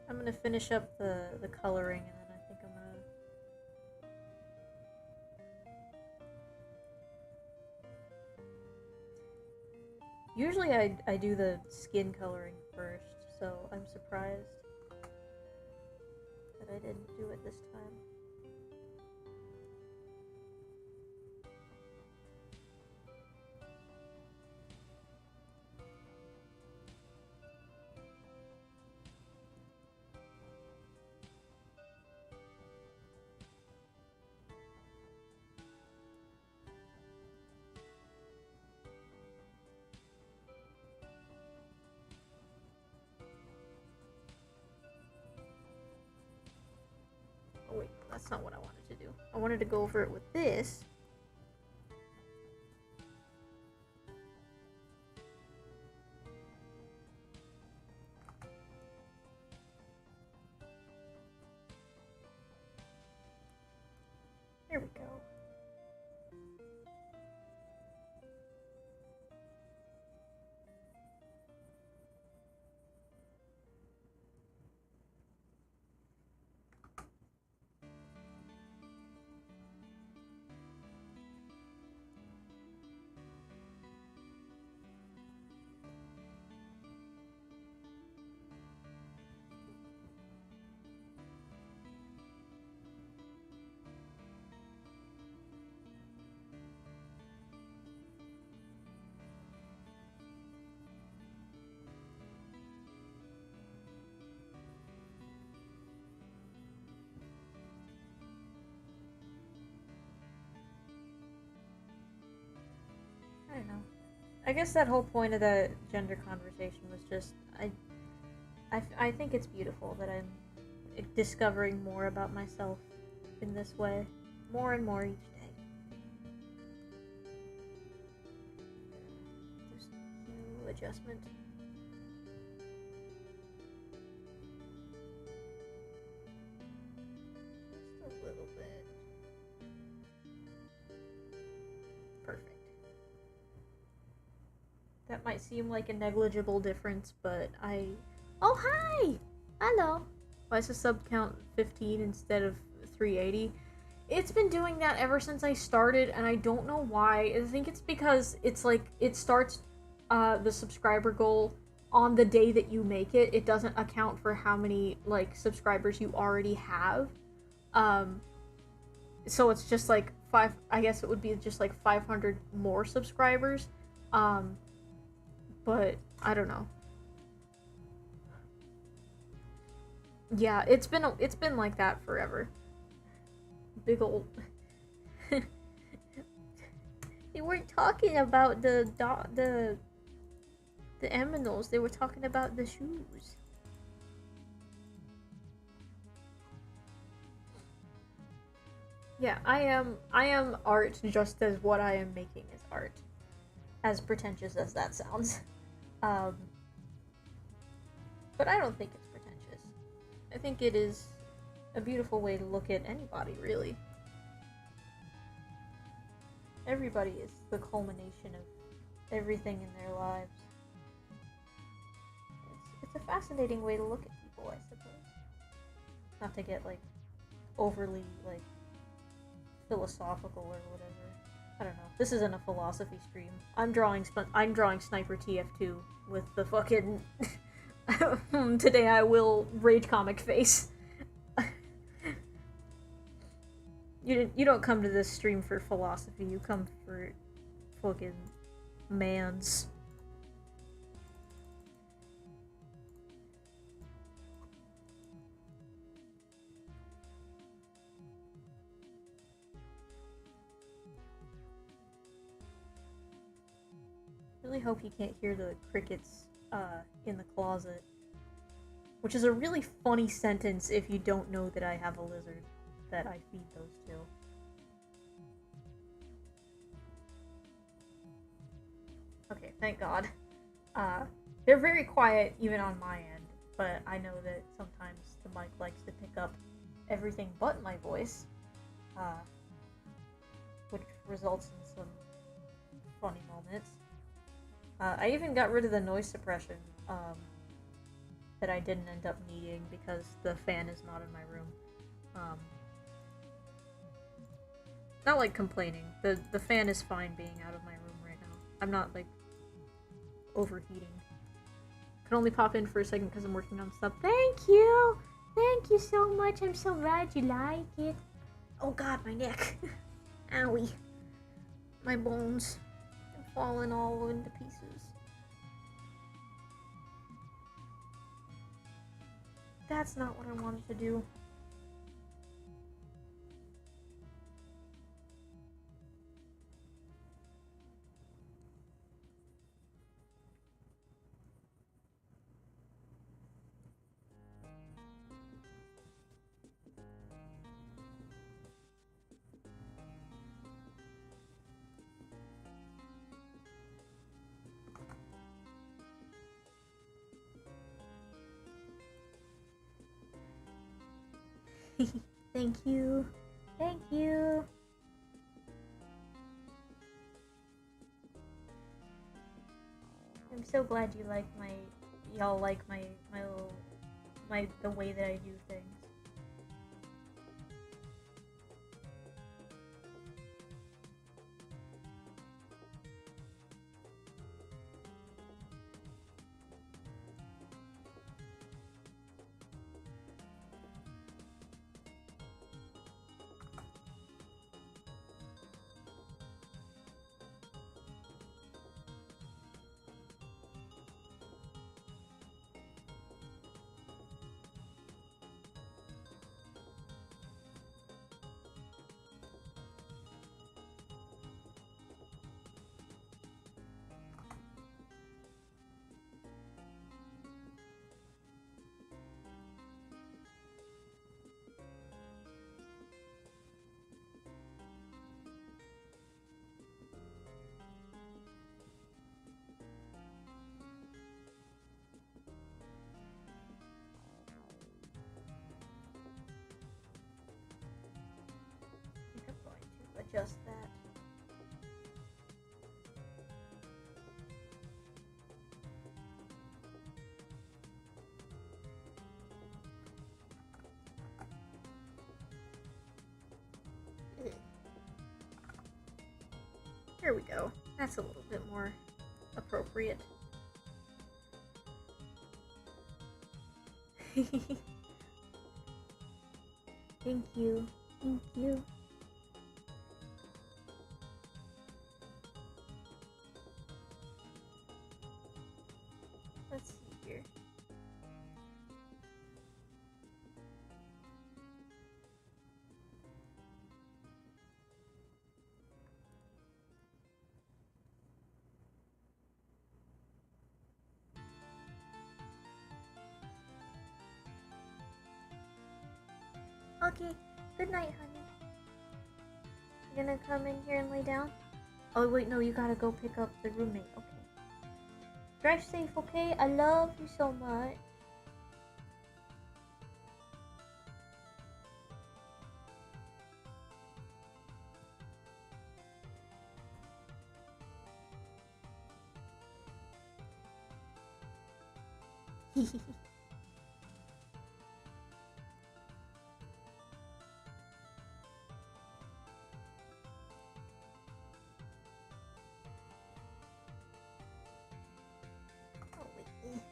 I'm gonna finish up the coloring, and then I think I'm gonna... Usually I do the skin coloring first, so I'm surprised that I didn't do it this time. Oh wait, that's not what I wanted to do. I wanted to go over it with this. There we go. I guess that whole point of the gender conversation was just I think it's beautiful that I'm discovering more about myself in this way, more and more each day. There's a hue adjustment. Just a little bit. Perfect. That might seem like a negligible difference, but Oh, hi! Hello! Why is the sub count 15 instead of 380? It's been doing that ever since I started, and I don't know why. I think it's because it's like, it starts the subscriber goal on the day that you make it. It doesn't account for how many, like, subscribers you already have. So it's just like I guess it would be just like 500 more subscribers. But I don't know. Yeah, it's been like that forever. Big old. They weren't talking about the aminals. They were talking about the shoes. Yeah, I am art just as what I am making is art. As pretentious as that sounds. But I don't think it's pretentious. I think it is a beautiful way to look at anybody, really. Everybody is the culmination of everything in their lives. It's a fascinating way to look at people, I suppose. Not to get, like, overly, like, philosophical or whatever. I don't know. This isn't a philosophy stream. I'm drawing Sniper TF2 with the fucking today I will rage comic face. You don't come to this stream for philosophy. You come for fucking mans. Really hope you can't hear the crickets in the closet. Which is a really funny sentence if you don't know that I have a lizard that I feed those to. Okay, thank God. They're very quiet even on my end, but I know that sometimes the mic likes to pick up everything but my voice, which results in some funny moments. I even got rid of the noise suppression that I didn't end up needing because the fan is not in my room. Not like complaining. The fan is fine being out of my room right now. I'm not like overheating. Can only pop in for a second because I'm working on stuff. Thank you! Thank you so much. I'm so glad you like it. Oh god, my neck. Owie. My bones are falling all into pieces. That's not what I wanted to do. Thank you. Thank you. I'm so glad you like y'all like my little, the way that I do things. adjust that. There we go. That's a little bit more appropriate. Thank you. Thank you. Let's see here. Okay, good night, honey. You gonna come in here and lay down? Oh, wait, no, you gotta go pick up the roommate. Okay. Drive safe, okay? I love you so much. Oh, wait.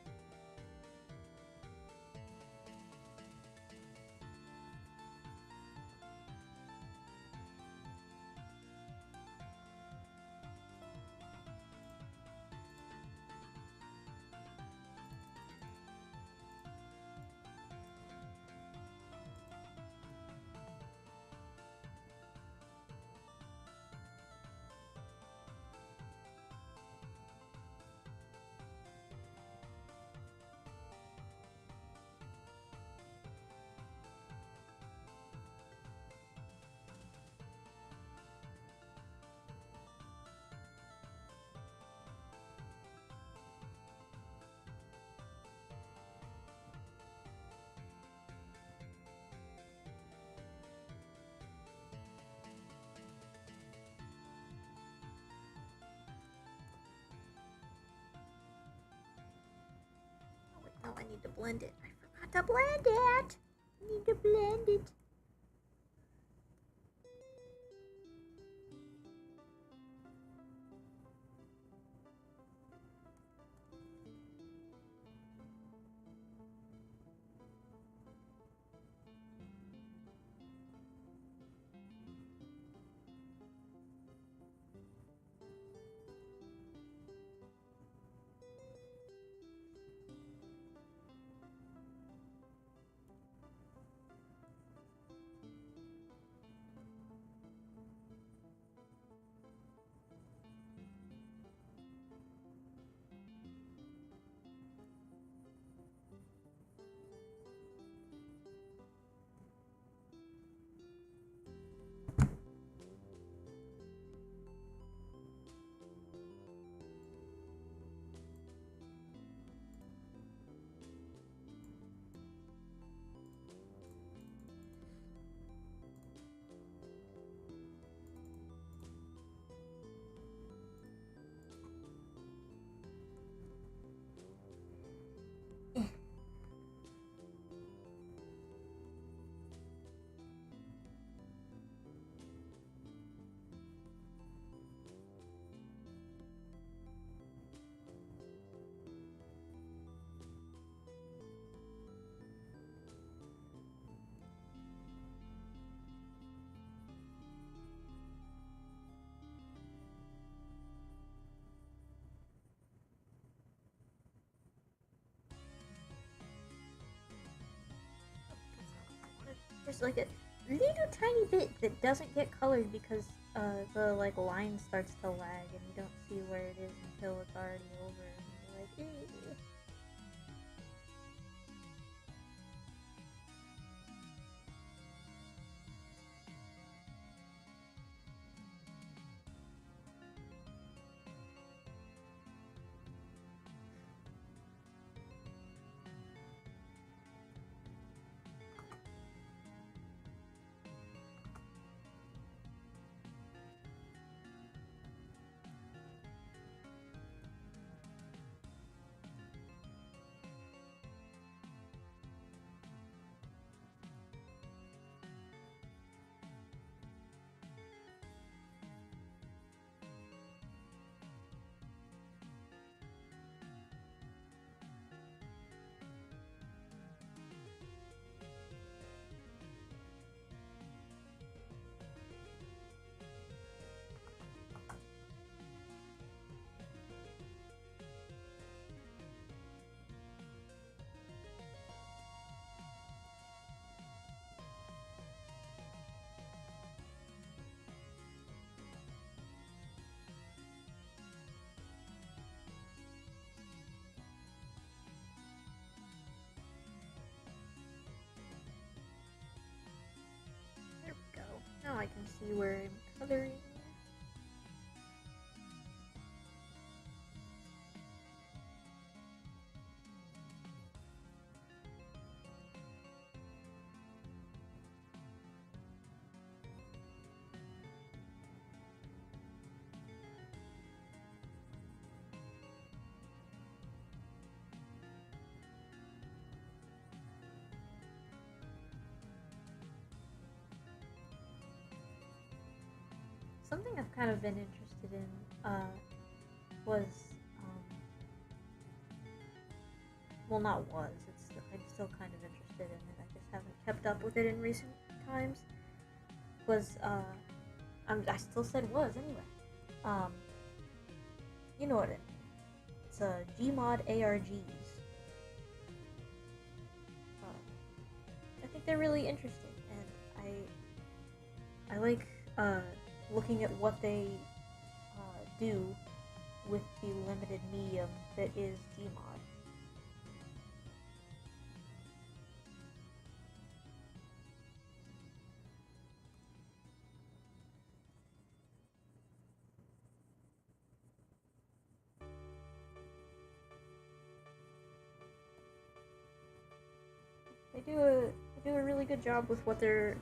Oh, I need to blend it. I forgot to blend it. I need to blend it. There's like a little tiny bit that doesn't get colored because the like line starts to lag and you don't see where it is until it's already over and you're like, ew. can see where I'm coloring. Something I've kind of been interested in was, well, not was, I'm still kind of interested in it, I just haven't kept up with it in recent times, was, I still said was, anyway, you know what it's Gmod ARGs. I think they're really interesting, and I like, looking at what they do with the limited medium that is Gmod. They do a really good job with what they're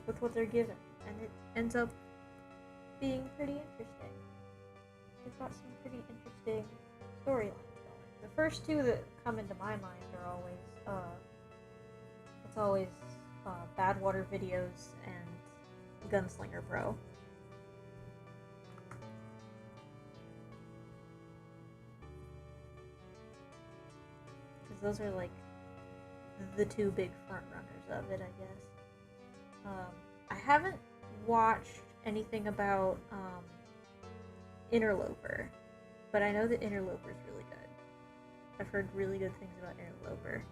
given, and it ends up being pretty interesting. They've got some pretty interesting storylines going. The first two that come into my mind are always Badwater Videos and Gunslinger Bro. Because those are like the two big front runners of it, I guess. I haven't watched anything about Interloper, but I know that Interloper is really good. I've heard really good things about Interloper.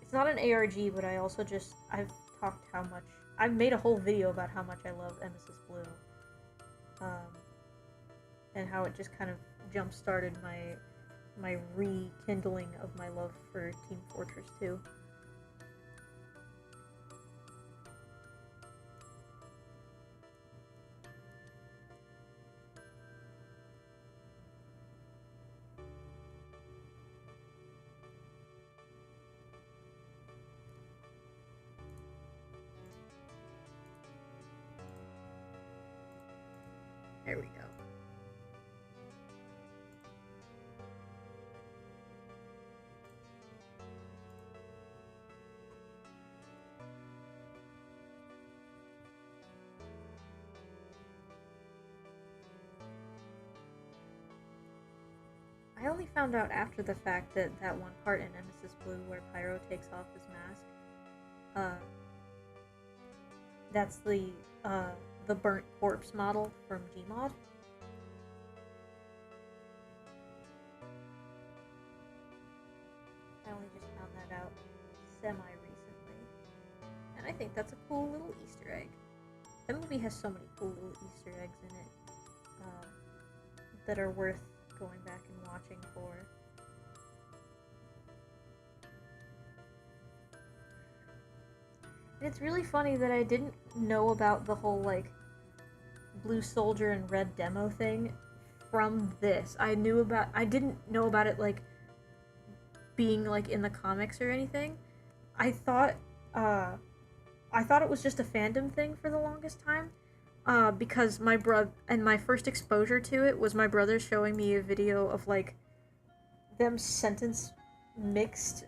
It's not an ARG, but I've talked how much, I've made a whole video about how much I love Emesis Blue, and how it just kind of jump-started my rekindling of my love for Team Fortress 2. There we go. I only found out after the fact that one part in Nemesis Blue where Pyro takes off his mask, that's the burnt corpse model from Gmod. I only just found that out semi-recently, and I think that's a cool little Easter egg. That movie has so many cool little Easter eggs in it that are worth going back and watching for. And it's really funny that I didn't know about the whole, like, Blue Soldier and Red demo thing from this. I didn't know about it, like, being, like, in the comics or anything. I thought it was just a fandom thing for the longest time. Because my first exposure to it was my brother showing me a video of, like, them sentence mixed,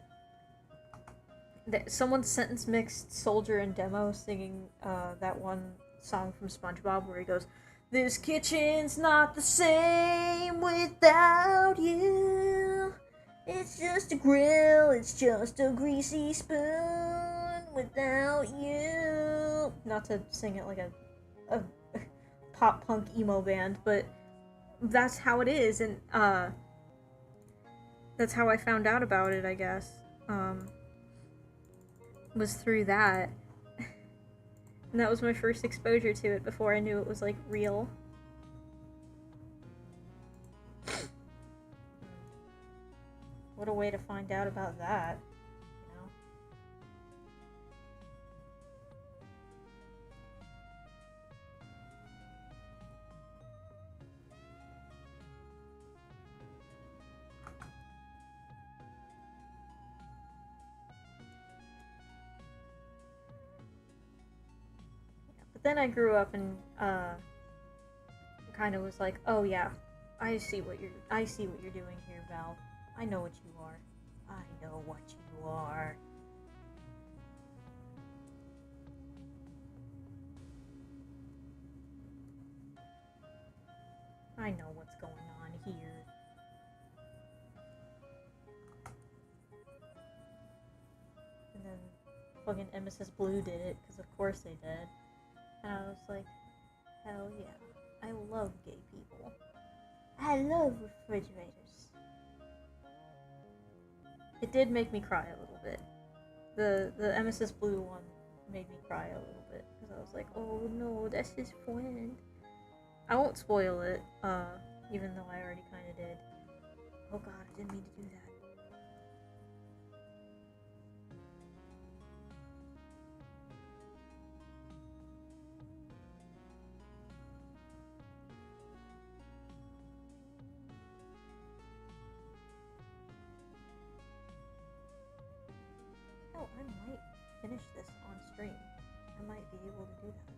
someone sentence mixed Soldier and Demo singing, that one song from SpongeBob where he goes, "This kitchen's not the same without you. It's just a grill, it's just a greasy spoon without you." Not to sing it like a pop punk emo band, but that's how it is, and that's how I found out about it, I guess. Was through that. And that was my first exposure to it before I knew it was, like, real. What a way to find out about that, you know? But then I grew up and kind of was like, oh yeah, I see what you're doing here, Val. I know what you are. I know what you are. I know what's going on here. And then fucking nsfw did it, because of course they did. And I was like, hell yeah. I love gay people. I love refrigerators. It did make me cry a little bit. The nsfw one made me cry a little bit, because I was like, oh no, that's his friend. I won't spoil it, even though I already kind of did. Oh god, I didn't mean to do that. Oh, I might finish this on stream. I might be able to do that.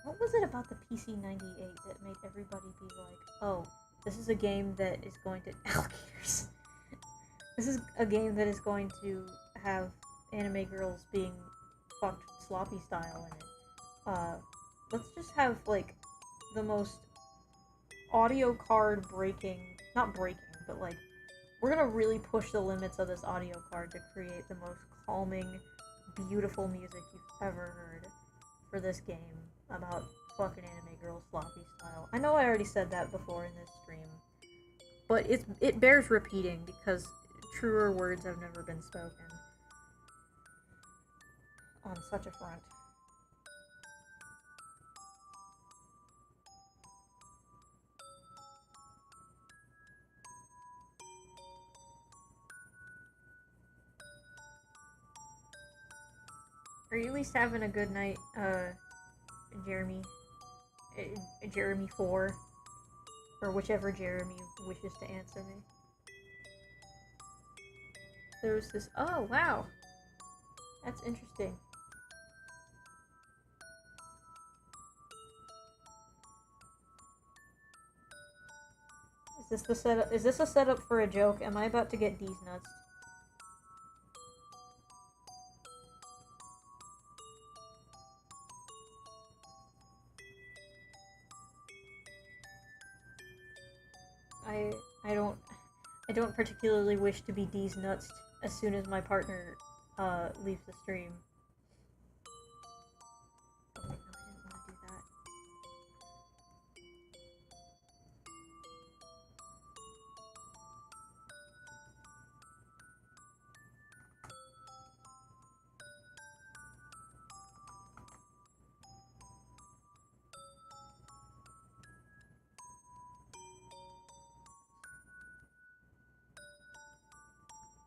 What was it about the PC-98 that made everybody be like, oh, this is a game that is going to... alligators. This is a game that is going to have anime girls being fucked sloppy style in it. Let's just have, like, the most audio card breaking... not breaking, but, like, we're gonna really push the limits of this audio card to create the most calming, beautiful music you've ever heard for this game about fucking anime girl sloppy style. I know I already said that before in this stream, but it bears repeating because truer words have never been spoken on such a front. Are you at least having a good night, Jeremy? Jeremy 4? Or whichever Jeremy wishes to answer me. There's this... oh, wow! That's interesting. Is this a setup for a joke? Am I about to get D's nuts? I don't particularly wish to be D's nuts as soon as my partner leaves the stream. Oh wait, no, I didn't want to do that.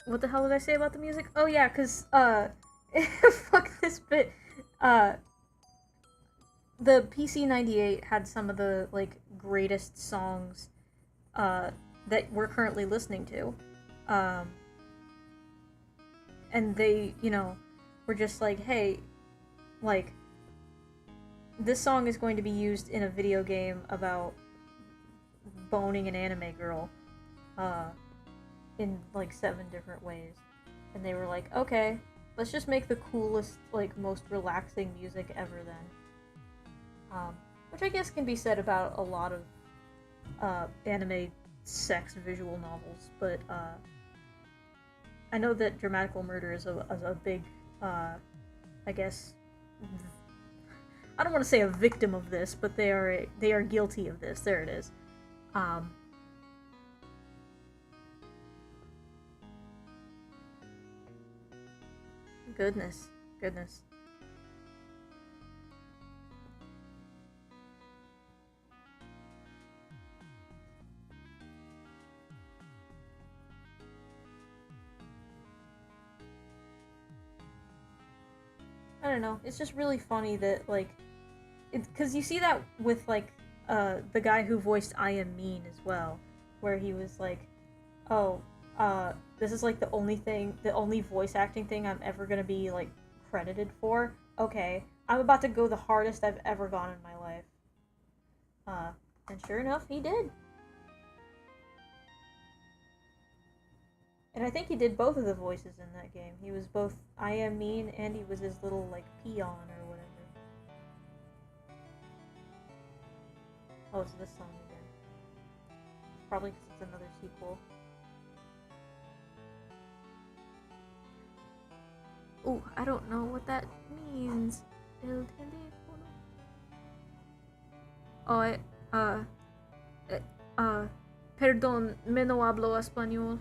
What the hell did I say about the music? Oh yeah, cause fuck this bit. The PC-98 had some of the like greatest songs that we're currently listening to. And they, you know, were just like, hey, like, this song is going to be used in a video game about boning an anime girl. In like 7 different ways. And they were like, okay, let's just make the coolest, like, most relaxing music ever then. Which I guess can be said about a lot of anime sex visual novels, but I know that dramatical murder is a big, I guess, I don't want to say a victim of this, but they are guilty of this. There it is. Goodness. I don't know. It's just really funny that, like, because you see that with, like, the guy who voiced I Am Mean as well, where he was like, oh, this is, like, the only voice acting thing I'm ever gonna be, like, credited for. Okay, I'm about to go the hardest I've ever gone in my life. And sure enough, he did. And I think he did both of the voices in that game. He was both I Am Mean and he was his little, like, peon or whatever. Oh, it's this song again. Probably because it's another sequel. Ooh, I don't know what that means. El teléfono. Oh, perdón, me no hablo español.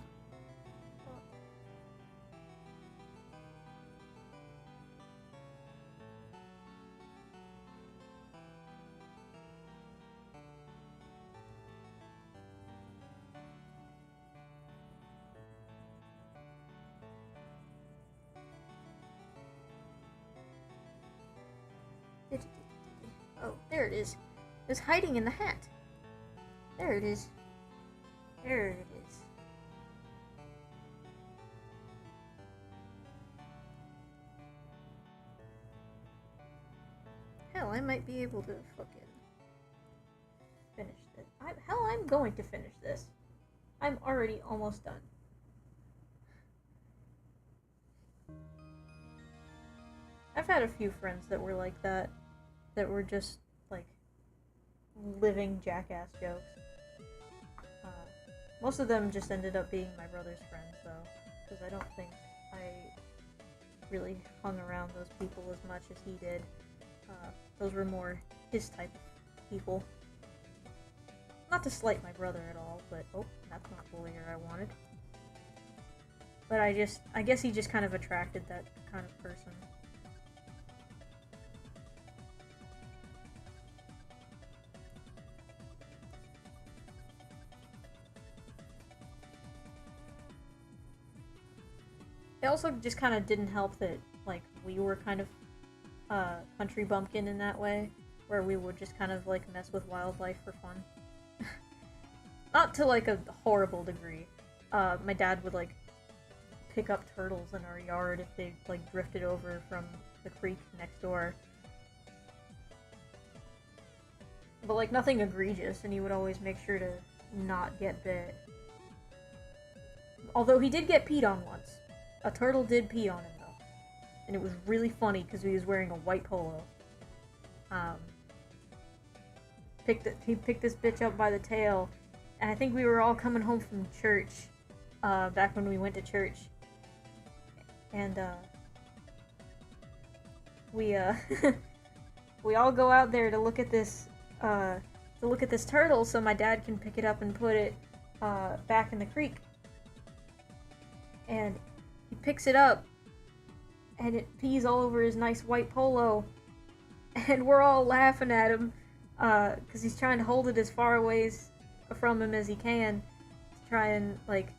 Oh, there it is. It's hiding in the hat. There it is. There it is. Hell, I might be able to fucking finish this. I'm going to finish this. I'm already almost done. I've had a few friends that were like that were just, like, living jackass jokes. Most of them just ended up being my brother's friends, though, because I don't think I really hung around those people as much as he did. Those were more his type of people. Not to slight my brother at all, but oh, that's not the lawyer I wanted. But I guess he just kind of attracted that kind of person. It also just kind of didn't help that, like, we were kind of country bumpkin in that way, where we would just kind of, like, mess with wildlife for fun. Not to, like, a horrible degree. My dad would, like, pick up turtles in our yard if they, like, drifted over from the creek next door. But, like, nothing egregious, and he would always make sure to not get bit. Although he did get peed on once. A turtle did pee on him, though. And it was really funny because he was wearing a white polo. He picked this bitch up by the tail, and I think we were all coming home from church, back when we went to church. And, we all go out there to look at this, turtle so my dad can pick it up and put it, back in the creek. And he picks it up, and it pees all over his nice white polo, and we're all laughing at him, because he's trying to hold it as far away from him as he can, to try and, like,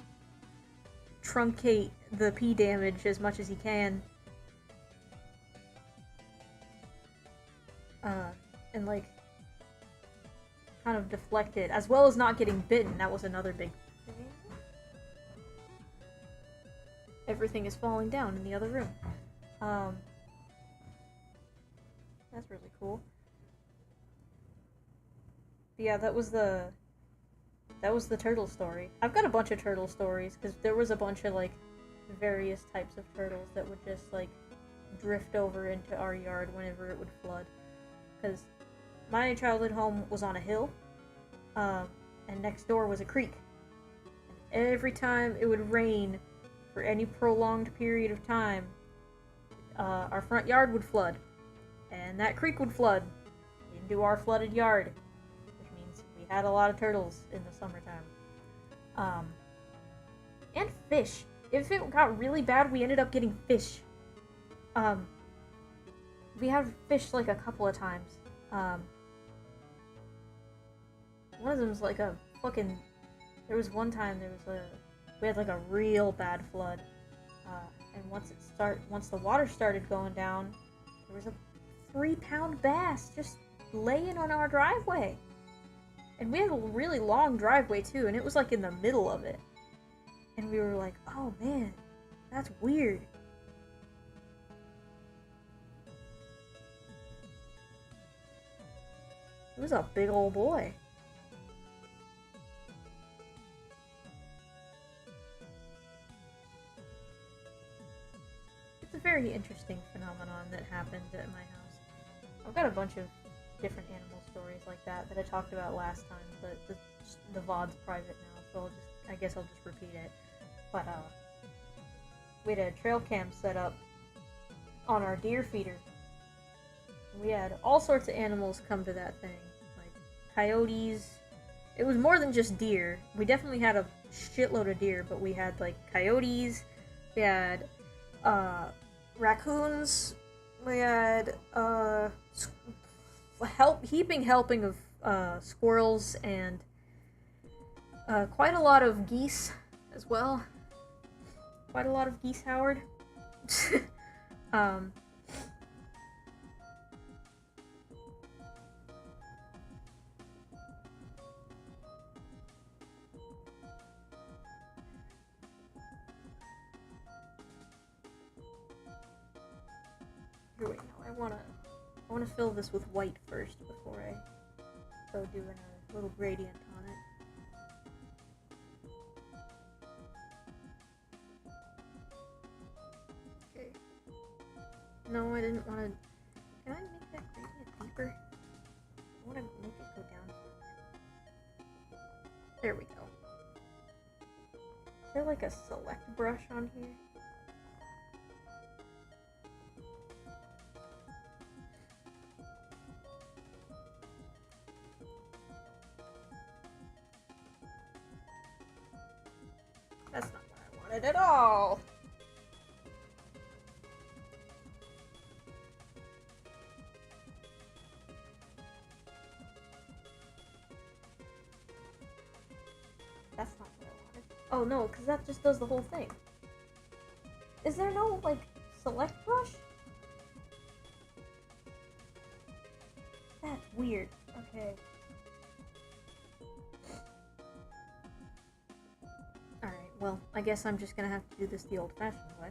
truncate the pee damage as much as he can. And, like, kind of deflect it, as well as not getting bitten. That was another big thing. Everything is falling down in the other room. That's really cool. But yeah, that was the turtle story. I've got a bunch of turtle stories, because there was a bunch of, like, various types of turtles that would just, like, drift over into our yard whenever it would flood. Because my childhood home was on a hill, and next door was a creek. Every time it would rain for any prolonged period of time, our front yard would flood, and that creek would flood into our flooded yard, which means we had a lot of turtles in the summertime. And fish. If it got really bad, we ended up getting fish. We had fish like a couple of times. One of them's like a fucking... There was one time we had like a real bad flood. And once the water started going down, there was a 3-pound bass just laying on our driveway. And we had a really long driveway too, and it was like in the middle of it. And we were like, oh man, that's weird. It was a big old boy. It's a very interesting phenomenon that happened at my house. I've got a bunch of different animal stories like that I talked about last time, but the VOD's private now, so I guess I'll just repeat it. But we had a trail cam set up on our deer feeder. We had all sorts of animals come to that thing, like coyotes. It was more than just deer. We definitely had a shitload of deer, but we had like coyotes, we had raccoons, we had heaping helping of squirrels, and quite a lot of geese as well. Quite a lot of geese, Howard. Here, wait, no, I wanna fill this with white first before I go doing a little gradient on it. Okay. No, I didn't wanna... Can I make that gradient deeper? I wanna make it go down further. There we go. Is there like a select brush on here? That's not what I wanted at all. That's not what I wanted. Oh no, because that just does the whole thing. Is there no, like, select brush? That's weird. Okay. Alright, well, I guess I'm just gonna have to do this the old-fashioned way.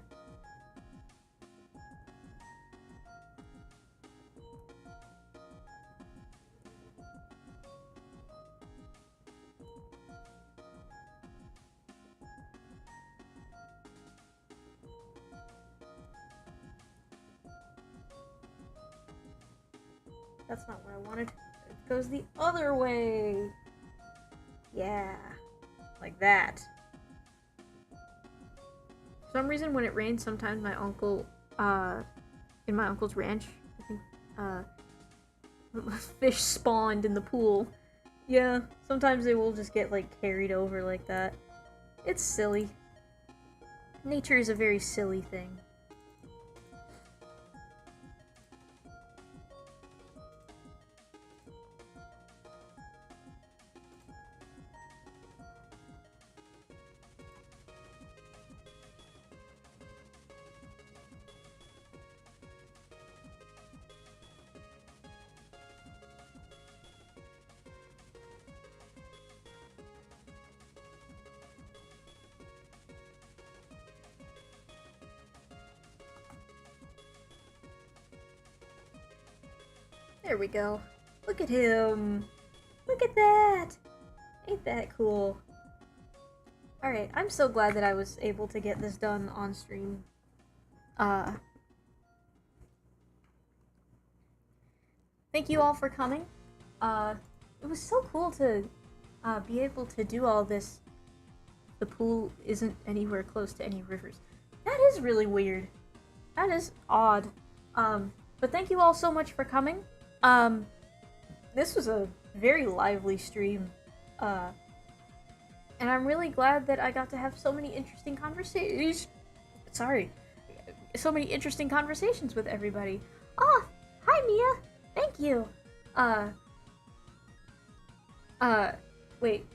That's not what I wanted. It goes the other way. Yeah. Like that. For some reason, when it rains, sometimes my uncle, in my uncle's ranch, I think, fish spawned in the pool. Yeah, sometimes they will just get, like, carried over like that. It's silly. Nature is a very silly thing. There we go. Look at him. Look at that. Ain't that cool? Alright, I'm so glad that I was able to get this done on stream. Thank you all for coming. It was so cool to be able to do all this. The pool isn't anywhere close to any rivers. That is really weird. That is odd. But thank you all so much for coming. This was a very lively stream. And I'm really glad that I got to have so many interesting conversations. Sorry. So many interesting conversations with everybody. Oh, hi Mia. Thank you. Wait.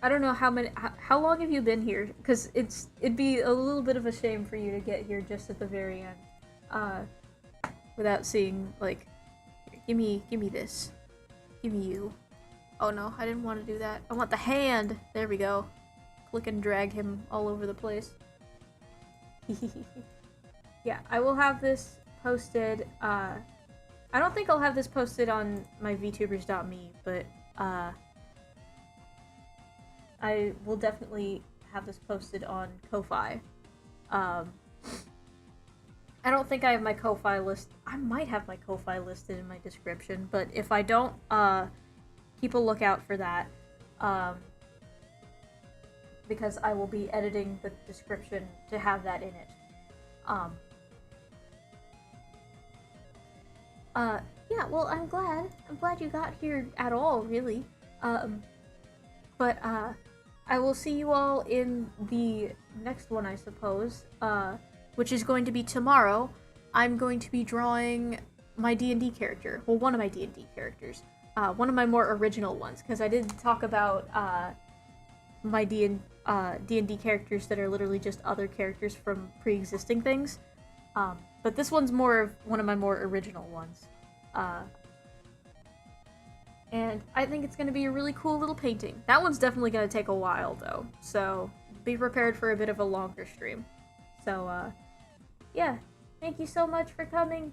I don't know how long have you been here? Because it'd be a little bit of a shame for you to get here just at the very end. Without seeing, like, give me this. Give me you. Oh no, I didn't want to do that. I want the hand! There we go. Click and drag him all over the place. Yeah, I will have this posted, I don't think I'll have this posted on my vtubers.me, but, I will definitely have this posted on Ko-Fi. I don't think I have my Ko-Fi list. I might have my Ko-Fi listed in my description, but if I don't, keep a lookout for that. Because I will be editing the description to have that in it. Yeah, well, I'm glad you got here at all, really. But I will see you all in the next one, I suppose, which is going to be tomorrow. I'm going to be drawing my D&D character. Well, one of my D&D characters. One of my more original ones, because I did talk about my D&D characters that are literally just other characters from pre-existing things. But this one's more of one of my more original ones. And I think it's going to be a really cool little painting. That one's definitely going to take a while, though, so be prepared for a bit of a longer stream. So, yeah, thank you so much for coming.